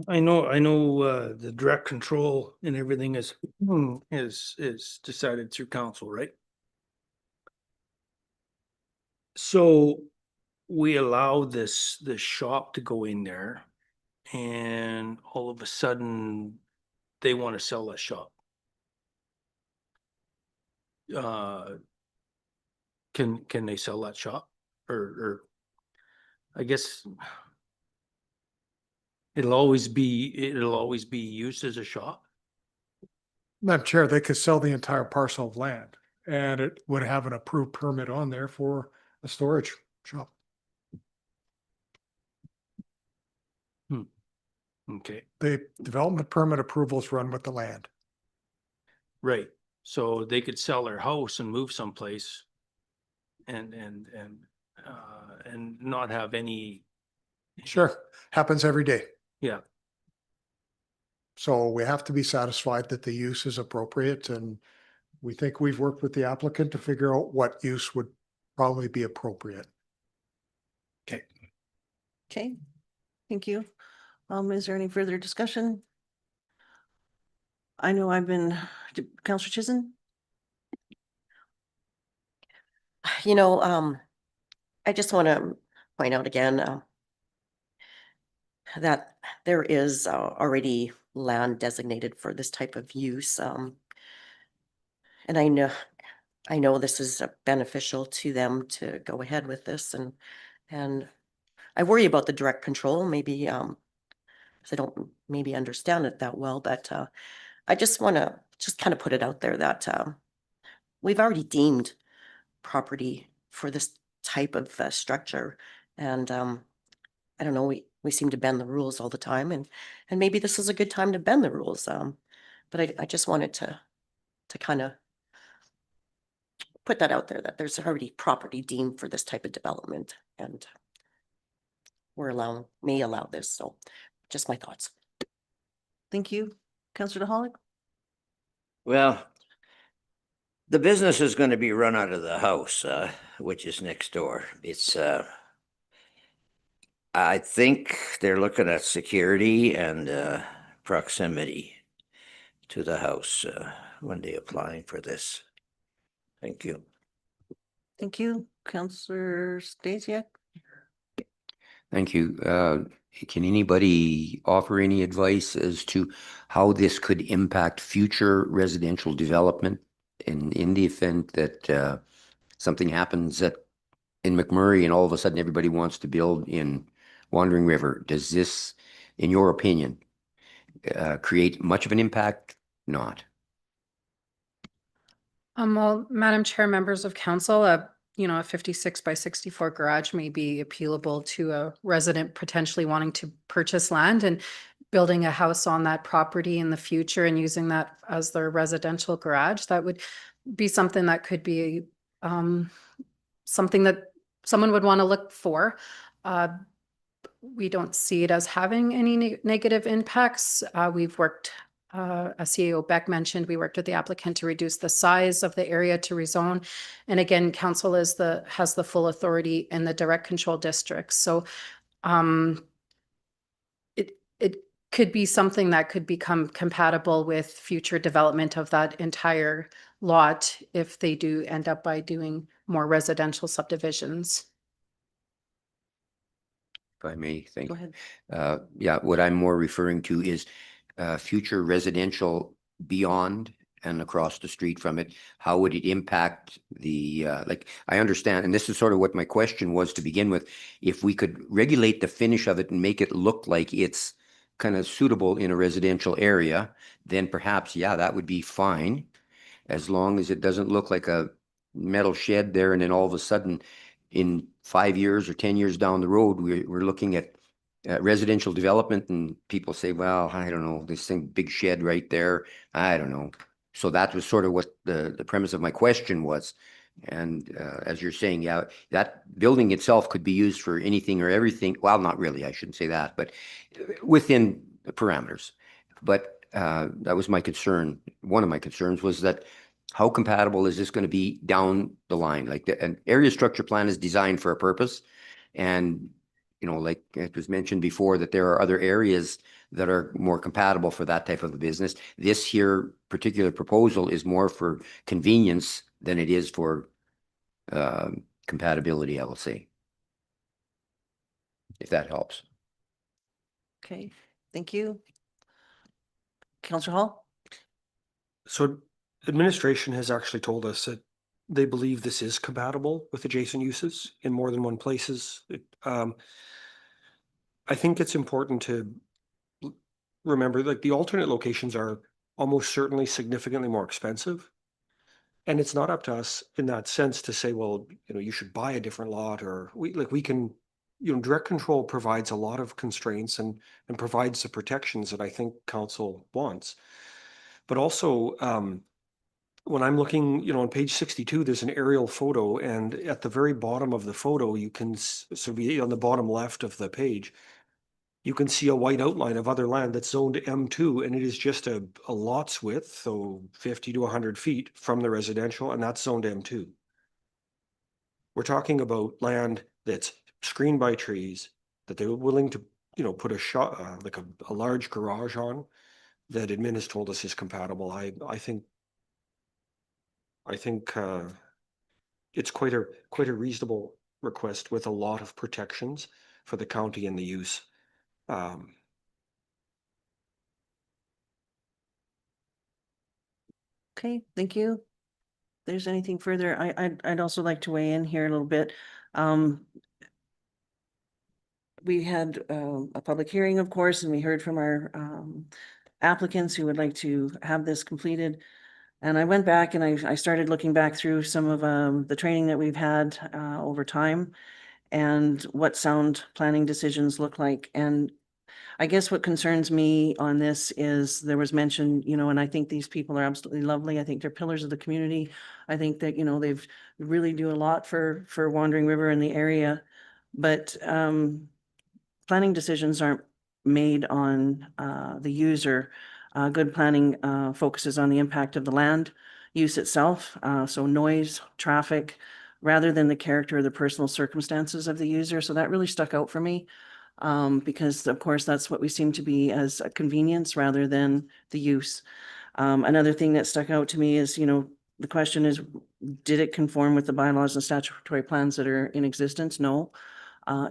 Speaker 5: I know, the direct control and everything is decided through council, right? So we allow this shop to go in there and all of a sudden they want to sell that shop. Can they sell that shop? Or I guess it'll always be used as a shop.
Speaker 4: Madam Chair, they could sell the entire parcel of land and it would have an approved permit on there for a storage shop.
Speaker 5: Okay,
Speaker 4: The development permit approvals run with the land.
Speaker 5: right. So they could sell their house and move someplace and not have any,
Speaker 4: Sure, happens every day.
Speaker 5: yeah.
Speaker 4: So we have to be satisfied that the use is appropriate, and we think we've worked with the applicant to figure out what use would probably be appropriate.
Speaker 1: Okay, thank you. Is there any further discussion? I know Counselor Chisholm?
Speaker 11: You know, I just want to point out again, that there is already land designated for this type of use. And I know this is beneficial to them to go ahead with this, and I worry about the direct control, maybe, 'cause I don't maybe understand it that well, but I just want to just kind of put it out there that we've already deemed property for this type of structure, and I don't know, we seem to bend the rules all the time, and maybe this is a good time to bend the rules. But I just wanted to kind of put that out there, that there's already property deemed for this type of development, and may allow this. So just my thoughts.
Speaker 1: Thank you. Counselor DeHollick?
Speaker 7: Well, the business is going to be run out of the house, which is next door. It's, I think they're looking at security and proximity to the house when they applying for this. Thank you.
Speaker 1: Thank you. Counselor Stasiak?
Speaker 6: Thank you. Can anybody offer any advice as to how this could impact future residential development in the event that something happens in McMurray and all of a sudden everybody wants to build in Wandering River? Does this, in your opinion, create much of an impact? Not.
Speaker 2: Well, Madam Chair, members of council, a 56 by 64 garage may be appealable to a resident potentially wanting to purchase land and building a house on that property in the future and using that as their residential garage. That would be something that could be something that someone would want to look for. We don't see it as having any negative impacts. We've worked, as CEO Beck mentioned, we worked with the applicant to reduce the size of the area to rezone. And again, council has the full authority in the direct control districts. So it could be something that could become compatible with future development of that entire lot if they do end up by doing more residential subdivisions.
Speaker 6: If I may think.
Speaker 1: Go ahead.
Speaker 6: Yeah, what I'm more referring to is future residential beyond and across the street from it. How would it impact the, like, I understand, and this is sort of what my question was to begin with. If we could regulate the finish of it and make it look like it's kind of suitable in a residential area, then perhaps, yeah, that would be fine. As long as it doesn't look like a metal shed there and then all of a sudden in 5 years or 10 years down the road, we're looking at residential development and people say, well, I don't know, this thing, big shed right there. I don't know. So that was sort of what the premise of my question was. And as you're saying, yeah, that building itself could be used for anything or everything. Well, not really, I shouldn't say that, but within the parameters. But that was my concern. One of my concerns was that how compatible is this going to be down the line? Like an area structure plan is designed for a purpose. And, like it was mentioned before, that there are other areas that are more compatible for that type of a business. This here particular proposal is more for convenience than it is for compatibility, I will say. if that helps.
Speaker 1: Okay, thank you. Counselor Hall?
Speaker 8: So administration has actually told us that they believe this is compatible with adjacent uses in more than one places. I think it's important to remember, like, the alternate locations are almost certainly significantly more expensive. And it's not up to us in that sense to say, well, you should buy a different lot, or we can, direct control provides a lot of constraints and provides the protections that I think council wants. But also, when I'm looking, on page 62, there's an aerial photo, and at the very bottom of the photo, you can, so be on the bottom left of the page, you can see a white outline of other land that's zoned M2, and it is just a lot's width, so 50 to 100 feet from the residential, and that's zoned M2. We're talking about land that's screened by trees, that they're willing to, put a shot, like a large garage on, that admin has told us is compatible. I think it's quite a reasonable request with a lot of protections for the county and the use.
Speaker 1: Okay, thank you. If there's anything further, I'd also like to weigh in here a little bit. We had a public hearing, of course, and we heard from our applicants who would like to have this completed. And I went back and I started looking back through some of the training that we've had over time and what sound planning decisions look like. And I guess what concerns me on this is there was mention, and I think these people are absolutely lovely. I think they're pillars of the community. I think that, they've really do a lot for Wandering River in the area. But planning decisions aren't made on the user. Good planning focuses on the impact of the land use itself, so noise, traffic, rather than the character or the personal circumstances of the user. So that really stuck out for me because, of course, that's what we seem to be as a convenience rather than the use. Another thing that stuck out to me is, the question is, did it conform with the bylaws and statutory plans that are in existence? No.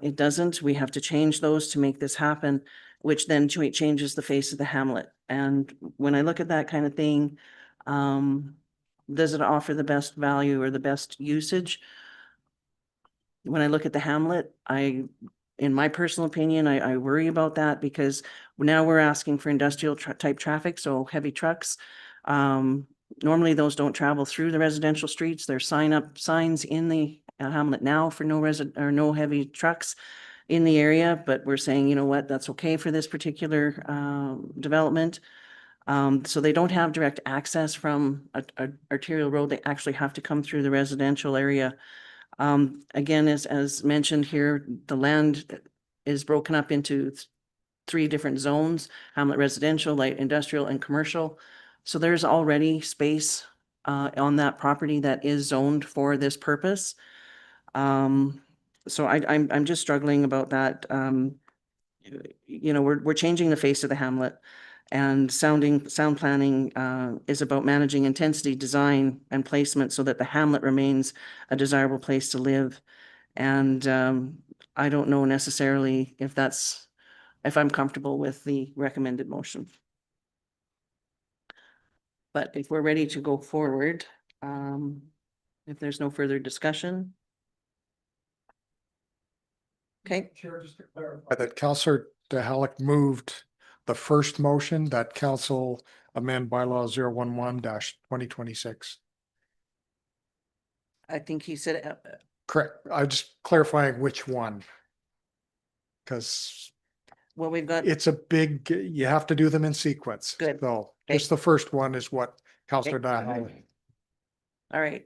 Speaker 1: It doesn't. We have to change those to make this happen, which then changes the face of the hamlet. And when I look at that kind of thing, does it offer the best value or the best usage? When I look at the hamlet, in my personal opinion, I worry about that because now we're asking for industrial type traffic, so heavy trucks. Normally those don't travel through the residential streets. There's signs in the hamlet now for no heavy trucks in the area, but we're saying, you know what, that's okay for this particular development. So they don't have direct access from a arterial road. They actually have to come through the residential area. Again, as mentioned here, the land is broken up into 3 different zones: hamlet residential, light industrial, and commercial. So there's already space on that property that is zoned for this purpose. So I'm just struggling about that. We're changing the face of the hamlet, and sound planning is about managing intensity, design, and placement so that the hamlet remains a desirable place to live. And I don't know necessarily if I'm comfortable with the recommended motion. But if we're ready to go forward, if there's no further discussion. Okay.
Speaker 4: Chair, just to clarify that Councillor DeHallock moved the first motion that council amend bylaw 011-2026.
Speaker 1: I think he said,
Speaker 4: Correct. I'm just clarifying which one. Because
Speaker 1: well, we've got,
Speaker 4: it's a big, you have to do them in sequence.
Speaker 1: Good.
Speaker 4: So
Speaker 1: Okay.
Speaker 4: just the first one is what Councillor DeHallock.
Speaker 1: all right.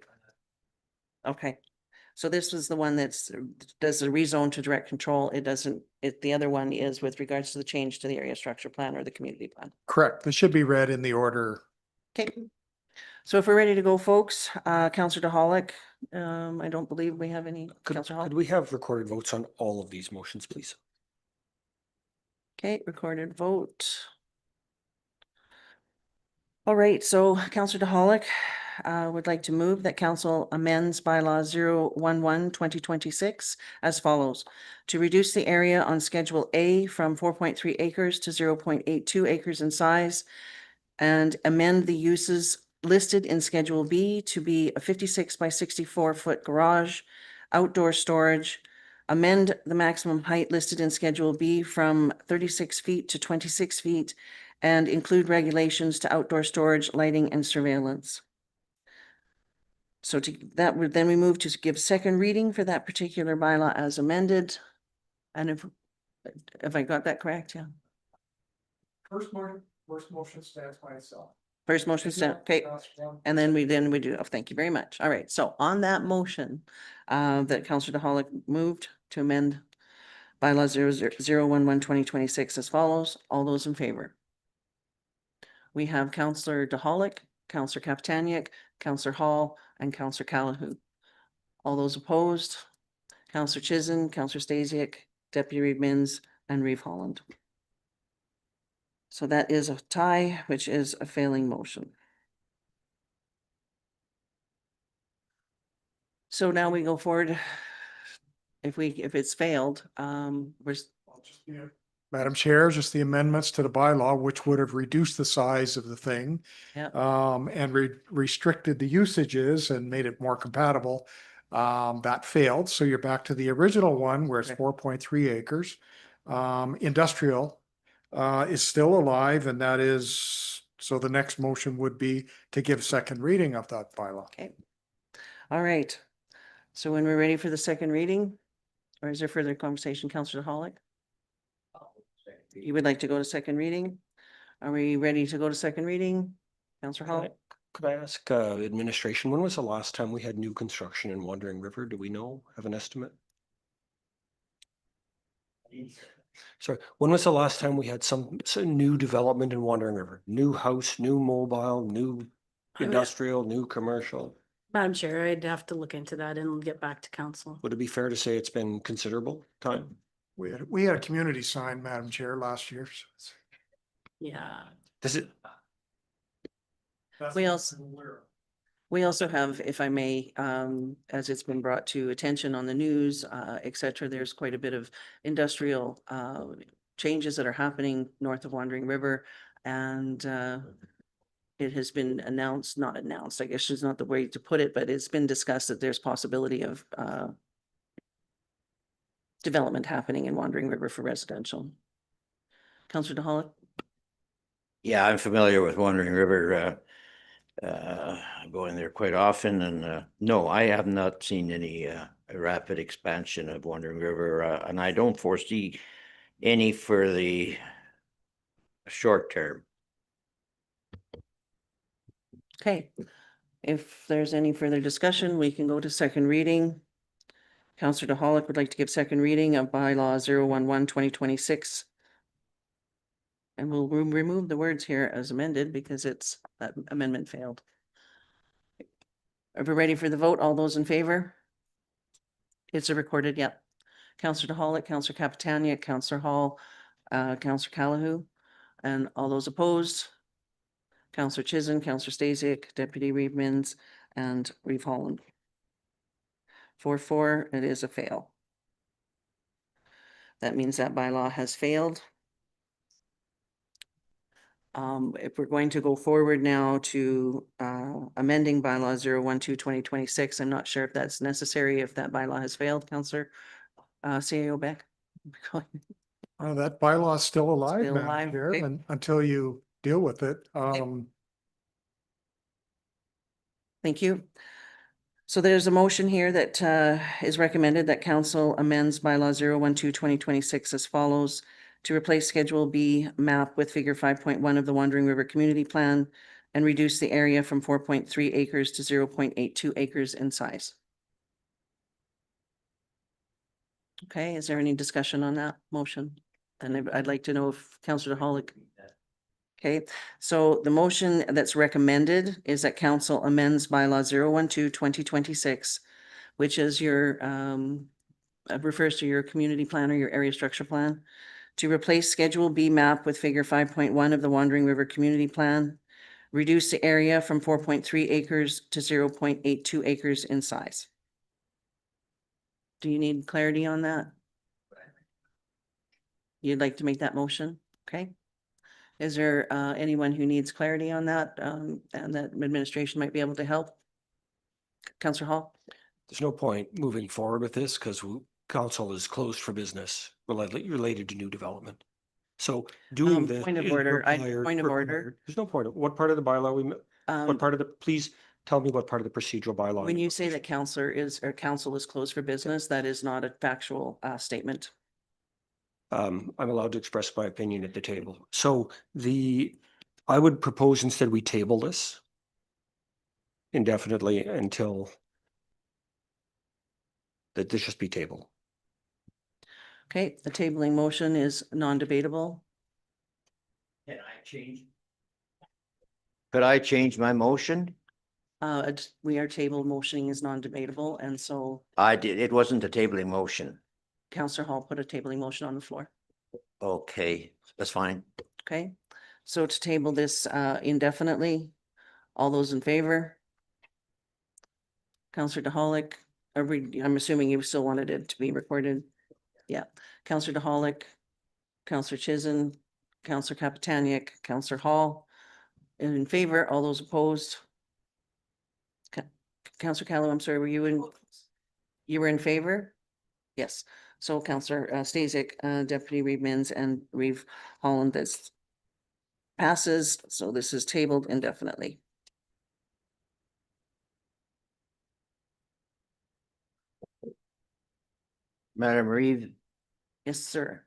Speaker 1: Okay. So this was the one does the rezone to direct control. It doesn't, the other one is with regards to the change to the area structure plan or the community plan.
Speaker 4: Correct. This should be read in the order.
Speaker 1: Okay. So if we're ready to go, folks, Councillor DeHallock, I don't believe we have any. Councillor Hall?
Speaker 8: Could we have recorded votes on all of these motions, please?
Speaker 1: Okay, recorded vote. All right, so Councillor DeHallock, would like to move that council amends bylaw 011-2026 as follows. To reduce the area on Schedule A from 4.3 acres to 0.82 acres in size and amend the uses listed in Schedule B to be a 56 by 64-foot garage, outdoor storage, amend the maximum height listed in Schedule B from 36 feet to 26 feet, and include regulations to outdoor storage, lighting, and surveillance. So to that would then we move to give second reading for that particular bylaw as amended. And if I got that correct, yeah.
Speaker 4: First motion stands by itself.
Speaker 1: First motion, okay, and then we do, oh, thank you very much. All right, so on that motion, that Councillor DeHolick moved to amend bylaw 011-2026 as follows, all those in favor? We have Councillor DeHolick, Councillor Kaptaniak, Councillor Hall, and Councillor Callahan. All those opposed, Councillor Chisholm, Councillor Stasiak, Deputy Reed Mins, and Reeve Holland. So that is a tie, which is a failing motion. So now we go forward. If it's failed,
Speaker 4: Madam Chair, just the amendments to the bylaw, which would have reduced the size of the thing.
Speaker 1: Yep.
Speaker 4: And restricted the usages and made it more compatible. That failed. So you're back to the original one where it's
Speaker 1: Okay.
Speaker 4: 4.3 acres. Industrial is still alive, and that is, so the next motion would be to give second reading of that bylaw.
Speaker 1: okay. All right. So when we're ready for the second reading, or is there further conversation, Councillor Holick? You would like to go to second reading? Are we ready to go to second reading? Councillor Holick?
Speaker 8: Could I ask administration, when was the last time we had new construction in Wandering River? Do we know, have an estimate? Sorry, when was the last time we had some new development in Wandering River? New house, new mobile, new
Speaker 9: I would-
Speaker 8: industrial, new commercial?
Speaker 9: Madam Chair, I'd have to look into that and get back to council.
Speaker 8: Would it be fair to say it's been considerable time?
Speaker 4: We had a community sign, Madam Chair, last year. So it's-
Speaker 9: Yeah.
Speaker 8: Does it,
Speaker 1: We also have, if I may, as it's been brought to attention on the news, et cetera, there's quite a bit of industrial changes that are happening north of Wandering River. And it has been announced, not announced, I guess is not the way to put it, but it's been discussed that there's possibility of development happening in Wandering River for residential. Councillor DeHolick?
Speaker 7: Yeah, I'm familiar with Wandering River. I go in there quite often, and no, I have not seen any rapid expansion of Wandering River, and I don't foresee any for the short term.
Speaker 1: Okay, if there's any further discussion, we can go to second reading. Councillor DeHolick would like to give second reading of bylaw 011-2026. And we'll remove the words here as amended because that amendment failed. Are we ready for the vote? All those in favor? It's a recorded, yep. Councillor DeHolick, Councillor Kapitania, Councillor Hall, Councillor Callahan, and all those opposed? Councillor Chisholm, Councillor Stasiak, Deputy Reeve Mins, and Reeve Holland. 4-4, it is a fail. That means that bylaw has failed. If we're going to go forward now to amending bylaw 012-2026, I'm not sure if that's necessary, if that bylaw has failed, Councillor CAO Beck.
Speaker 4: That bylaw is still alive,
Speaker 1: Still
Speaker 4: Madam
Speaker 1: alive,
Speaker 4: Chair,
Speaker 1: okay.
Speaker 4: and until you deal with it.
Speaker 1: Thank you. So there's a motion here that is recommended that council amends bylaw 012-2026 as follows: to replace Schedule B map with figure 5.1 of the Wandering River Community Plan and reduce the area from 4.3 acres to 0.82 acres in size. Okay, is there any discussion on that motion? And I'd like to know if Councillor DeHolick. Okay, so the motion that's recommended is that council amends bylaw 012-2026, which is your, refers to your community plan or your area structure plan, to replace Schedule B map with figure 5.1 of the Wandering River Community Plan reduce the area from 4.3 acres to 0.82 acres in size. Do you need clarity on that? You'd like to make that motion? Okay. Is there anyone who needs clarity on that, and that administration might be able to help? Counselor Hall?
Speaker 8: There's no point moving forward with this because council is closed for business related to new development. So doing this.
Speaker 1: Point of
Speaker 8: is
Speaker 1: order, point of order.
Speaker 8: required. There's no point. What part of the bylaw what part of the, please tell me what part of the procedural bylaw.
Speaker 1: When you say that council is closed for business, that is not a factual statement.
Speaker 8: I'm allowed to express my opinion at the table. So I would propose instead we table this indefinitely until that this just be tabled.
Speaker 1: Okay, the tabling motion is non-debatable.
Speaker 7: Can I change? Could I change my motion?
Speaker 1: We are table motioning is non-debatable, and so
Speaker 7: I did, it wasn't a tabling motion.
Speaker 1: Counselor Hall put a tabling motion on the floor.
Speaker 7: Okay, that's fine.
Speaker 1: Okay, so to table this indefinitely, all those in favor? Counselor DeHolick, I'm assuming you still wanted it to be recorded. Yeah, Counselor DeHolick, Counselor Chisholm, Counselor Kapitaniak, Counselor Hall. In favor, all those opposed? Counselor Callow, I'm sorry, you were in favor? Yes, so Counselor Stasiak, Deputy Reeve Mins and Reeve Holland, this passes, so this is tabled indefinitely.
Speaker 7: Madam Reeve,
Speaker 1: Yes, sir.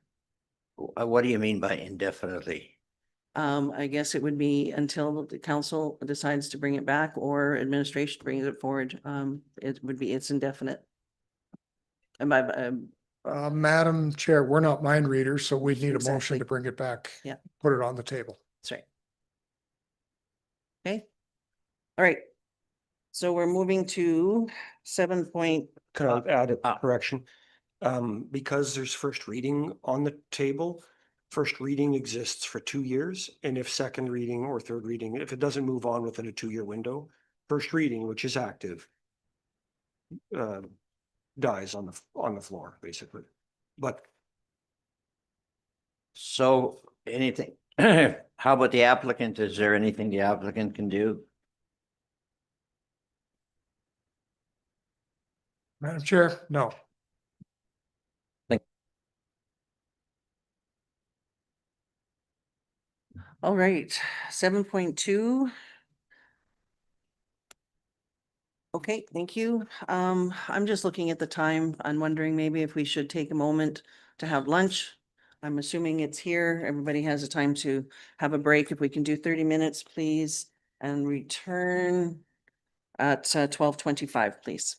Speaker 7: what do you mean by indefinitely?
Speaker 1: I guess it would be until the council decides to bring it back or administration brings it forward. It's indefinite. And
Speaker 4: Madam Chair, we're not mind readers, so we need a motion
Speaker 1: Exactly.
Speaker 4: to bring it back.
Speaker 1: Yeah.
Speaker 4: Put it on the table.
Speaker 1: that's right. Okay. All right. So we're moving to 7 point.
Speaker 8: Can I add a correction? Because there's first reading on the table, first reading exists for 2 years. And if second reading or third reading, if it doesn't move on within a 2-year window, first reading, which is active, dies on the floor, basically. But
Speaker 7: So anything, how about the applicant? Is there anything the applicant can do?
Speaker 4: Madam Chair, no.
Speaker 1: All right, 7.2. Okay, thank you. I'm just looking at the time. I'm wondering maybe if we should take a moment to have lunch. I'm assuming it's here. Everybody has a time to have a break. If we can do 30 minutes, please, and return at 12:25, please.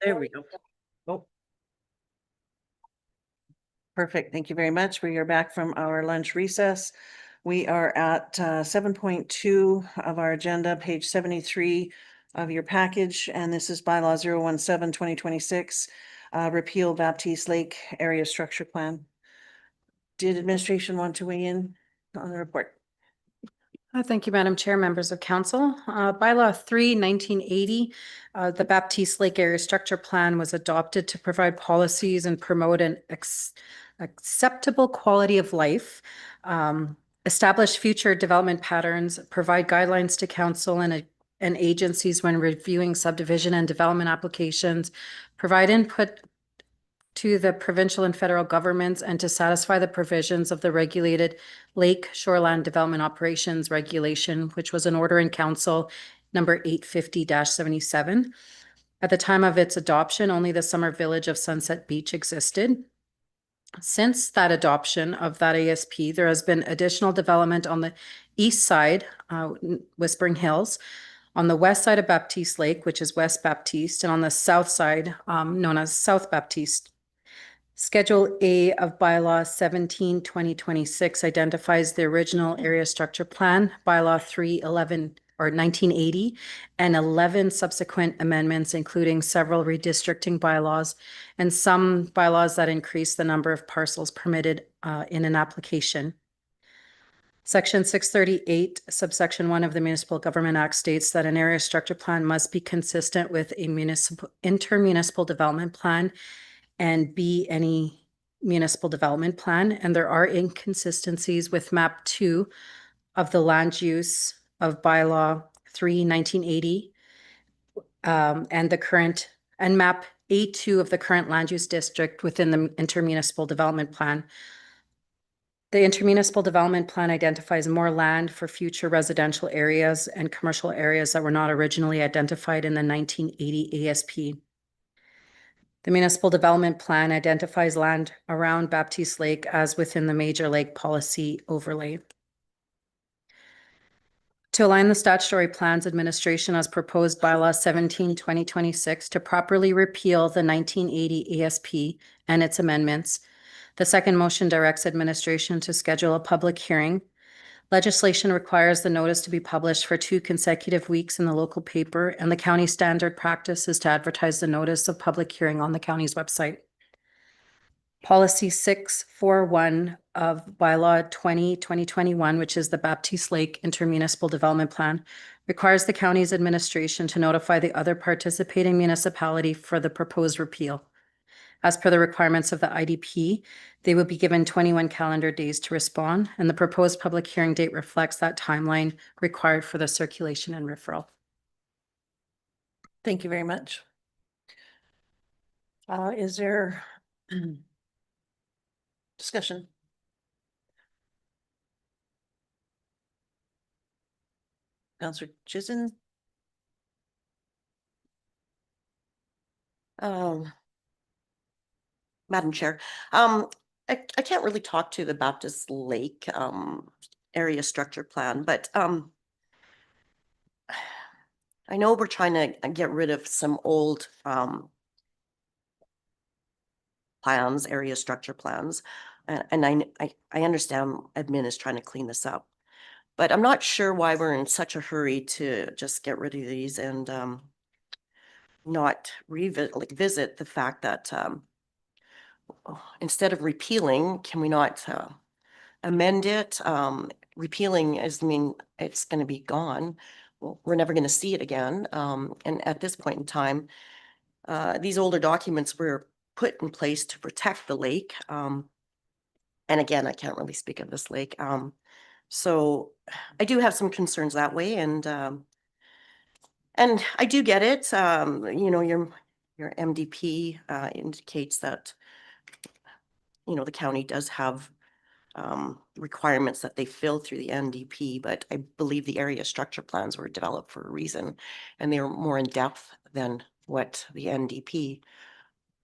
Speaker 1: There we go. Oh. Perfect. Thank you very much. We are back from our lunch recess. We are at 7.2 of our agenda, page 73 of your package, and this is bylaw 017-2026, repeal Baptiste Lake Area Structure Plan. Did administration want to weigh in on the report?
Speaker 2: Thank you, Madam Chair, members of council. Bylaw 3/1980, the Baptiste Lake Area Structure Plan was adopted to provide policies and promote an acceptable quality of life, establish future development patterns, provide guidelines to council and agencies when reviewing subdivision and development applications, provide input to the provincial and federal governments, and to satisfy the provisions of the regulated Lake Shoreland Development Operations Regulation, which was an order in council number 850-77. At the time of its adoption, only the summer village of Sunset Beach existed. Since that adoption of that ASP, there has been additional development on the east side, Whispering Hills, on the west side of Baptiste Lake, which is West Baptiste, and on the south side, known as South Baptiste. Schedule A of bylaw 17-2026 identifies the original area structure plan, bylaw 3/11 or 1980, and 11 subsequent amendments, including several redistricting bylaws and some bylaws that increase the number of parcels permitted in an application. Section 638, subsection 1 of the Municipal Government Act states that an area structure plan must be consistent with a intermunicipal development plan and be any municipal development plan. And there are inconsistencies with map 2 of the land use of bylaw 3/1980 and the current and map A2 of the current land use district within the intermunicipal development plan. The intermunicipal development plan identifies more land for future residential areas and commercial areas that were not originally identified in the 1980 ASP. The municipal development plan identifies land around Baptiste Lake as within the major lake policy overlay. To align the statutory plans administration as proposed bylaw 17-2026 to properly repeal the 1980 ASP and its amendments, the second motion directs administration to schedule a public hearing. Legislation requires the notice to be published for 2 consecutive weeks in the local paper, and the county standard practice is to advertise the notice of public hearing on the county's website. Policy 641 of bylaw 20-2021, which is the Baptiste Lake Intermunicipal Development Plan, requires the county's administration to notify the other participating municipality for the proposed repeal. As per the requirements of the IDP, they will be given 21 calendar days to respond, and the proposed public hearing date reflects that timeline required for the circulation and referral.
Speaker 1: Thank you very much. Is there discussion? Councillor Chizen?
Speaker 11: Madam Chair, I can't really talk to the Baptiste Lake area structure plan, but I know we're trying to get rid of some old plans, area structure plans, and I understand admin is trying to clean this up, but I'm not sure why we're in such a hurry to just get rid of these and not visit the fact that instead of repealing, can we not amend it? Repealing is, it's going to be gone. Well, we're never going to see it again. And at this point in time, these older documents were put in place to protect the lake. And again, I can't really speak of this lake. So I do have some concerns that way. And I do get it. You know, your MDP indicates that the county does have requirements that they fill through the NDP, but I believe the area structure plans were developed for a reason, and they are more in depth than what the NDP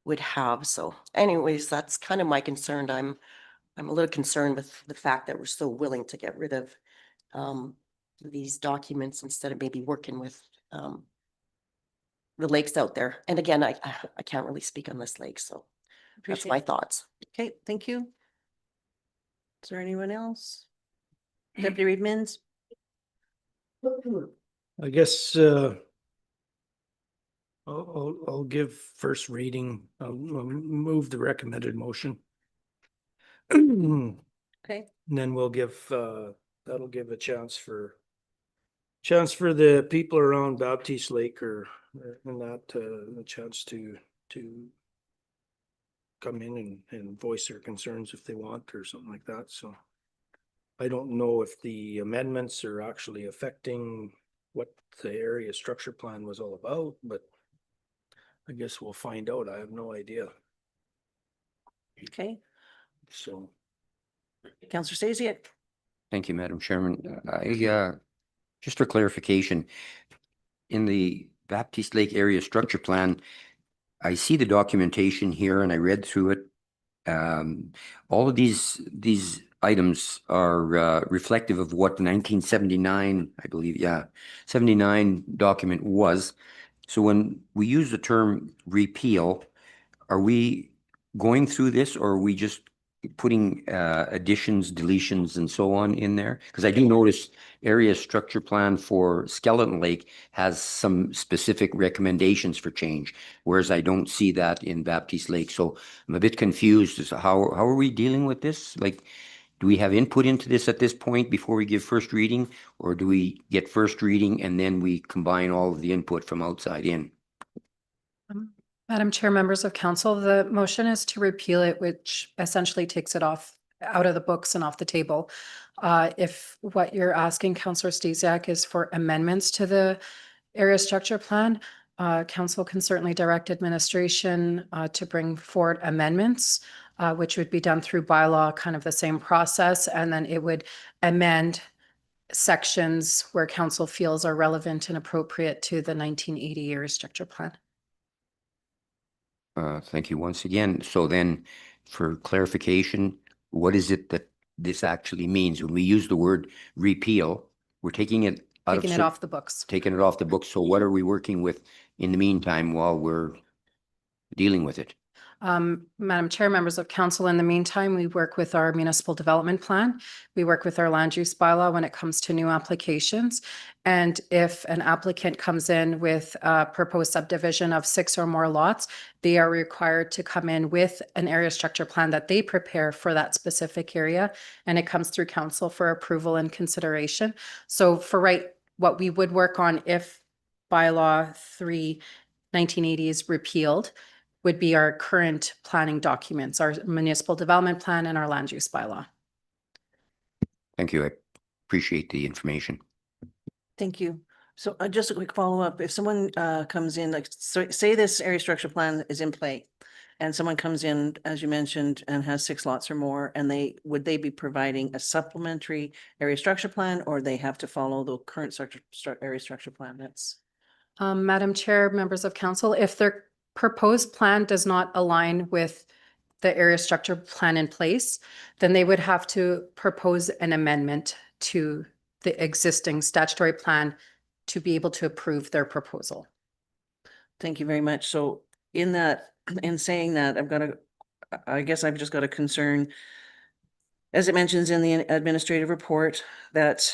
Speaker 11: would have. So anyways, that's kind of my concern. I'm a little concerned with the fact that we're so willing to get rid of these documents instead of maybe working with the lakes out there. And again, I can't really speak on this lake, so that's
Speaker 1: Appreciate
Speaker 11: my
Speaker 1: it.
Speaker 11: thoughts.
Speaker 1: Okay, thank you. Is there anyone else? Deputy Reed Mins?
Speaker 5: I guess, I'll give first reading, I'll move the recommended motion. And
Speaker 1: Okay,
Speaker 5: then we'll give, that'll give a chance for the people around Baptiste Lake and that, a chance to come in and voice their concerns if they want or something like that, so. I don't know if the amendments are actually affecting what the area structure plan was all about, but I guess we'll find out. I have no idea,
Speaker 1: okay.
Speaker 5: so.
Speaker 1: Counselor Stasiak?
Speaker 6: Thank you, Madam Chairman. Just for clarification, in the Baptiste Lake Area Structure Plan, I see the documentation here and I read through it. All of these items are reflective of what the 1979, I believe, 79 document was. So when we use the term repeal, are we going through this or are we just putting additions, deletions and so on in there? Because I do notice area structure plan for Skeleton Lake has some specific recommendations for change, whereas I don't see that in Baptiste Lake. So I'm a bit confused as to how are we dealing with this? Like, do we have input into this at this point before we give first reading, or do we get first reading and then we combine all of the input from outside in?
Speaker 2: Madam Chair, members of council, the motion is to repeal it, which essentially takes it out of the books and off the table. If what you're asking, Councillor Stasiak, is for amendments to the area structure plan, council can certainly direct administration to bring forward amendments, which would be done through bylaw, kind of the same process, and then it would amend sections where council feels are relevant and appropriate to the 1980 area structure plan.
Speaker 6: Thank you once again. So then, for clarification, what is it that this actually means? When we use the word repeal, we're taking it out of.
Speaker 2: Taking it off the books.
Speaker 6: Taking it off the books. So what are we working with in the meantime while we're dealing with it?
Speaker 2: Madam Chair, members of council, in the meantime, we work with our municipal development plan. We work with our land use bylaw when it comes to new applications. And if an applicant comes in with a proposed subdivision of 6 or more lots, they are required to come in with an area structure plan that they prepare for that specific area. And it comes through council for approval and consideration. So what we would work on if bylaw 3/1980 is repealed would be our current planning documents, our municipal development plan and our land use bylaw.
Speaker 6: Thank you. I appreciate the information.
Speaker 1: Thank you. So just a quick follow-up. If someone comes in, like, so say this area structure plan is in play and someone comes in, as you mentioned, and has 6 lots or more, and would they be providing a supplementary area structure plan, or they have to follow the current area structure plan? That's
Speaker 2: Madam Chair, members of council, if their proposed plan does not align with the area structure plan in place, then they would have to propose an amendment to the existing statutory plan to be able to approve their proposal.
Speaker 1: Thank you very much. So in saying that, I guess I've just got a concern. As it mentions in the administrative report, that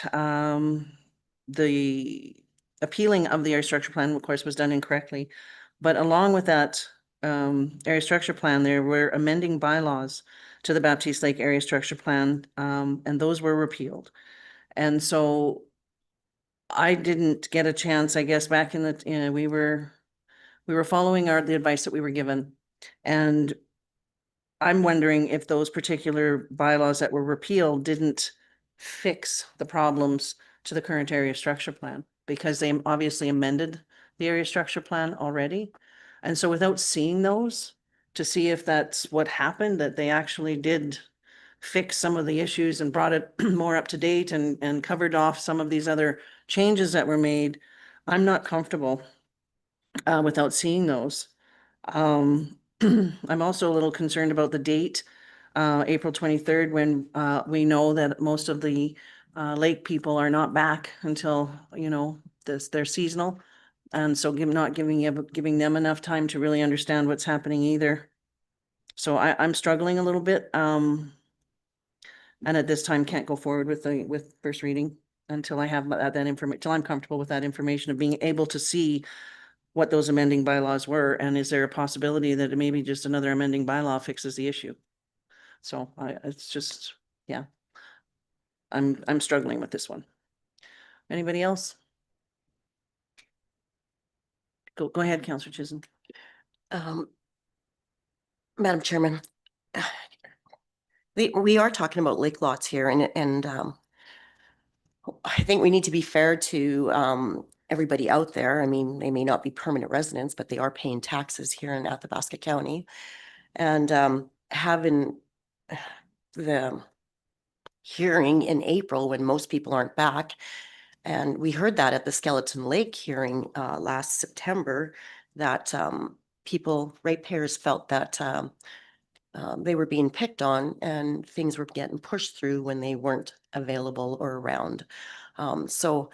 Speaker 1: the appealing of the area structure plan, of course, was done incorrectly. But along with that area structure plan, there were amending bylaws to the Baptiste Lake area structure plan, and those were repealed. And so I didn't get a chance, I guess, back in the, we were following the advice that we were given. And I'm wondering if those particular bylaws that were repealed didn't fix the problems to the current area structure plan, because they obviously amended the area structure plan already. And so without seeing those, to see if that's what happened, that they actually did fix some of the issues and brought it more up to date and covered off some of these other changes that were made, I'm not comfortable without seeing those. I'm also a little concerned about the date, April 23rd, when we know that most of the lake people are not back until, they're seasonal. And so not giving them enough time to really understand what's happening either. So I'm struggling a little bit, and at this time can't go forward with first reading until I have that information, till I'm comfortable with that information of being able to see what those amending bylaws were, and is there a possibility that maybe just another amending bylaw fixes the issue? So it's just, yeah. I'm struggling with this one. Anybody else? Go ahead, Councillor Chisholm.
Speaker 11: Madam Chairman, we are talking about lake lots here, and I think we need to be fair to everybody out there. I mean, they may not be permanent residents, but they are paying taxes here in Athabasca County. And having the hearing in April when most people aren't back, and we heard that at the Skeleton Lake hearing last September, that ratepayers felt that they were being picked on and things were getting pushed through when they weren't available or around. So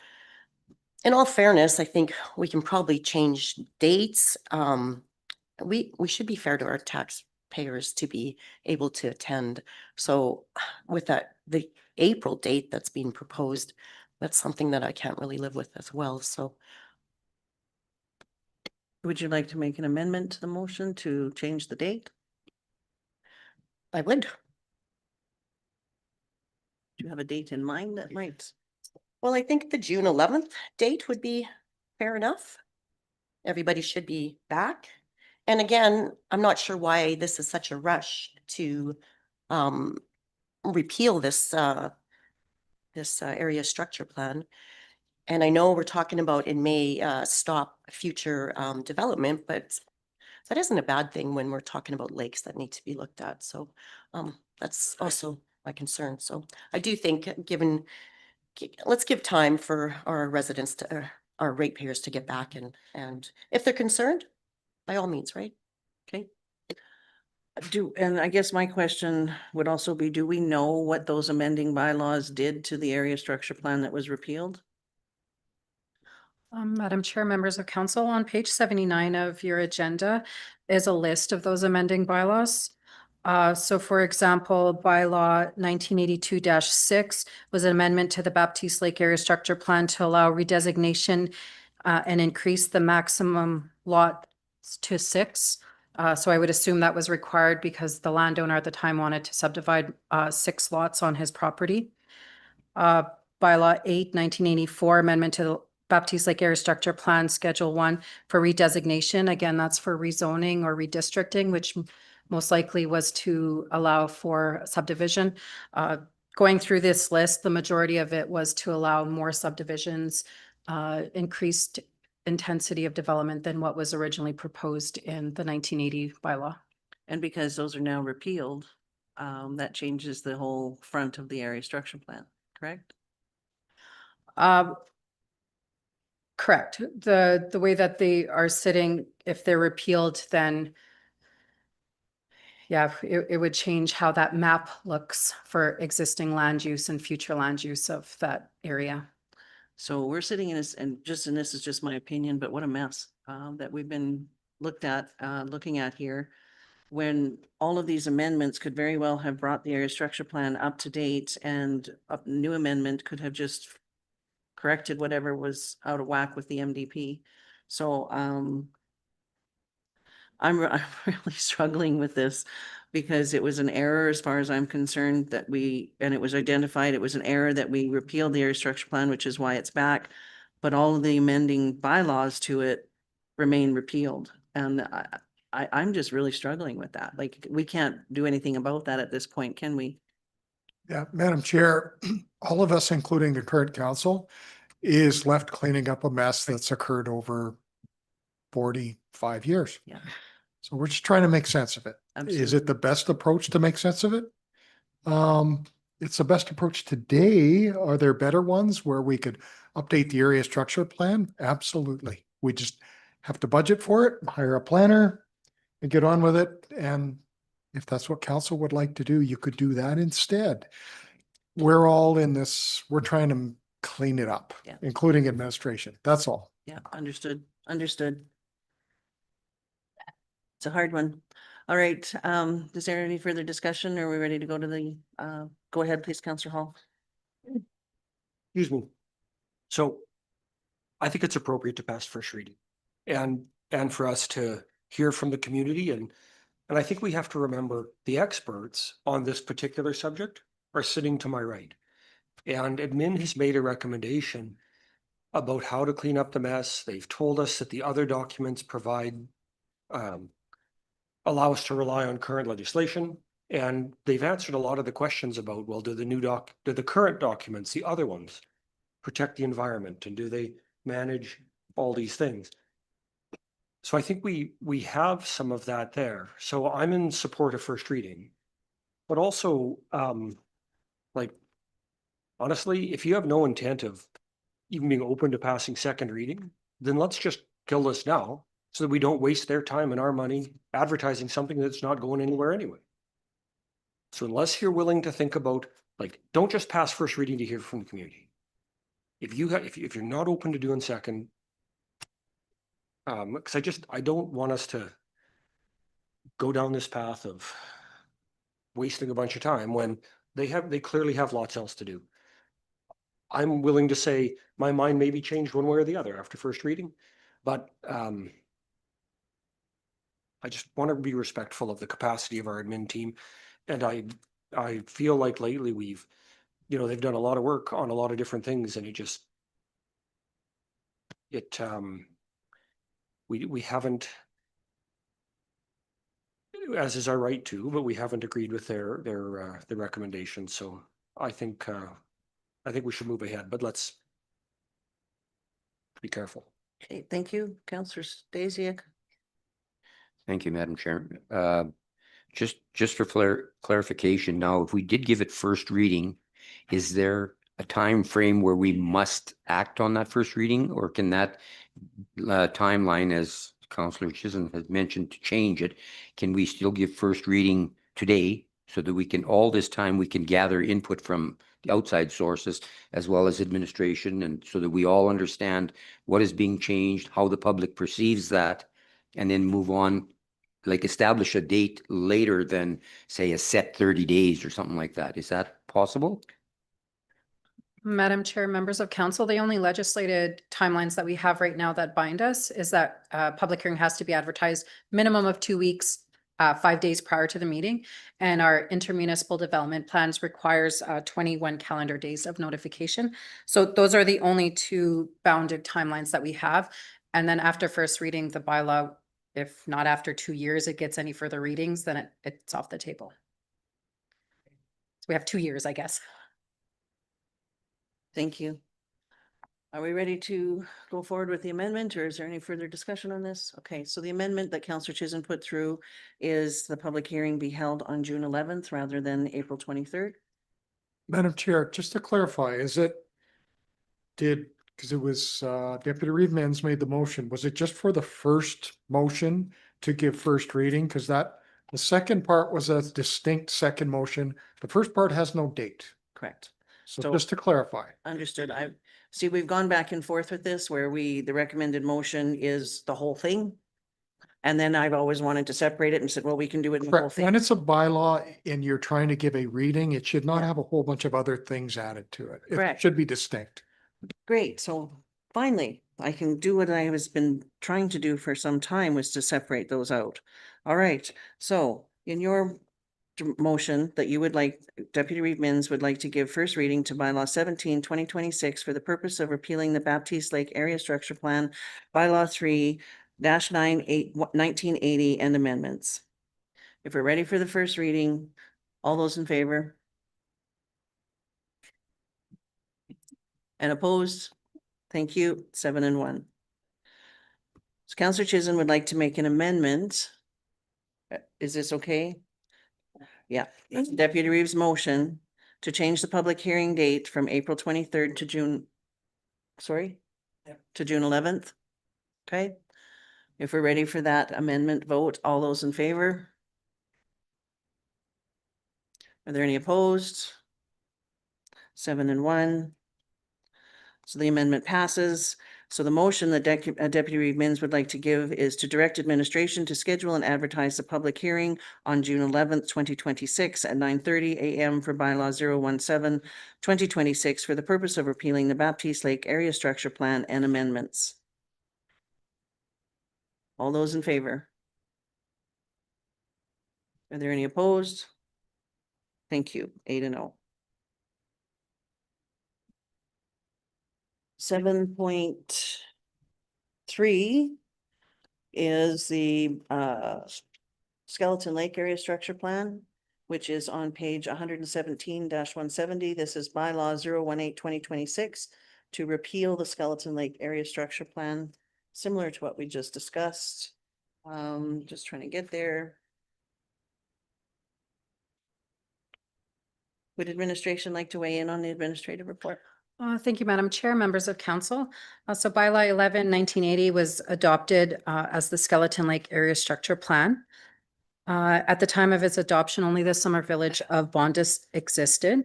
Speaker 11: in all fairness, I think we can probably change dates. We should be fair to our taxpayers to be able to attend. So with the April date that's being proposed, that's something that I can't really live with as well. So
Speaker 1: Would you like to make an amendment to the motion to change the date?
Speaker 11: I would.
Speaker 1: Do you have a date in mind that might?
Speaker 11: Well, I think the June 11th date would be fair enough. Everybody should be back. And again, I'm not sure why this is such a rush to repeal this area structure plan. And I know we're talking about it may stop future development, but that isn't a bad thing when we're talking about lakes that need to be looked at. So that's also my concern. So I do think let's give time for our residents to, our ratepayers to get back, and if they're concerned, by all means, right?
Speaker 1: Okay. And I guess my question would also be, do we know what those amending bylaws did to the area structure plan that was repealed?
Speaker 2: Madam Chair, members of council, on page 79 of your agenda is a list of those amending bylaws. So for example, bylaw 1982-6 was an amendment to the Baptiste Lake Area Structure Plan to allow redesignation and increase the maximum lot to 6. So I would assume that was required because the landowner at the time wanted to subdivide 6 lots on his property. Bylaw 8, 1984, amendment to the Baptiste Lake Area Structure Plan Schedule 1 for redesignation. Again, that's for rezoning or redistricting, which most likely was to allow for subdivision. Going through this list, the majority of it was to allow more subdivisions, increased intensity of development than what was originally proposed in the 1980 bylaw.
Speaker 1: And because those are now repealed, that changes the whole front of the area structure plan, correct?
Speaker 2: Correct. The way that they are sitting, if they're repealed, then yeah, it would change how that map looks for existing land use and future land use of that area.
Speaker 1: So we're sitting in this, and this is just my opinion, but what a mess that we've been looking at here, when all of these amendments could very well have brought the area structure plan up to date, and a new amendment could have just corrected whatever was out of whack with the MDP. So I'm really struggling with this because it was an error as far as I'm concerned that and it was identified, it was an error that we repealed the area structure plan, which is why it's back. But all of the amending bylaws to it remain repealed. And I'm just really struggling with that. Like, we can't do anything about that at this point, can we?
Speaker 4: Yeah, Madam Chair, all of us, including the current council, is left cleaning up a mess that's occurred over 45 years.
Speaker 1: Yeah.
Speaker 4: So we're just trying to make sense of it. Is
Speaker 1: Absolutely.
Speaker 4: it the best approach to make sense of it? It's the best approach today. Are there better ones where we could update the area structure plan? Absolutely. We just have to budget for it, hire a planner, and get on with it. And if that's what council would like to do, you could do that instead. We're all in this, we're trying to clean it up,
Speaker 1: Yeah.
Speaker 4: including administration. That's all.
Speaker 1: Yeah, understood. Understood. It's a hard one. All right, is there any further discussion? Or are we ready to go to the, go ahead, please, Counselor Hall.
Speaker 8: Excuse me. So I think it's appropriate to pass first reading and for us to hear from the community and I think we have to remember the experts on this particular subject are sitting to my right. And admin has made a recommendation about how to clean up the mess. They've told us that the other documents provide allow us to rely on current legislation. And they've answered a lot of the questions about, well, do the current documents, the other ones, protect the environment and do they manage all these things? So I think we have some of that there. So I'm in support of first reading. But also, like, honestly, if you have no intent of even being open to passing second reading, then let's just kill this now so that we don't waste their time and our money advertising something that's not going anywhere anyway. So unless you're willing to think about, like, don't just pass first reading to hear from the community. If you're not open to doing second, because I don't want us to go down this path of wasting a bunch of time when they clearly have lots else to do. I'm willing to say my mind may be changed one way or the other after first reading, but I just want to be respectful of the capacity of our admin team. And I feel like lately they've done a lot of work on a lot of different things and we haven't, as is our right to, but we haven't agreed with their recommendations. So I think we should move ahead, but let's be careful.
Speaker 1: Okay, thank you, Counselor Stasiak.
Speaker 6: Thank you, Madam Chair. Just for clarification, now, if we did give it first reading, is there a time frame where we must act on that first reading, or can that timeline, as Councillor Chisholm has mentioned, to change it? Can we still give first reading today so that all this time we can gather input from the outside sources as well as administration, and so that we all understand what is being changed, how the public perceives that, and then move on, like establish a date later than, say, a set 30 days or something like that? Is that possible?
Speaker 2: Madam Chair, members of council, the only legislated timelines that we have right now that bind us is that public hearing has to be advertised minimum of 2 weeks, 5 days prior to the meeting. And our intermunicipal development plans requires 21 calendar days of notification. So those are the only two bounded timelines that we have. And then after first reading the bylaw, if not after 2 years, it gets any further readings, then it's off the table. So we have 2 years, I guess.
Speaker 1: Thank you. Are we ready to go forward with the amendment, or is there any further discussion on this? Okay, so the amendment that Councillor Chisholm put through is the public hearing be held on June 11th rather than April 23rd.
Speaker 4: Madam Chair, just to clarify, because it was Deputy Reeve-Mans made the motion, was it just for the first motion to give first reading? Because the second part was a distinct second motion. The first part has no date.
Speaker 1: Correct.
Speaker 4: So just to clarify.
Speaker 1: Understood. See, we've gone back and forth with this where the recommended motion is the whole thing. And then I've always wanted to separate it and said, well, we can do it in the whole
Speaker 4: Correct.
Speaker 1: thing.
Speaker 4: When it's a bylaw and you're trying to give a reading, it should not have a whole bunch of other things added to it. It
Speaker 1: Correct.
Speaker 4: should be distinct.
Speaker 1: Great. So finally, I can do what I has been trying to do for some time, was to separate those out. All right. So in your motion that you would like, Deputy Reeve-Mans would like to give first reading to bylaw 17/2026 for the purpose of repealing the Baptiste Lake Area Structure Plan, bylaw 3-1980 and amendments. If we're ready for the first reading, all those in favor? And opposed? Thank you. 7 and 1. So Councillor Chisholm would like to make an amendment. Is this okay? Yeah, Deputy Reeves' motion to change the public hearing date from April 23rd to June, to June 11th. Okay. If we're ready for that amendment vote, all those in favor? Are there any opposed? 7 and 1. So the amendment passes. So the motion that Deputy Reeve Mins would like to give is to direct administration to schedule and advertise the public hearing on June 11th, 2026 at 9:30 a.m. for bylaw 017-2026 for the purpose of repealing the Baptiste Lake Area Structure Plan and amendments. All those in favor? Are there any opposed? Thank you. 8-0. 7.3 is the Skeleton Lake Area Structure Plan, which is on page 117-170. This is bylaw 018-2026 to repeal the Skeleton Lake Area Structure Plan, similar to what we just discussed. Just trying to get there. Would administration like to weigh in on the administrative report?
Speaker 2: Thank you, Madam Chair, members of council. So bylaw 11-1980 was adopted as the Skeleton Lake Area Structure Plan. At the time of its adoption, only the summer village of Bondis existed.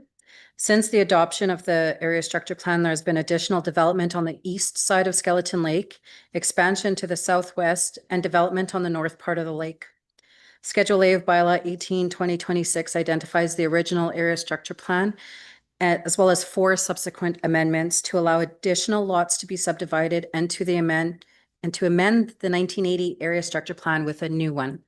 Speaker 2: Since the adoption of the area structure plan, there's been additional development on the east side of Skeleton Lake, expansion to the southwest, and development on the north part of the lake. Schedule A of bylaw 18-2026 identifies the original area structure plan, as well as 4 subsequent amendments to allow additional lots to be subdivided and to amend the 1980 area structure plan with a new one.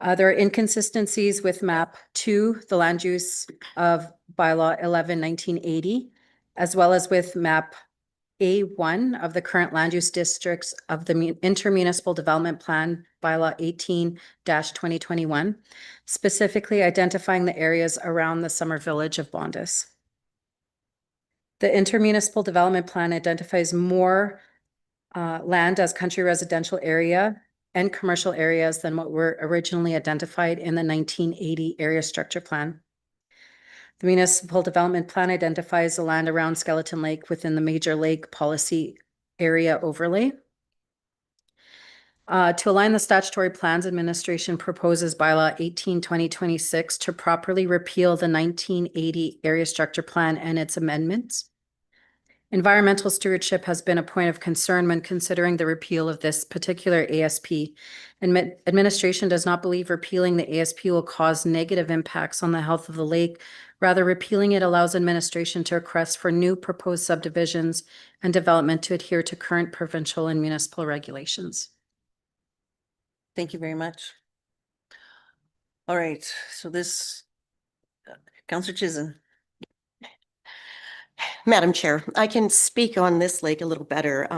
Speaker 2: There are inconsistencies with map 2, the land use of bylaw 11-1980, as well as with map A1 of the current land use districts of the intermunicipal development plan bylaw 18-2021, specifically identifying the areas around the summer village of Bondis. The intermunicipal development plan identifies more land as country residential area and commercial areas than what were originally identified in the 1980 area structure plan. The municipal development plan identifies the land around Skeleton Lake within the major lake policy area overlay. To align the statutory plans, administration proposes bylaw 18-2026 to properly repeal the 1980 area structure plan and its amendments. Environmental stewardship has been a point of concern when considering the repeal of this particular ASP. Administration does not believe repealing the ASP will cause negative impacts on the health of the lake. Rather, repealing it allows administration to request for new proposed subdivisions and development to adhere to current provincial and municipal regulations.
Speaker 1: Thank you very much. All right, so this, Councillor Chisholm.
Speaker 11: Madam Chair, I can speak on this lake a little better.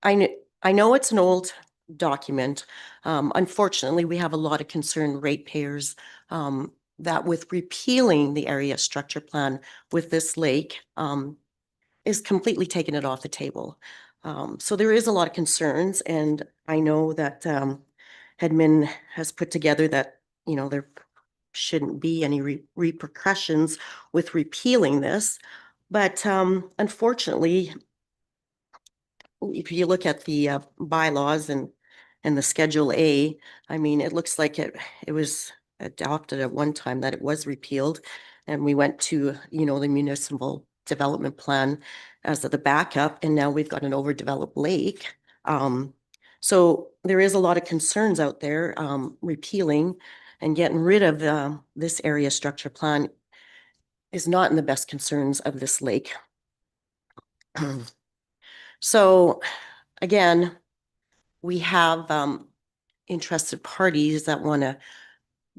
Speaker 11: I know it's an old document. Unfortunately, we have a lot of concerned ratepayers that with repealing the area structure plan with this lake is completely taking it off the table. So there is a lot of concerns, and I know that Hedman has put together that, you know, there shouldn't be any repercussions with repealing this. But unfortunately, if you look at the bylaws and the Schedule A, I mean, it looks like it was adopted at one time that it was repealed, and we went to, you know, the municipal development plan as the backup, and now we've got an overdeveloped lake. So there is a lot of concerns out there. Repealing and getting rid of this area structure plan is not in the best concerns of this lake. So again, we have interested parties that want to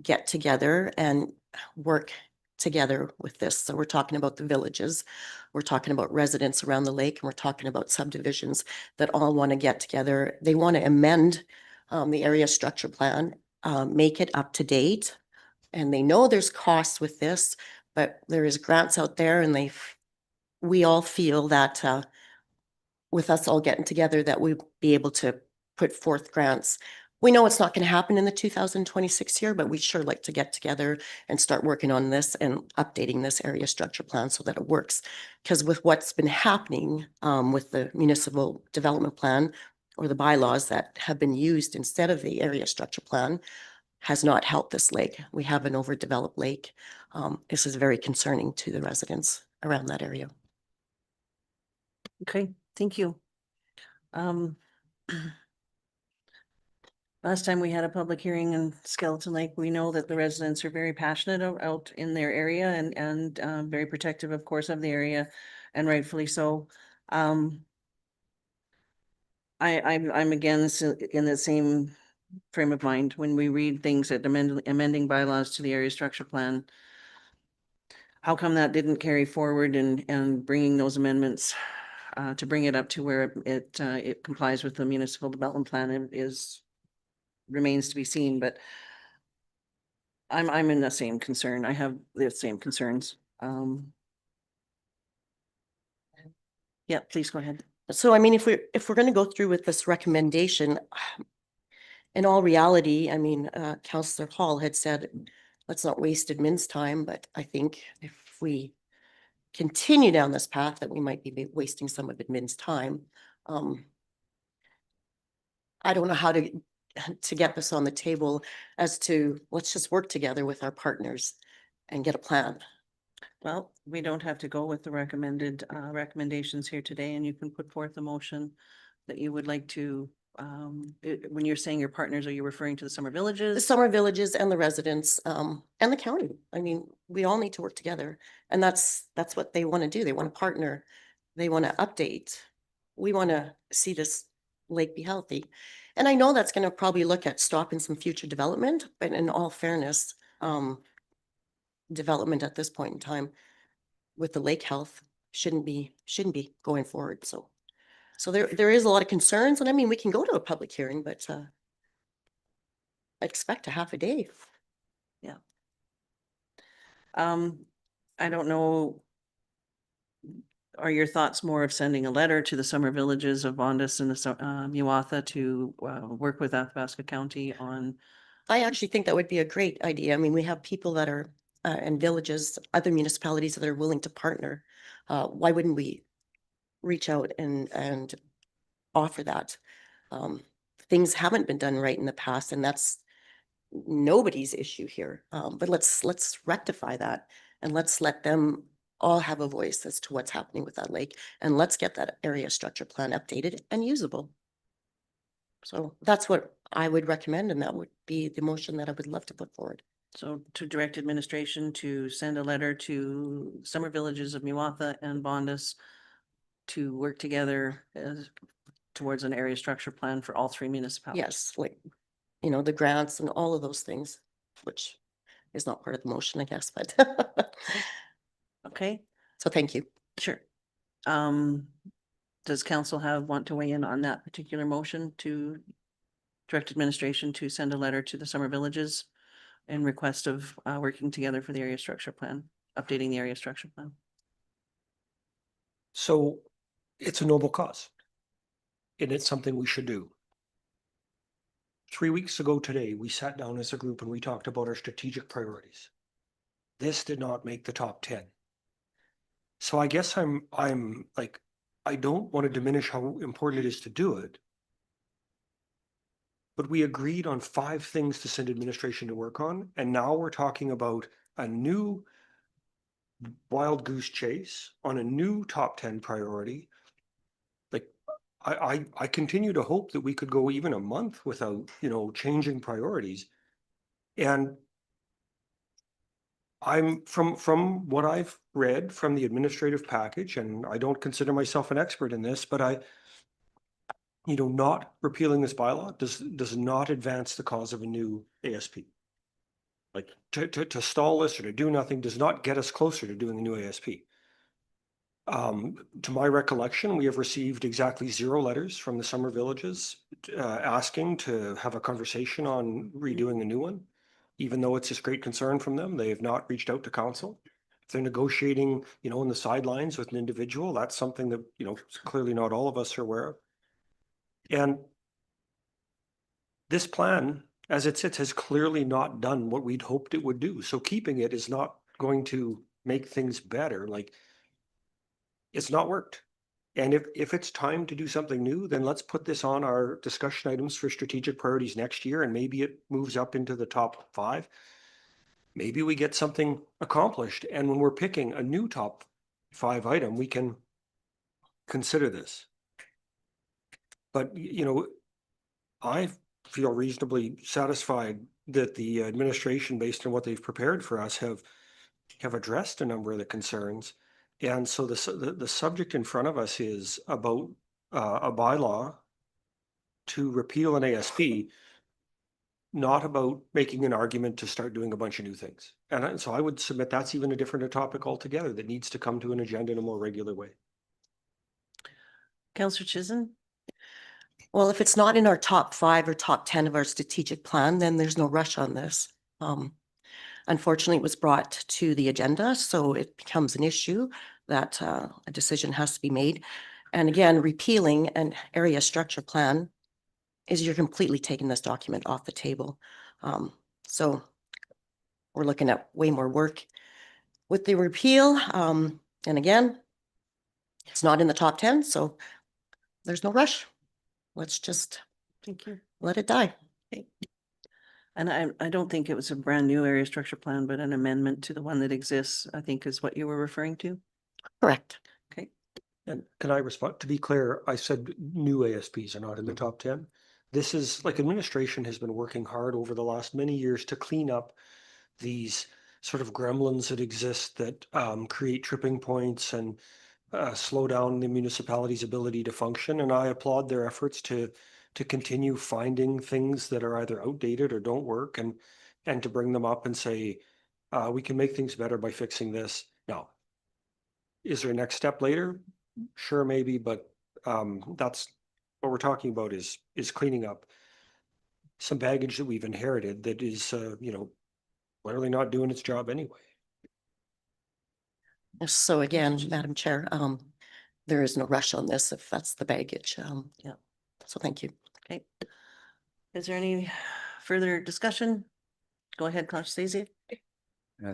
Speaker 11: get together and work together with this. So we're talking about the villages, we're talking about residents around the lake, and we're talking about subdivisions that all want to get together. They want to amend the area structure plan, make it up to date. And they know there's costs with this, but there is grants out there, and we all feel that with us all getting together that we'd be able to put forth grants. We know it's not going to happen in the 2026 year, but we'd sure like to get together and start working on this and updating this area structure plan so that it works. Because with what's been happening with the municipal development plan or the bylaws that have been used instead of the area structure plan has not helped this lake. We have an overdeveloped lake. This is very concerning to the residents around that area.
Speaker 1: Okay, thank you. Last time we had a public hearing in Skeleton Lake, we know that the residents are very passionate out in their area and very protective, of course, of the area, and rightfully so. I'm again in the same frame of mind when we read things that amending bylaws to the area structure plan. How come that didn't carry forward and bringing those amendments to bring it up to where it complies with the municipal development plan remains to be seen, but I'm in the same concern. I have the same concerns. Yeah, please go ahead.
Speaker 11: So I mean, if we're going to go through with this recommendation, in all reality, I mean, Councillor Hall had said, let's not waste admin's time, but I think if we continue down this path, that we might be wasting some of admin's time. I don't know how to get this on the table as to, let's just work together with our partners and get a plan.
Speaker 1: Well, we don't have to go with the recommended recommendations here today, and you can put forth a motion that you would like to, when you're saying your partners, are you referring to the summer
Speaker 11: The
Speaker 1: villages?
Speaker 11: summer villages and the residents, and the county. I mean, we all need to work together, and that's what they want to do. They want to partner. They want to update. We want to see this lake be healthy. And I know that's going to probably look at stopping some future development, but in all fairness, development at this point in time with the lake health shouldn't be going forward. So there is a lot of concerns, and I mean, we can go to a public hearing, but I expect a half a day.
Speaker 1: Yeah. I don't know. Are your thoughts more of sending a letter to the summer villages of Vondas and the Muatha to work with Athabasca County on?
Speaker 11: I actually think that would be a great idea. I mean, we have people that are and villages, other municipalities that are willing to partner. Why wouldn't we reach out and offer that? Things haven't been done right in the past, and that's nobody's issue here. But let's rectify that, and let's let them all have a voice as to what's happening with that lake, and let's get that area structure plan updated and usable. So that's what I would recommend, and that would be the motion that I would love to put forward.
Speaker 1: So to direct administration to send a letter to summer villages of Muatha and Vondas to work together towards an area structure plan for all three municipalities.
Speaker 11: Yes, like, you know, the grants and all of those things, which is not part of the motion, I guess, but
Speaker 1: Okay,
Speaker 11: so thank you.
Speaker 1: sure. Does council want to weigh in on that particular motion to direct administration to send a letter to the summer villages in request of working together for the area structure plan, updating the area structure plan?
Speaker 8: So it's a noble cause. And it's something we should do. 3 weeks ago today, we sat down as a group and we talked about our strategic priorities. This did not make the top 10. So I guess I'm like, I don't want to diminish how important it is to do it. But we agreed on 5 things to send administration to work on. And now we're talking about a new wild goose chase on a new top 10 priority. Like, I continue to hope that we could go even a month without, you know, changing priorities. And I'm from what I've read from the administrative package, and I don't consider myself an expert in this, but not repealing this bylaw does not advance the cause of a new ASP. Like to stall this or to do nothing does not get us closer to doing a new ASP. To my recollection, we have received exactly 0 letters from the summer villages asking to have a conversation on redoing a new one. Even though it's this great concern from them, they have not reached out to council. If they're negotiating, you know, in the sidelines with an individual, that's something that, you know, clearly not all of us are aware of. And this plan, as it sits, has clearly not done what we'd hoped it would do. So keeping it is not going to make things better. Like, it's not worked. And if it's time to do something new, then let's put this on our discussion items for strategic priorities next year, and maybe it moves up into the top 5. Maybe we get something accomplished. And when we're picking a new top item, we can consider this. But, you know, I feel reasonably satisfied that the administration, based on what they've prepared for us, have addressed a number of the concerns. And so the subject in front of us is about a bylaw to repeal an ASP, not about making an argument to start doing a bunch of new things. And so I would submit that's even a different topic altogether that needs to come to an agenda in a more regular way.
Speaker 1: Councillor Chisholm?
Speaker 11: Well, if it's not in our top 5 or top 10 of our strategic plan, then there's no rush on this. Unfortunately, it was brought to the agenda, so it becomes an issue that a decision has to be made. And again, repealing an area structure plan is you're completely taking this document off the table. So we're looking at way more work with the repeal. And again, it's not in the top 10, so there's no rush. Let's just
Speaker 1: Thank you.
Speaker 11: let it die.
Speaker 1: And I don't think it was a brand new area structure plan, but an amendment to the one that exists, I think is what you were referring to.
Speaker 11: Correct.
Speaker 1: Okay.
Speaker 8: And can I respond? To be clear, I said new ASPs are not in the top 10. This is like administration has been working hard over the last many years to clean up these sort of gremlins that exist that create tripping points and slow down the municipality's ability to function. And I applaud their efforts to continue finding things that are either outdated or don't work and to bring them up and say, we can make things better by fixing this. Now, is there a next step later? Sure, maybe, but that's what we're talking about is cleaning up some baggage that we've inherited that is, you know, clearly not doing its job anyway.
Speaker 11: So again, Madam Chair, there is no rush on this if that's the baggage.
Speaker 1: Yeah.
Speaker 11: So thank you.
Speaker 1: Okay. Is there any further discussion? Go ahead, Councillor Stacey.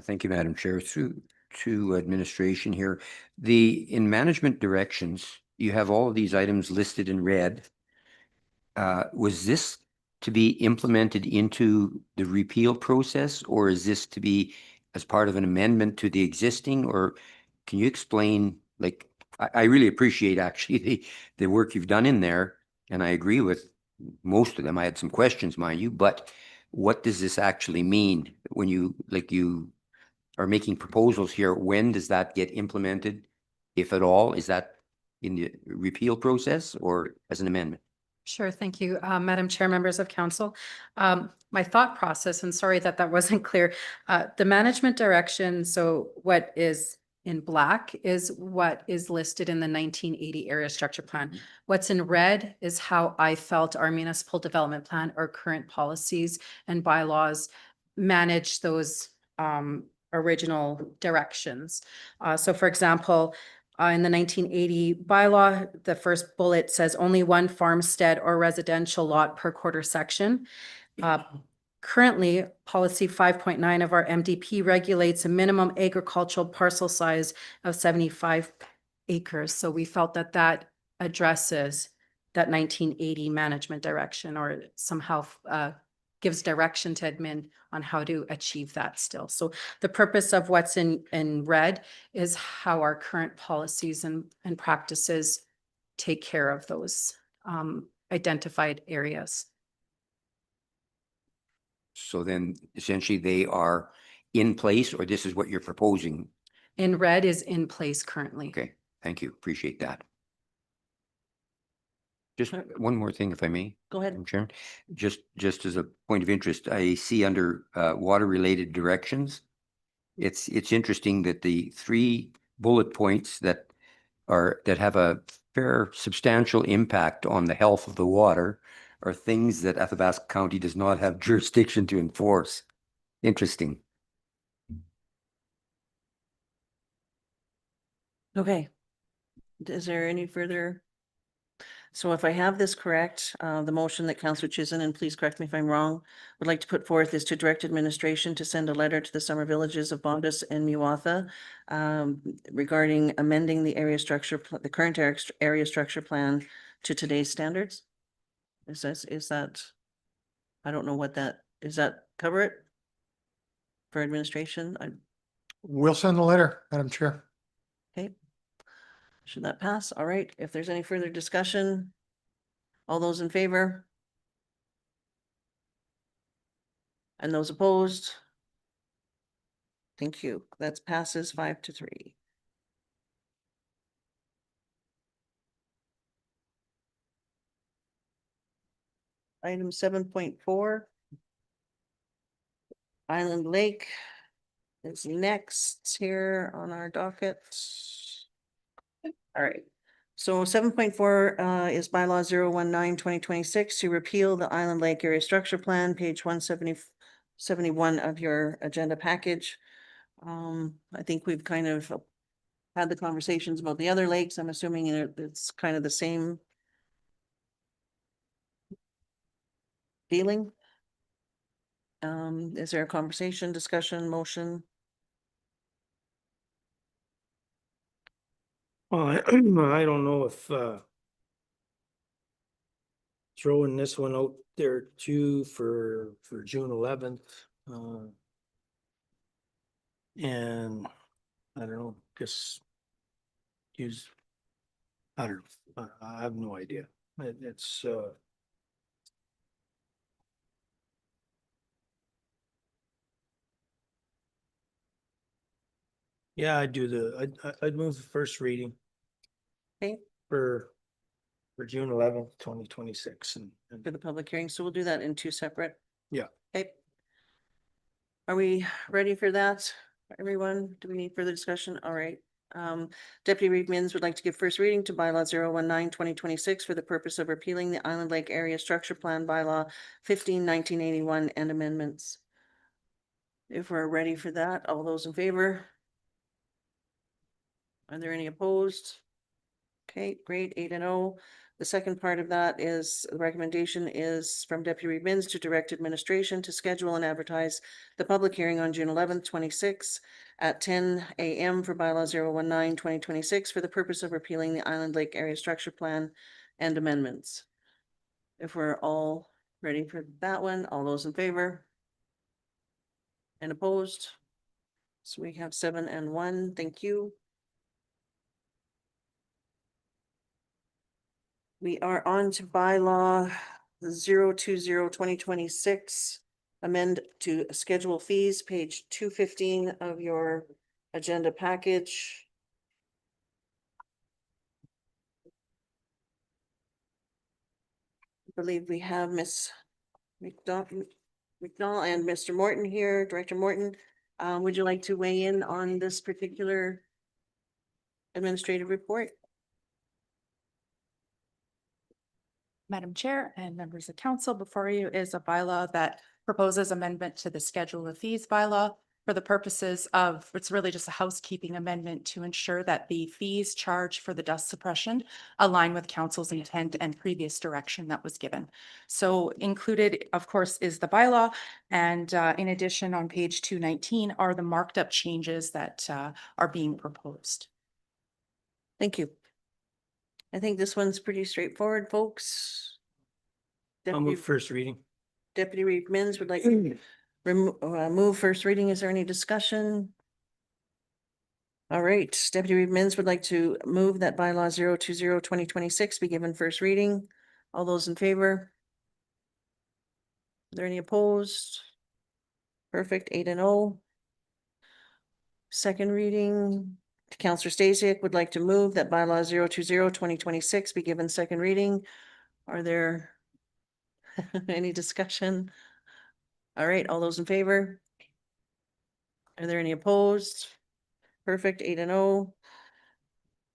Speaker 6: Thank you, Madam Chair. Through to administration here. In management directions, you have all of these items listed in red. Was this to be implemented into the repeal process, or is this to be as part of an amendment to the existing, or can you explain, like, I really appreciate actually the work you've done in there, and I agree with most of them. I had some questions, mind you, but what does this actually mean when you are making proposals here? When does that get implemented, if at all? Is that in the repeal process or as an amendment?
Speaker 2: Sure, thank you, Madam Chair, members of council. My thought process, and sorry that wasn't clear, the management direction, so what is in black is what is listed in the 1980 area structure plan. What's in red is how I felt our municipal development plan or current policies and bylaws manage those original directions. So for example, in the 1980 bylaw, the first bullet says only one farmstead or residential lot per quarter section. Currently, policy 5.9 of our MDP regulates a minimum agricultural parcel size of 75 acres. So we felt that addresses that 1980 management direction, or somehow gives direction to admin on how to achieve that still. So the purpose of what's in red is how our current policies and practices take care of those identified areas.
Speaker 6: So then essentially they are in place, or this is what you're proposing?
Speaker 2: In red is in place currently.
Speaker 6: Okay, thank you. Appreciate that. Just one more thing, if I may.
Speaker 1: Go ahead.
Speaker 6: Madam Chairman. Just as a point of interest, I see under water-related directions, it's interesting that the 3 bullet points that have a fair substantial impact on the health of the water are things that Athabasca County does not have jurisdiction to enforce. Interesting.
Speaker 1: Okay. Is there any further? So if I have this correct, the motion that Councillor Chisholm, and please correct me if I'm wrong, would like to put forth is to direct administration to send a letter to the summer villages of Bondas and Muatha regarding amending the area structure, the current area structure plan to today's standards. Is that, I don't know what that, does that cover it for administration?
Speaker 4: We'll send a letter, Madam Chair.
Speaker 1: Okay, Should that pass? All right. If there's any further discussion, all those in favor? And those opposed? Thank you. That passes 5-3. Item 7.4. Island Lake is next here on our docket. All right. So 7.4 is bylaw 019/2026 to repeal the Island Lake Area Structure Plan, page 171 of your agenda package. I think we've kind of had the conversations about the other lakes. I'm assuming it's kind of the same feeling. Is there a conversation, discussion, motion?
Speaker 5: Well, I don't know if throwing this one out there too for June 11th. And I don't know, just use, I don't know, I have no idea. It's yeah, I'd move the first reading.
Speaker 1: Okay.
Speaker 5: For June 11th, 2026 and
Speaker 1: For the public hearing, so we'll do that in two separate.
Speaker 5: yeah.
Speaker 1: Okay. Are we ready for that, everyone? Do we need further discussion? All right. Deputy Reed Mins would like to give first reading to bylaw 019/2026 for the purpose of repealing the Island Lake Area Structure Plan bylaw 15/1981 and amendments. If we're ready for that, all those in favor? Are there any opposed? Okay, great, 8-0. The second part of that is, the recommendation is from Deputy Reed Mins to direct administration to schedule and advertise the public hearing on June 11th, 26 at 10 a.m. for bylaw 019/2026 for the purpose of repealing the Island Lake Area Structure Plan and amendments. If we're all ready for that one, all those in favor? And opposed? So we have 7 and 1. Thank you. We are on to bylaw 020/2026, amend to schedule fees, page 215 of your agenda package. I believe we have Miss McDonald and Mr. Morton here, Director Morton. Would you like to weigh in on this particular administrative report?
Speaker 14: Madam Chair and members of council, before you is a bylaw that proposes amendment to the schedule of fees bylaw for the purposes of, it's really just a housekeeping amendment to ensure that the fees charged for the dust suppression align with council's intent and previous direction that was given. So included, of course, is the bylaw. And in addition, on page 219 are the marked up changes that are being proposed.
Speaker 1: Thank you. I think this one's pretty straightforward, folks.
Speaker 5: I'll move first reading.
Speaker 1: Deputy Reed Mins would like to move first reading. Is there any discussion? All right, Deputy Reed Mins would like to move that bylaw 020/2026 be given first reading. All those in favor? Are there any opposed? Perfect, 8-0. Second reading. Councillor Stasiak would like to move that bylaw 020/2026 be given second reading. Are there any discussion? All right, all those in favor? Are there any opposed? Perfect, 8-0.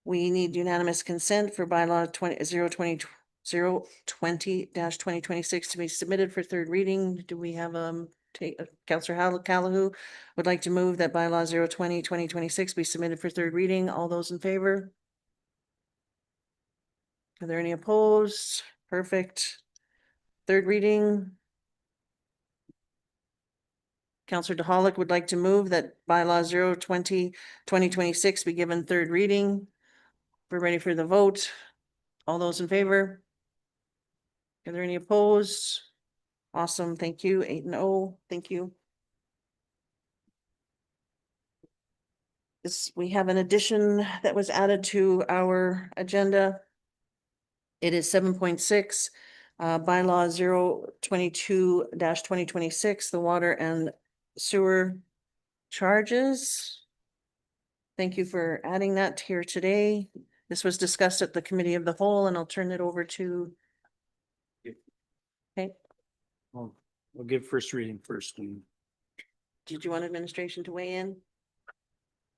Speaker 1: We need unanimous consent for bylaw 020/2026 to be submitted for third reading. Do we have Councillor Calahoo would like to move that bylaw 020/2026 be submitted for third reading. All those in favor? Are there any opposed? Perfect. Third reading. Councillor DeHolick would like to move that bylaw 020/2026 be given third reading. We're ready for the vote. All those in favor? Are there any opposed? Awesome, thank you. 8-0, thank you. we have an addition that was added to our agenda. It is 7.6, bylaw 022-2026, the water and sewer charges. Thank you for adding that here today. This was discussed at the committee of the whole, and I'll turn it over to. Okay,
Speaker 5: We'll give first reading first. And
Speaker 1: did you want administration to weigh in?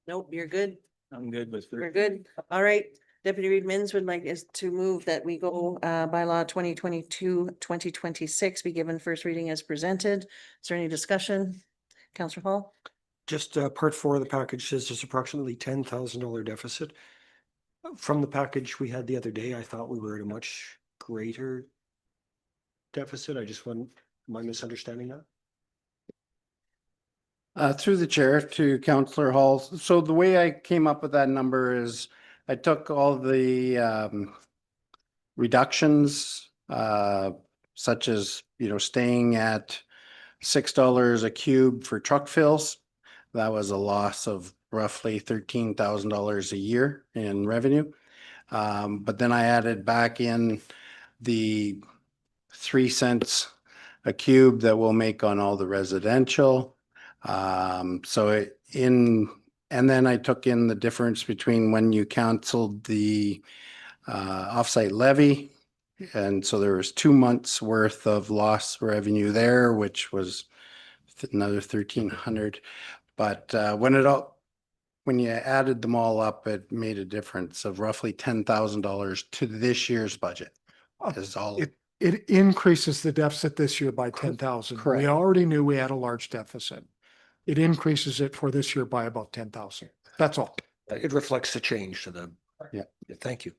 Speaker 1: Nope, you're good.
Speaker 5: I'm good with.
Speaker 1: We're good. All right. Deputy Reed Mins would like is to move that we go bylaw 2022-2026 be given first reading as presented. Is there any discussion? Councillor Hall?
Speaker 8: Just part 4 of the package says there's approximately $10,000 deficit. From the package we had the other day, I thought we were at a much greater deficit. I just want, am I misunderstanding that?
Speaker 15: Through the chair to Councillor Hall. So the way I came up with that number is I took all the reductions, such as, staying at $6 a cube for truck fills. That was a loss of roughly $13,000 a year in revenue. But then I added back in the 3 cents a cube that we'll make on all the residential. And then I took in the difference between when you canceled the offsite levy. And so there was 2 months worth of lost revenue there, which was another 1,300. But when you added them all up, it made a difference of roughly $10,000 to this year's budget. Is all.
Speaker 4: It increases the deficit this year by 10,000.
Speaker 15: Correct.
Speaker 4: We already knew we had a large deficit. It increases it for this year by about 10,000. That's all.
Speaker 8: It reflects the change to them.
Speaker 15: Yeah.
Speaker 8: Thank you.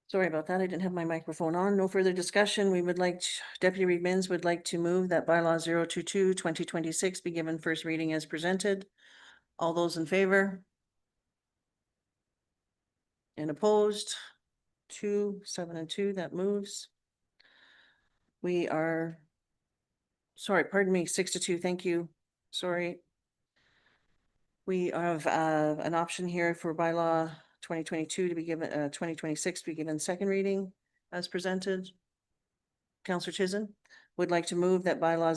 Speaker 1: Sorry about that. I didn't have my microphone on. No further discussion. We would like, Deputy Reed Mins would like to move that bylaw 022-2026 be given first reading as presented. All those in favor? And opposed? 2, 7 and 2, that moves. We are, sorry, pardon me, 6-2, thank you. Sorry. We have an option here for bylaw 2022 to be given, 2026 to be given second reading as presented. Councillor Chisholm would like to move that bylaw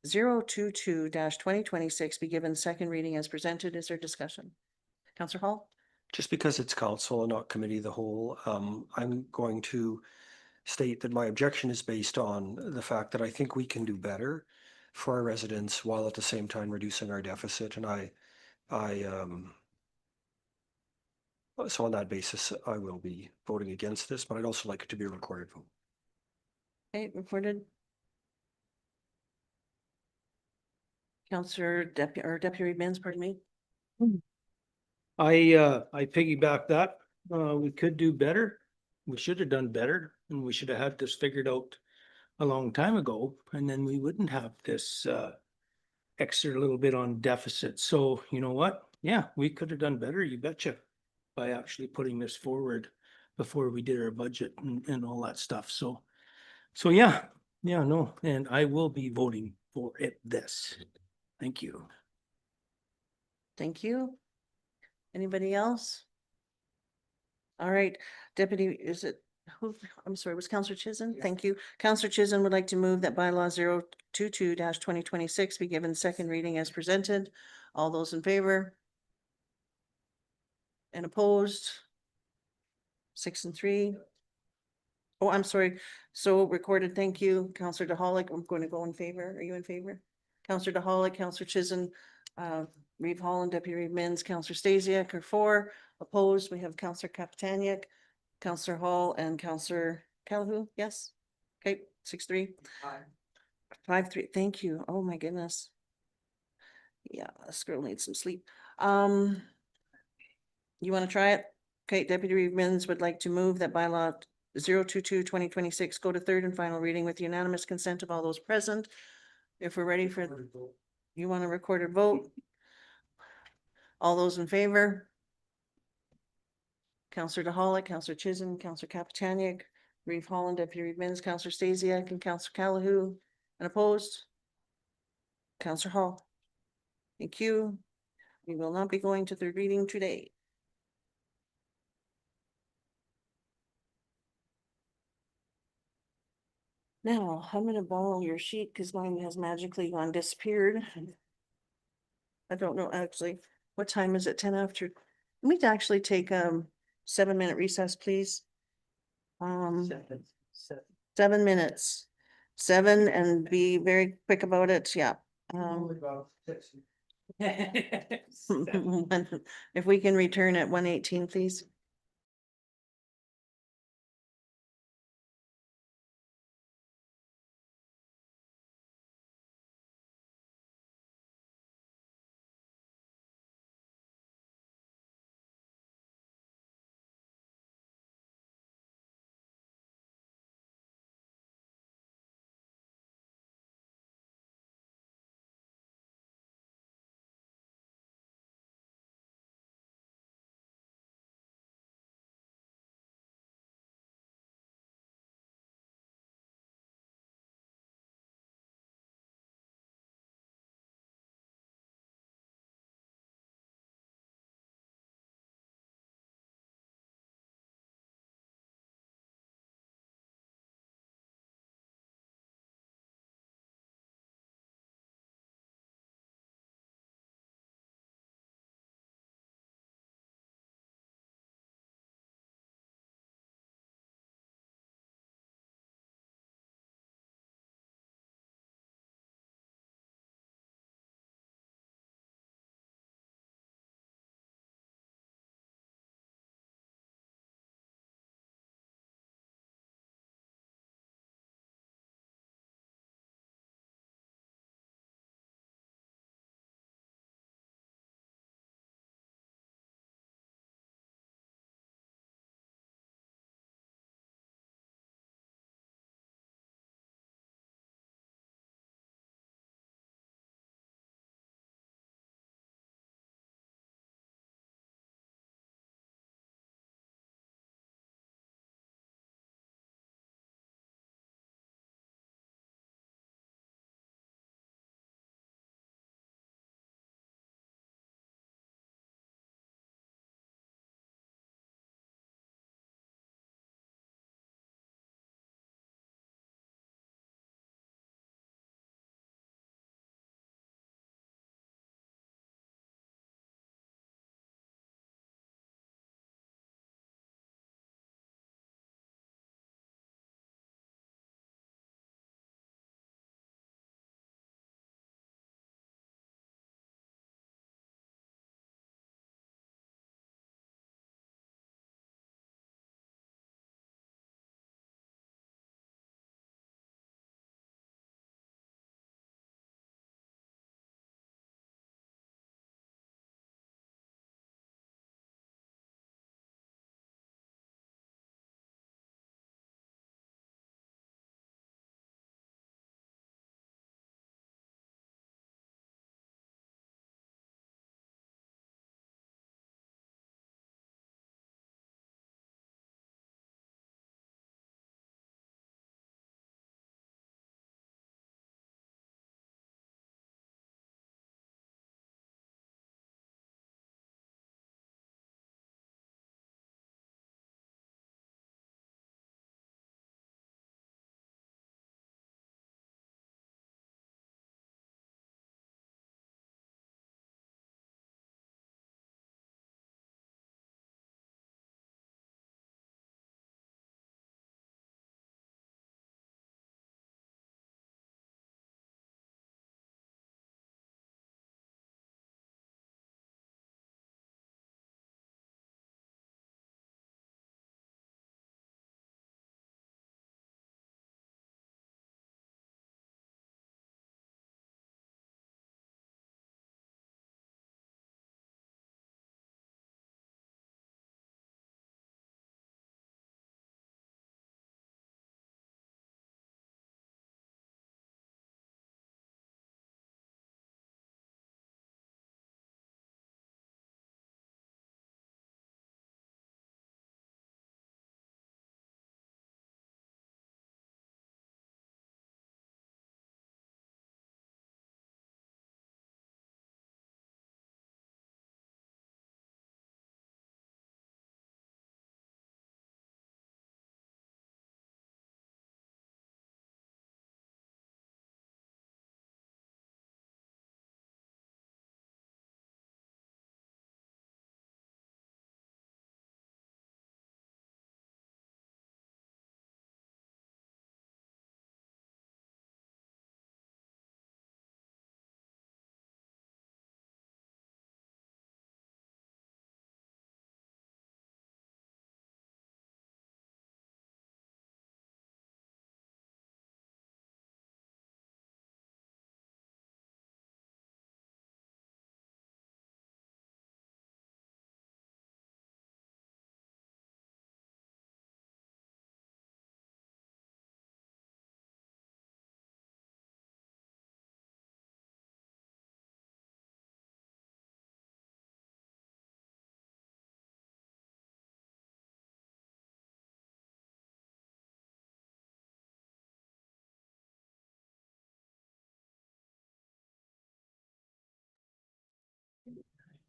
Speaker 1: 022-2026 be given second reading as presented. Is there discussion? Councillor Hall?
Speaker 8: Just because it's council and not committee of the whole, I'm going to state that my objection is based on the fact that I think we can do better for our residents while at the same time reducing our deficit. And so on that basis, I will be voting against this, but I'd also like it to be a recorded vote.
Speaker 1: Okay, recorded. Councillor Deputy Reed Mins, pardon me.
Speaker 5: I piggyback that. We could do better. We should have done better, and we should have had this figured out a long time ago, and then we wouldn't have this extra little bit on deficit. So you know what? Yeah, we could have done better, you betcha, by actually putting this forward before we did our budget and all that stuff. So yeah, no, and I will be voting for this. Thank you.
Speaker 1: Thank you. Anybody else? All right, Deputy, is it, who, I'm sorry, was Councillor Chisholm? Thank you. Councillor Chisholm would like to move that bylaw 022-2026 be given second reading as presented. All those in favor? And opposed? 6 and 3. Oh, I'm sorry. So recorded, thank you. Councillor DeHolick, I'm going to go in favor. Are you in favor? Councillor DeHolick, Councillor Chisholm, Reeve Holland, Deputy Reeve Mins, Councillor Stasiak are 4. Opposed, we have Councillor Kapitaniak, Councillor Hall, and Councillor Calhoun. Yes? Okay, 6-3. 5-3. Thank you. Oh my goodness. Yeah, this girl needs some sleep. You want to try it? Okay, Deputy Reeve Mins would like to move that bylaw 022-2026 go to third and final reading with unanimous consent of all those present. If we're ready for, you want a recorded vote? All those in favor? Counselor DeHolla, Counselor Chisholm, Counselor Capitanic, Reeve Holland, Deputy Reeve Mills, Counselor Stasiak, and Counselor Callaho. And opposed? Counselor Hall. Thank you. We will not be going to third reading today. Now, I'm gonna borrow your sheet because mine has magically gone disappeared. I don't know actually, what time is it? 10 after? Can we actually take 7-minute recess, please? 7 minutes. 7 and be very quick about it, yeah. If we can return at 1:18, please.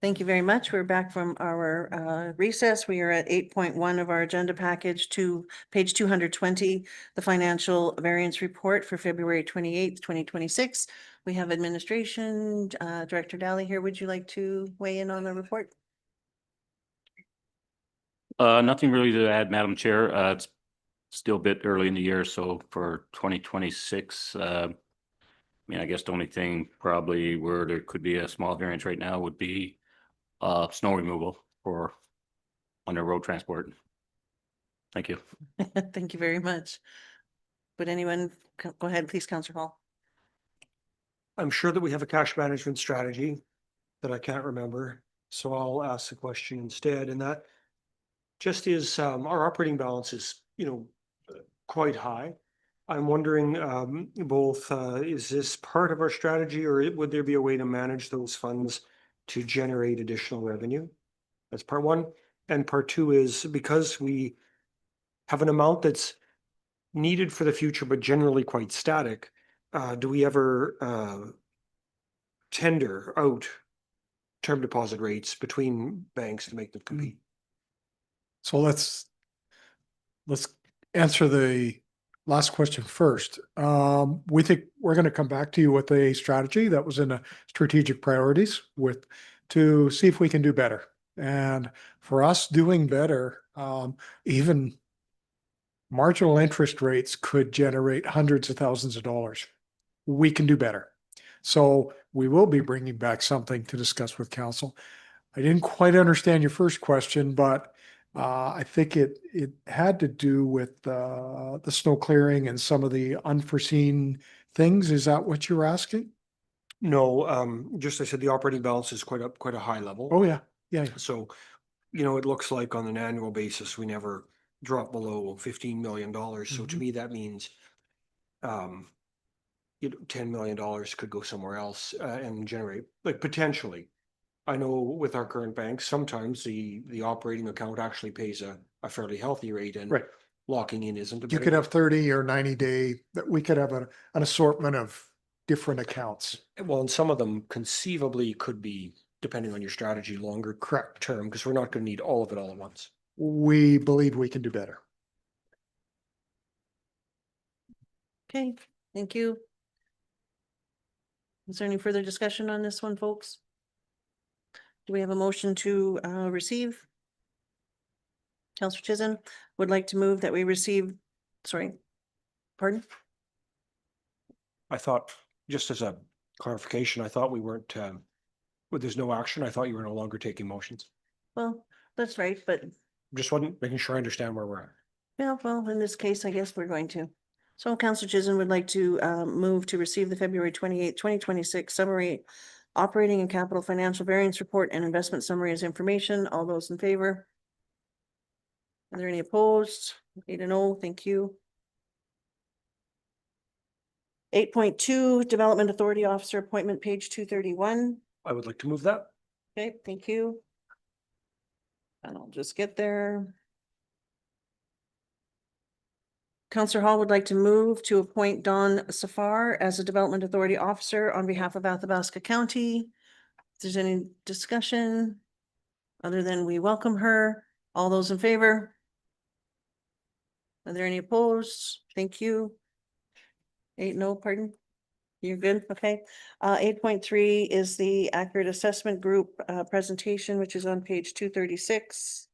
Speaker 1: Thank you very much. We're back from our recess. We are at 8.1 of our agenda package to page 220, the financial variance report for February 28th, 2026. We have administration, Director Daly here. Would you like to weigh in on the report?
Speaker 10: Nothing really to add, Madam Chair. It's still a bit early in the year, so for 2026, I mean, I guess the only thing probably where there could be a small variance right now would be snow removal for under road transport. Thank you.
Speaker 1: Thank you very much. Would anyone, go ahead, please, Councillor Hall.
Speaker 8: I'm sure that we have a cash management strategy that I can't remember, so I'll ask the question instead, and that just is, our operating balance is, quite high. I'm wondering, both, is this part of our strategy, or would there be a way to manage those funds to generate additional revenue? That's part one. And part two is, because we have an amount that's needed for the future, but generally quite static, do we ever tender out term deposit rates between banks to make them compete?
Speaker 4: So let's answer the last question first. We think we're going to come back to you with a strategy that was in the strategic priorities to see if we can do better. And for us doing better, even marginal interest rates could generate hundreds of thousands of dollars. We can do better. So we will be bringing back something to discuss with council. I didn't quite understand your first question, but I think it had to do with the snow clearing and some of the unforeseen things. Is that what you're asking?
Speaker 8: No, just I said the operating balance is quite a high level.
Speaker 4: Oh, yeah. Yeah.
Speaker 8: So, it looks like on an annual basis, we never drop below $15 million. So to me, that means, $10 million could go somewhere else and generate, like, potentially. I know with our current banks, sometimes the operating account actually pays a fairly healthy rate, and
Speaker 4: Right.
Speaker 8: locking in isn't.
Speaker 4: You could have 30 or 90 day, that we could have an assortment of different accounts.
Speaker 8: Well, and some of them conceivably could be, depending on your strategy, longer
Speaker 4: Correct.
Speaker 8: term, because we're not going to need all of it all at once.
Speaker 4: We believe we can do better.
Speaker 1: Okay, thank you. Is there any further discussion on this one, folks? Do we have a motion to receive? Councillor Chisholm would like to move that we receive, sorry, pardon?
Speaker 8: I thought, just as a clarification, I thought we weren't, there's no action. I thought you were no longer taking motions.
Speaker 1: Well, that's right, but
Speaker 8: Just wasn't making sure I understand where we're at.
Speaker 1: yeah, well, in this case, I guess we're going to. So Councillor Chisholm would like to move to receive the February 28th, 2026 summary operating and capital financial variance report and investment summary as information. All those in favor? Are there any opposed? 8-0, thank you. 8.2 Development Authority Officer Appointment, page 231.
Speaker 8: I would like to move that.
Speaker 1: Okay, thank you. And I'll just get there. Councillor Hall would like to move to appoint Dawn Safar as a Development Authority Officer on behalf of Athabasca County. If there's any discussion, other than we welcome her, all those in favor? Are there any opposed? Thank you. 8-0, pardon? You're good, okay. 8.3 is the Accurate Assessment Group presentation, which is on page 236.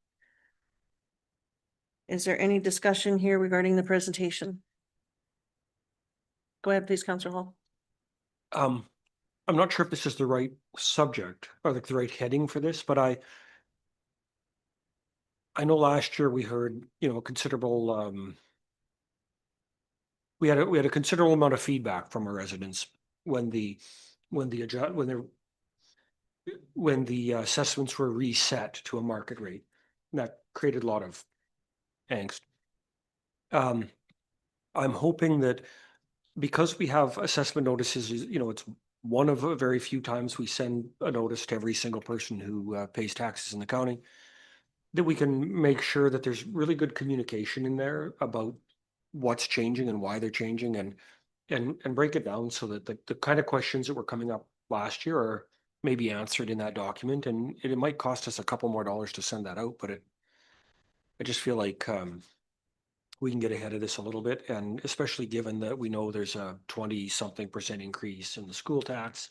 Speaker 1: Is there any discussion here regarding the presentation? Go ahead, please, Councillor Hall.
Speaker 8: I'm not sure if this is the right subject or like the right heading for this, but I know last year we heard, a considerable, we had a considerable amount of feedback from our residents when the assessments were reset to a market rate. And that created a lot of angst. I'm hoping that because we have assessment notices, it's one of a very few times we send a notice to every single person who pays taxes in the county, that we can make sure that there's really good communication in there about what's changing and why they're changing, and break it down so that the kind of questions that were coming up last year are may be answered in that document, and it might cost us a couple more dollars to send that out, but I just feel like we can get ahead of this a little bit, and especially given that we know there's a 20-something% increase in the school tax.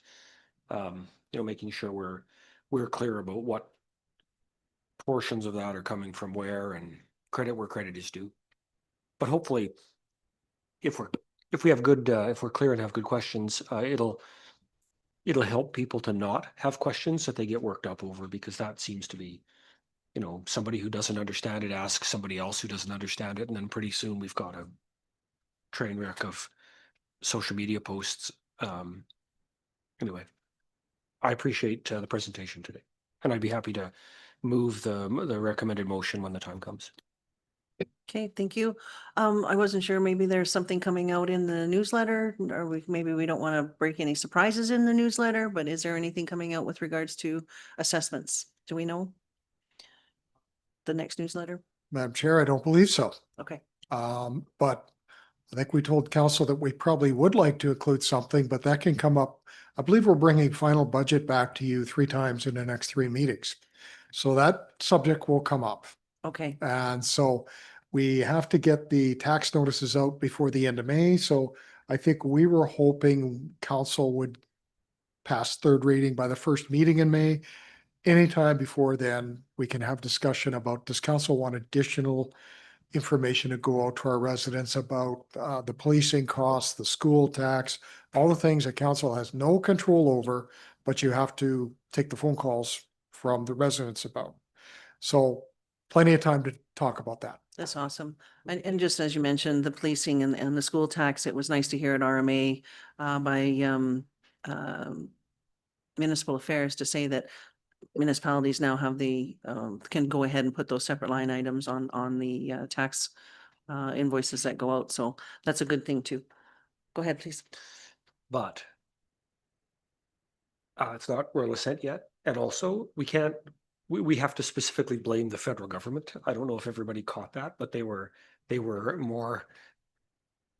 Speaker 8: Making sure we're clear about what portions of that are coming from where, and credit where credit is due. But hopefully, if we have good, if we're clear and have good questions, it'll help people to not have questions that they get worked up over, because that seems to be, somebody who doesn't understand it asks somebody else who doesn't understand it, and then pretty soon we've got a train wreck of social media posts. Anyway, I appreciate the presentation today, and I'd be happy to move the recommended motion when the time comes.
Speaker 1: Okay, thank you. I wasn't sure, maybe there's something coming out in the newsletter, or maybe we don't want to break any surprises in the newsletter, but is there anything coming out with regards to assessments? Do we know? The next newsletter?
Speaker 4: Madam Chair, I don't believe so.
Speaker 1: Okay,
Speaker 4: But I think we told council that we probably would like to include something, but that can come up. I believe we're bringing final budget back to you 3 times in the next 3 meetings. So that subject will come up.
Speaker 1: okay,
Speaker 4: And so we have to get the tax notices out before the end of May. So I think we were hoping council would pass 3rd reading by the 1st meeting in May. Anytime before then, we can have discussion about, does council want additional information to go out to our residents about the policing costs, the school tax, all the things that council has no control over, but you have to take the phone calls from the residents about. So plenty of time to talk about that.
Speaker 1: that's awesome. And just as you mentioned, the policing and the school tax, it was nice to hear at RMA by Municipal Affairs to say that municipalities now have can go ahead and put those separate line items on the tax invoices that go out. So that's a good thing too. Go ahead, please.
Speaker 8: But it's not royal assent yet. And also, we have to specifically blame the federal government. I don't know if everybody caught that, but they were more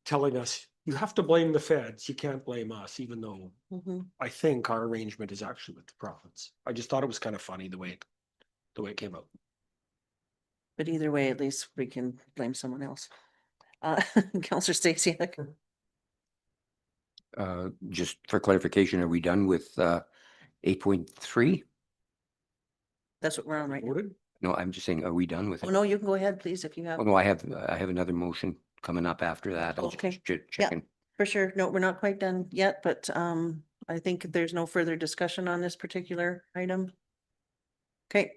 Speaker 8: telling us, you have to blame the feds. You can't blame us, even though I think our arrangement is actually with the province. I just thought it was kind of funny the way it came out.
Speaker 1: But either way, at least we can blame someone else. Counselor Stacey.
Speaker 6: Just for clarification, are we done with 8.3?
Speaker 1: That's what we're on right now.
Speaker 8: Voted?
Speaker 6: No, I'm just saying, are we done with
Speaker 1: Oh,
Speaker 6: it?
Speaker 1: no, you can go ahead, please, if you have.
Speaker 6: Oh, no, I have another motion coming up after that. I'll
Speaker 1: Okay.
Speaker 6: just check
Speaker 1: Yeah.
Speaker 6: in.
Speaker 1: For sure. No, we're not quite done yet, but I think there's no further discussion on this particular item. Okay.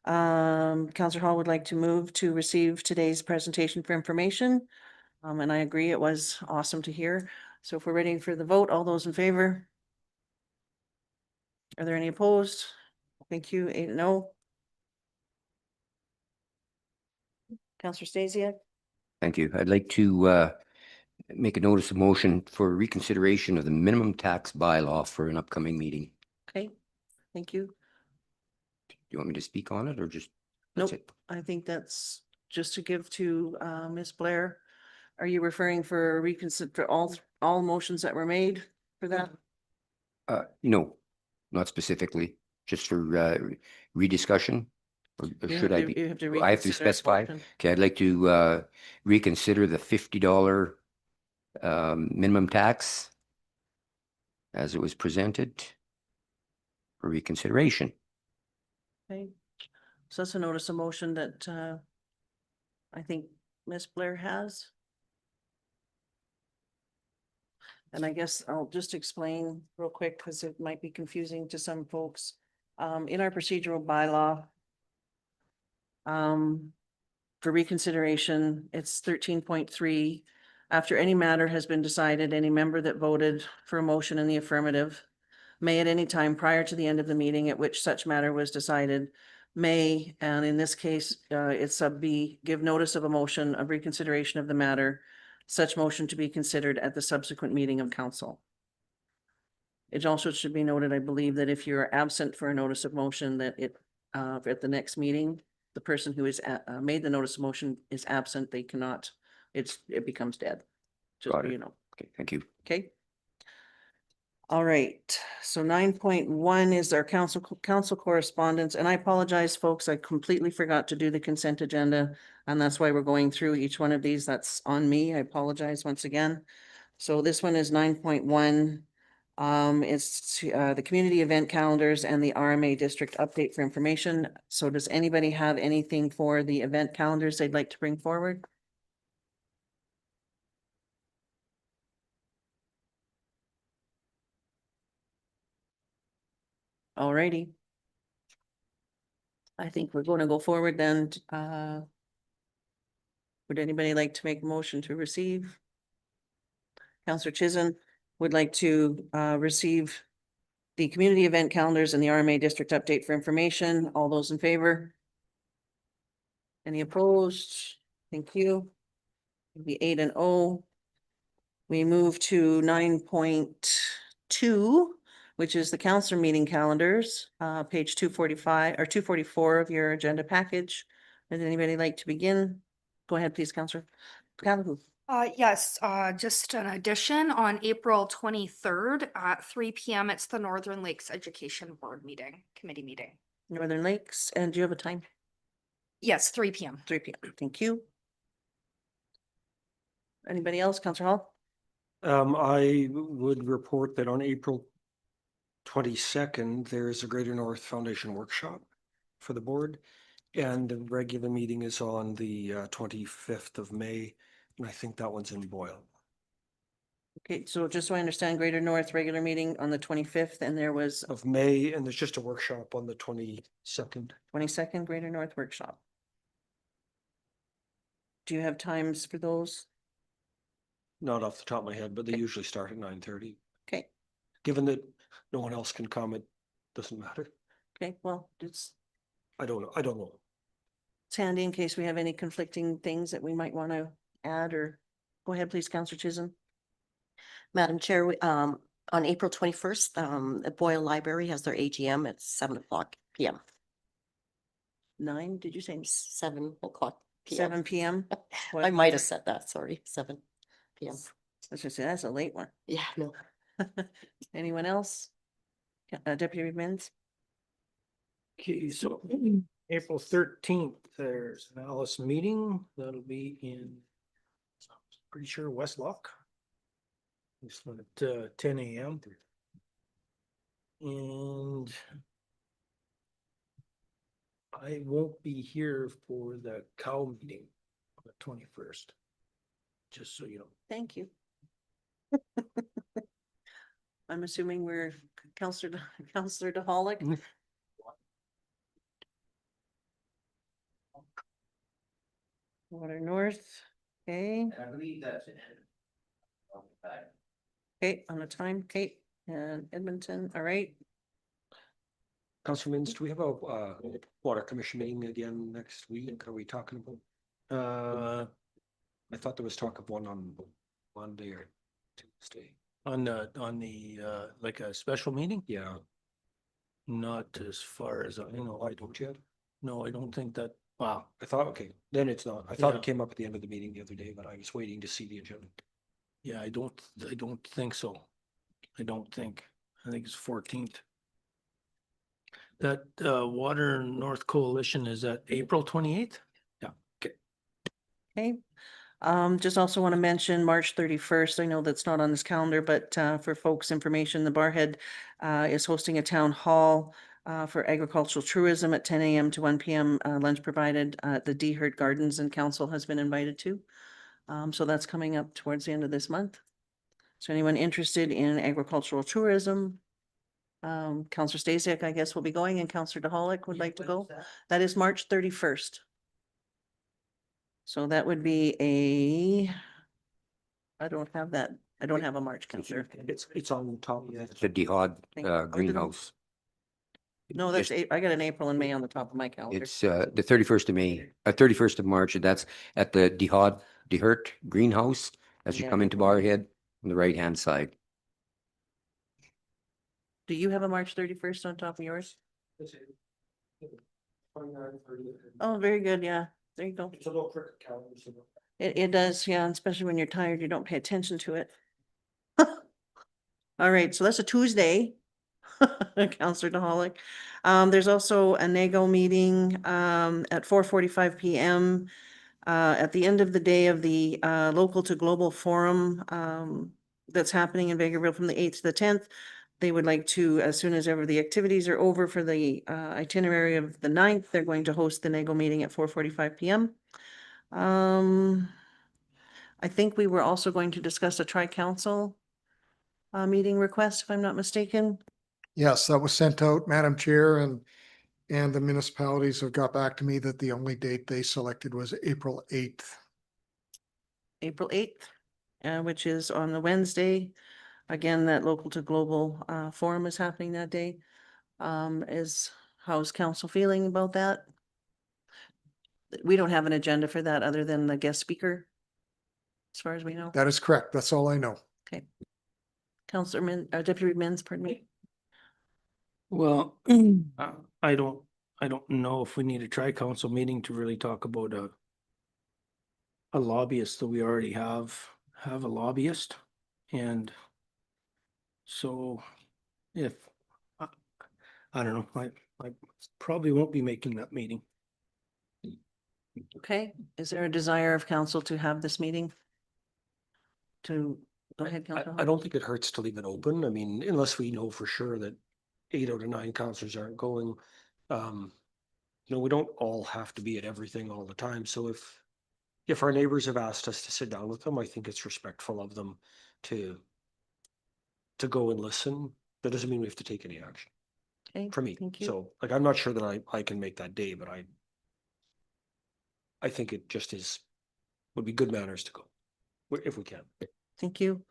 Speaker 1: Counselor Hall would like to move to receive today's presentation for information. And I agree, it was awesome to hear. So if we're ready for the vote, all those in favor? Are there any opposed? Thank you. 8-0. Counselor Stasiak?
Speaker 6: Thank you. I'd like to make a notice of motion for reconsideration of the minimum tax bylaw for an upcoming meeting.
Speaker 1: Okay, thank you.
Speaker 6: Do you want me to speak on it or just? that's
Speaker 1: Nope,
Speaker 6: it?
Speaker 1: I think that's just to give to Ms. Blair. Are you referring for reconsider for all motions that were made for that?
Speaker 6: No, not specifically, just for rediscussion. Or
Speaker 1: You
Speaker 6: should
Speaker 1: have
Speaker 6: I
Speaker 1: to-
Speaker 6: be?
Speaker 1: you have to
Speaker 6: I have to
Speaker 1: reconsider the
Speaker 6: specify.
Speaker 1: motion.
Speaker 6: Okay, I'd like to reconsider the $50 minimum tax as it was presented for reconsideration.
Speaker 1: Okay, so that's a notice of motion that I think Ms. Blair has. And I guess I'll just explain real quick because it might be confusing to some folks. In our procedural bylaw, for reconsideration, it's 13.3. After any matter has been decided, any member that voted for a motion in the affirmative may at any time prior to the end of the meeting at which such matter was decided may, and in this case, it's sub B, give notice of a motion of reconsideration of the matter, such motion to be considered at the subsequent meeting of council. It also should be noted, I believe, that if you're absent for a notice of motion, that it, at the next meeting, the person who is made the notice of motion is absent, they cannot, it becomes dead. Just
Speaker 6: Got
Speaker 1: so
Speaker 6: it.
Speaker 1: you know,
Speaker 6: Okay, thank you.
Speaker 1: okay? All right, so 9.1 is our council correspondence, and I apologize, folks, I completely forgot to do the consent agenda. And that's why we're going through each one of these. That's on me. I apologize once again. So this one is 9.1. It's the community event calendars and the RMA district update for information. So does anybody have anything for the event calendars they'd like to bring forward? Alrighty. I think we're going to go forward then. Would anybody like to make a motion to receive? Counselor Chisholm would like to receive the community event calendars and the RMA district update for information. All those in favor? Any opposed? Thank you. It'll be 8 and 0. We move to 9.2, which is the council meeting calendars, page 245 or 244 of your agenda package. Would anybody like to begin? Go ahead, please, Counselor.
Speaker 3: Yes, just an addition on April 23rd at 3 p.m. It's the Northern Lakes Education Board committee meeting.
Speaker 1: Northern Lakes, and do you have a time?
Speaker 3: Yes, 3 p.m.
Speaker 1: 3 p.m. Thank you. Anybody else, Counselor Hall?
Speaker 8: I would report that on April 22nd, there's a Greater North Foundation workshop for the board. And the regular meeting is on the 25th of May. And I think that one's in Boyle.
Speaker 1: Okay, so just so I understand, Greater North regular meeting on the 25th, and there was
Speaker 8: Of May, and there's just a workshop on the 22nd.
Speaker 1: 22nd Greater North workshop. Do you have times for those?
Speaker 8: Not off the top of my head, but they usually start at 9:30.
Speaker 1: Okay,
Speaker 8: Given that no one else can come, it doesn't matter.
Speaker 1: okay, well, it's
Speaker 8: I don't know.
Speaker 1: handy in case we have any conflicting things that we might want to add, or go ahead, please, Counselor Chisholm.
Speaker 11: Madam Chair, on April 21st, the Boyle Library has their AGM at 7:00 PM.
Speaker 1: 9, did you say?
Speaker 11: 7:00 PM.
Speaker 1: 7 p.m.?
Speaker 11: I might have said that, sorry, 7 PM.
Speaker 1: Let's just say that's a late one.
Speaker 11: Yeah, no.
Speaker 1: Anyone else? Deputy Mins?
Speaker 5: Okay, so April 13th, there's an Alice meeting. That'll be in, pretty sure West Lock. It's at 10 a.m. And I won't be here for the cow meeting on the 21st. Just so you know.
Speaker 1: Thank you. I'm assuming we're Counselor DeHolick. Water North, okay.
Speaker 7: I believe that's it.
Speaker 1: Okay, on the time, Kate and Edmonton, all right.
Speaker 8: Councilor Mins, do we have a water commission meeting again next week? Are we talking about? I thought there was talk of one on Monday or Tuesday.
Speaker 5: On the like a special meeting?
Speaker 8: Yeah.
Speaker 5: Not as far as I know.
Speaker 8: I don't yet.
Speaker 5: No, I don't think that. Wow.
Speaker 8: I thought, okay, then it's not. I thought
Speaker 5: Yeah.
Speaker 8: it came up at the end of the meeting the other day, but I was waiting to see the agenda.
Speaker 5: Yeah, I don't think so. I don't think. I think it's 14th. That Water North Coalition is at April 28th?
Speaker 8: Yeah, okay.
Speaker 1: Okay. Just also want to mention March 31st. I know that's not on this calendar, but for folks' information, the Barhead is hosting a town hall for agricultural tourism at 10 a.m. to 1 p.m. Lunch provided. The Dehert Gardens and Council has been invited to. So that's coming up towards the end of this month. So anyone interested in agricultural tourism? Counselor Stasiak, I guess, will be going, and Counselor DeHolick would like to go. That is March 31st. So that would be I don't have that. I don't have a March calendar.
Speaker 8: It's on top of that.
Speaker 6: The Dihad
Speaker 1: Thank you.
Speaker 6: greenhouse.
Speaker 1: No, that's, I got an April and May on the top of my calendar.
Speaker 6: It's the 31st of May, 31st of March, and that's at the Dehert greenhouse as you
Speaker 1: Yeah.
Speaker 6: come into Barhead on the right-hand side.
Speaker 1: Do you have a March 31st on top of yours? Oh, very good. Yeah, there you go.
Speaker 8: It's a little cricket calendar. So
Speaker 1: It does, yeah, especially when you're tired, you don't pay attention to it. All right, so that's a Tuesday. Counselor DeHolick. There's also a NAGO meeting at 4:45 PM. At the end of the day of the local to global forum that's happening in Vegreville from the 8th to the 10th. They would like to, as soon as ever the activities are over for the itinerary of the 9th, they're going to host the NAGO meeting at 4:45 PM. I think we were also going to discuss a tri-council meeting request, if I'm not mistaken.
Speaker 4: Yes, that was sent out, Madam Chair, and the municipalities have got back to me that the only date they selected was April 8th.
Speaker 1: April 8th, which is on the Wednesday. Again, that local to global forum is happening that day. How's council feeling about that? We don't have an agenda for that other than the guest speaker, as far as we know.
Speaker 4: That is correct. That's all I know.
Speaker 1: Okay. Councillor Deputy Mins, pardon me.
Speaker 5: Well, I don't know if we need a tri-council meeting to really talk about a lobbyist, though we already have a lobbyist. And so if, I don't know, I probably won't be making that meeting.
Speaker 1: Okay, is there a desire of council to have this meeting? Go ahead, Councillor.
Speaker 8: I don't think it hurts to leave it open. I mean, unless we know for sure that 8 out of 9 counselors aren't going. We don't all have to be at everything all the time. So if our neighbors have asked us to sit down with them, I think it's respectful of them to go and listen. That doesn't mean we have to take any action
Speaker 1: Okay,
Speaker 8: for me.
Speaker 1: thank you.
Speaker 8: So like, I'm not sure that I can make that day, but I think it just would be good manners to go if we can.
Speaker 1: Thank you.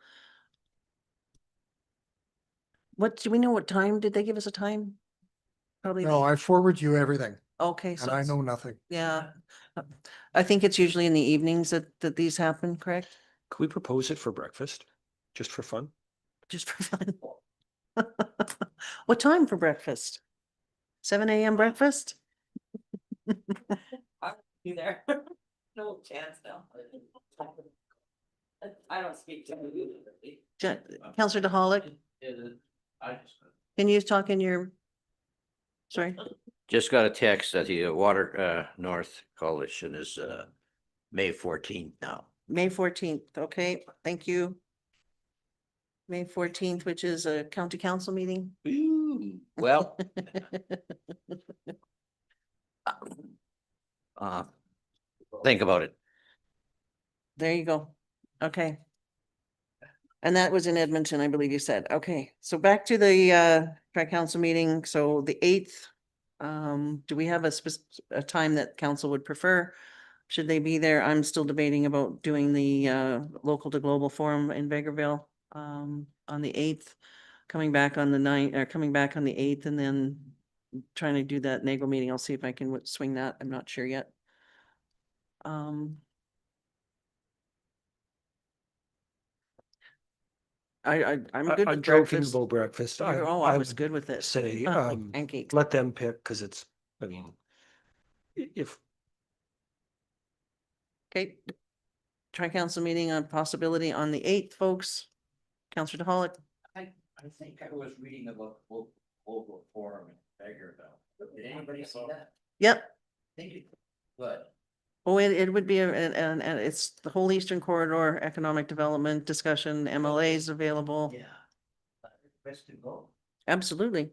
Speaker 1: Do we know what time? Did they give us a time? Probably.
Speaker 4: No, I forward you everything
Speaker 1: Okay, so
Speaker 4: and I
Speaker 1: it's-
Speaker 4: know nothing.
Speaker 1: yeah. I think it's usually in the evenings that these happen, correct?
Speaker 8: Could we propose it for breakfast, just for fun?
Speaker 1: Just for fun. What time for breakfast? 7 AM breakfast?
Speaker 11: I'll be there. No chance now. I don't speak to you.
Speaker 1: Councillor DeHolick, can you talk in your? Sorry,
Speaker 7: Just got a text that the Water North Coalition is May 14th now.
Speaker 1: May 14th, okay, thank you. May 14th, which is a county council meeting.
Speaker 7: Well, think about it.
Speaker 1: There you go. Okay. And that was in Edmonton, I believe you said. Okay, so back to the tri-council meeting. So the 8th, do we have a time that council would prefer? Should they be there? I'm still debating about doing the local to global forum in Vegreville on the 8th, coming back on the 9th, or coming back on the 8th, and then trying to do that NAGO meeting. I'll see if I can swing that. I'm not sure yet. I'm good
Speaker 8: I'm
Speaker 1: with
Speaker 8: joking
Speaker 1: breakfast.
Speaker 8: about breakfast.
Speaker 1: I was good with it.
Speaker 8: Say,
Speaker 1: Like pancakes.
Speaker 8: let them pick, because it's, I mean, if
Speaker 1: Okay. Tri-council meeting on possibility on the 8th, folks. Councillor DeHolick.
Speaker 7: I think I was reading about local forum in Vegreville. Did anybody see that?
Speaker 1: Yep.
Speaker 7: Think it, good.
Speaker 1: Oh, it would be, and it's the whole Eastern Corridor Economic Development Discussion, MLAs available.
Speaker 7: Yeah. Best to go.
Speaker 1: Absolutely.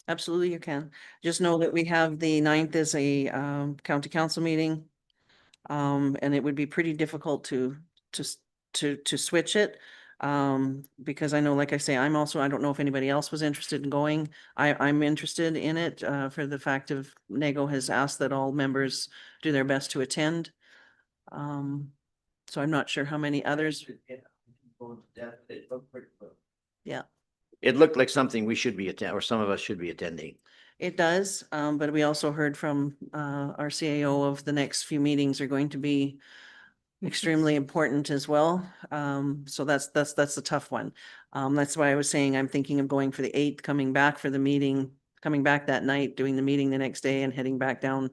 Speaker 1: Absolutely, you can. Just know that we have the 9th as a county council meeting. And it would be pretty difficult to switch it. Because I know, like I say, I don't know if anybody else was interested in going. I'm interested in it, for the fact of NAGO has asked that all members do their best to attend. So I'm not sure how many others. Yeah,
Speaker 7: It looked like something we should be attending, or some of us should be attending.
Speaker 1: it does. But we also heard from our CAO of the next few meetings are going to be extremely important as well. So that's the tough one. That's why I was saying I'm thinking of going for the 8th, coming back for the meeting, coming back that night, doing the meeting the next day and heading back down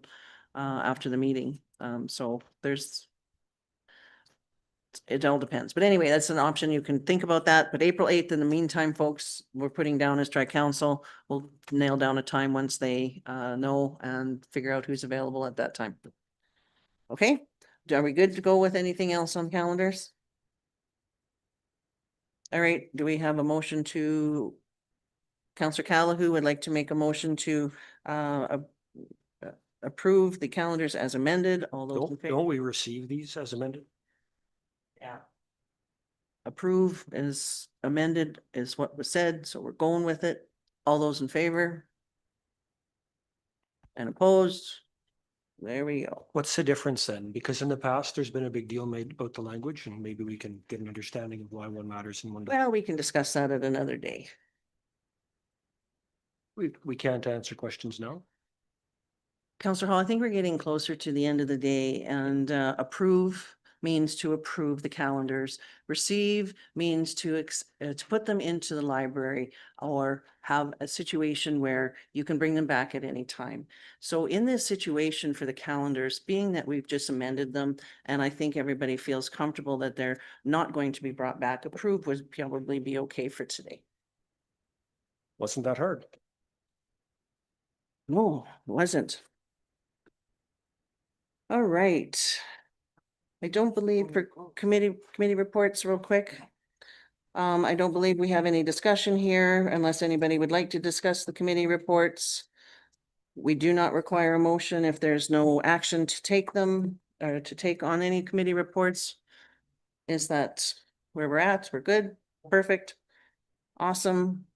Speaker 1: after the meeting. So it all depends. But anyway, that's an option. You can think about that. But April 8th, in the meantime, folks, we're putting down as tri-council. We'll nail down a time once they know and figure out who's available at that time. Okay, are we good to go with anything else on calendars? All right, do we have a motion to, Councillor Callahan would like to make a motion to approve the calendars as amended? All those in
Speaker 8: Don't
Speaker 1: favor?
Speaker 8: we receive these as amended?
Speaker 1: Yeah. Approve as amended is what was said, so we're going with it. All those in favor? And opposed? There we go.
Speaker 8: What's the difference then? Because in the past, there's been a big deal made about the language and maybe we can get an understanding of why one matters and one doesn't.
Speaker 1: Well, we can discuss that at another day.
Speaker 8: We can't answer questions now.
Speaker 1: Councillor Hall, I think we're getting closer to the end of the day, and approve means to approve the calendars. Receive means to put them into the library or have a situation where you can bring them back at any time. So in this situation for the calendars, being that we've just amended them, and I think everybody feels comfortable that they're not going to be brought back, approve would probably be okay for today.
Speaker 8: Wasn't that hard?
Speaker 1: No, it wasn't. All right. I don't believe for committee reports real quick. I don't believe we have any discussion here unless anybody would like to discuss the committee reports. We do not require a motion if there's no action to take them or to take on any committee reports. Is that where we're at? We're good? Perfect. Awesome.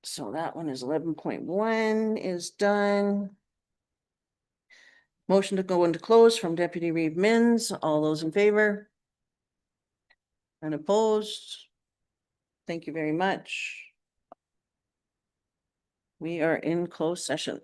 Speaker 1: So that one is 11.1 is done. Motion to go into close from Deputy Reeve Minns. All those in favor? And opposed? Thank you very much. We are in closed session.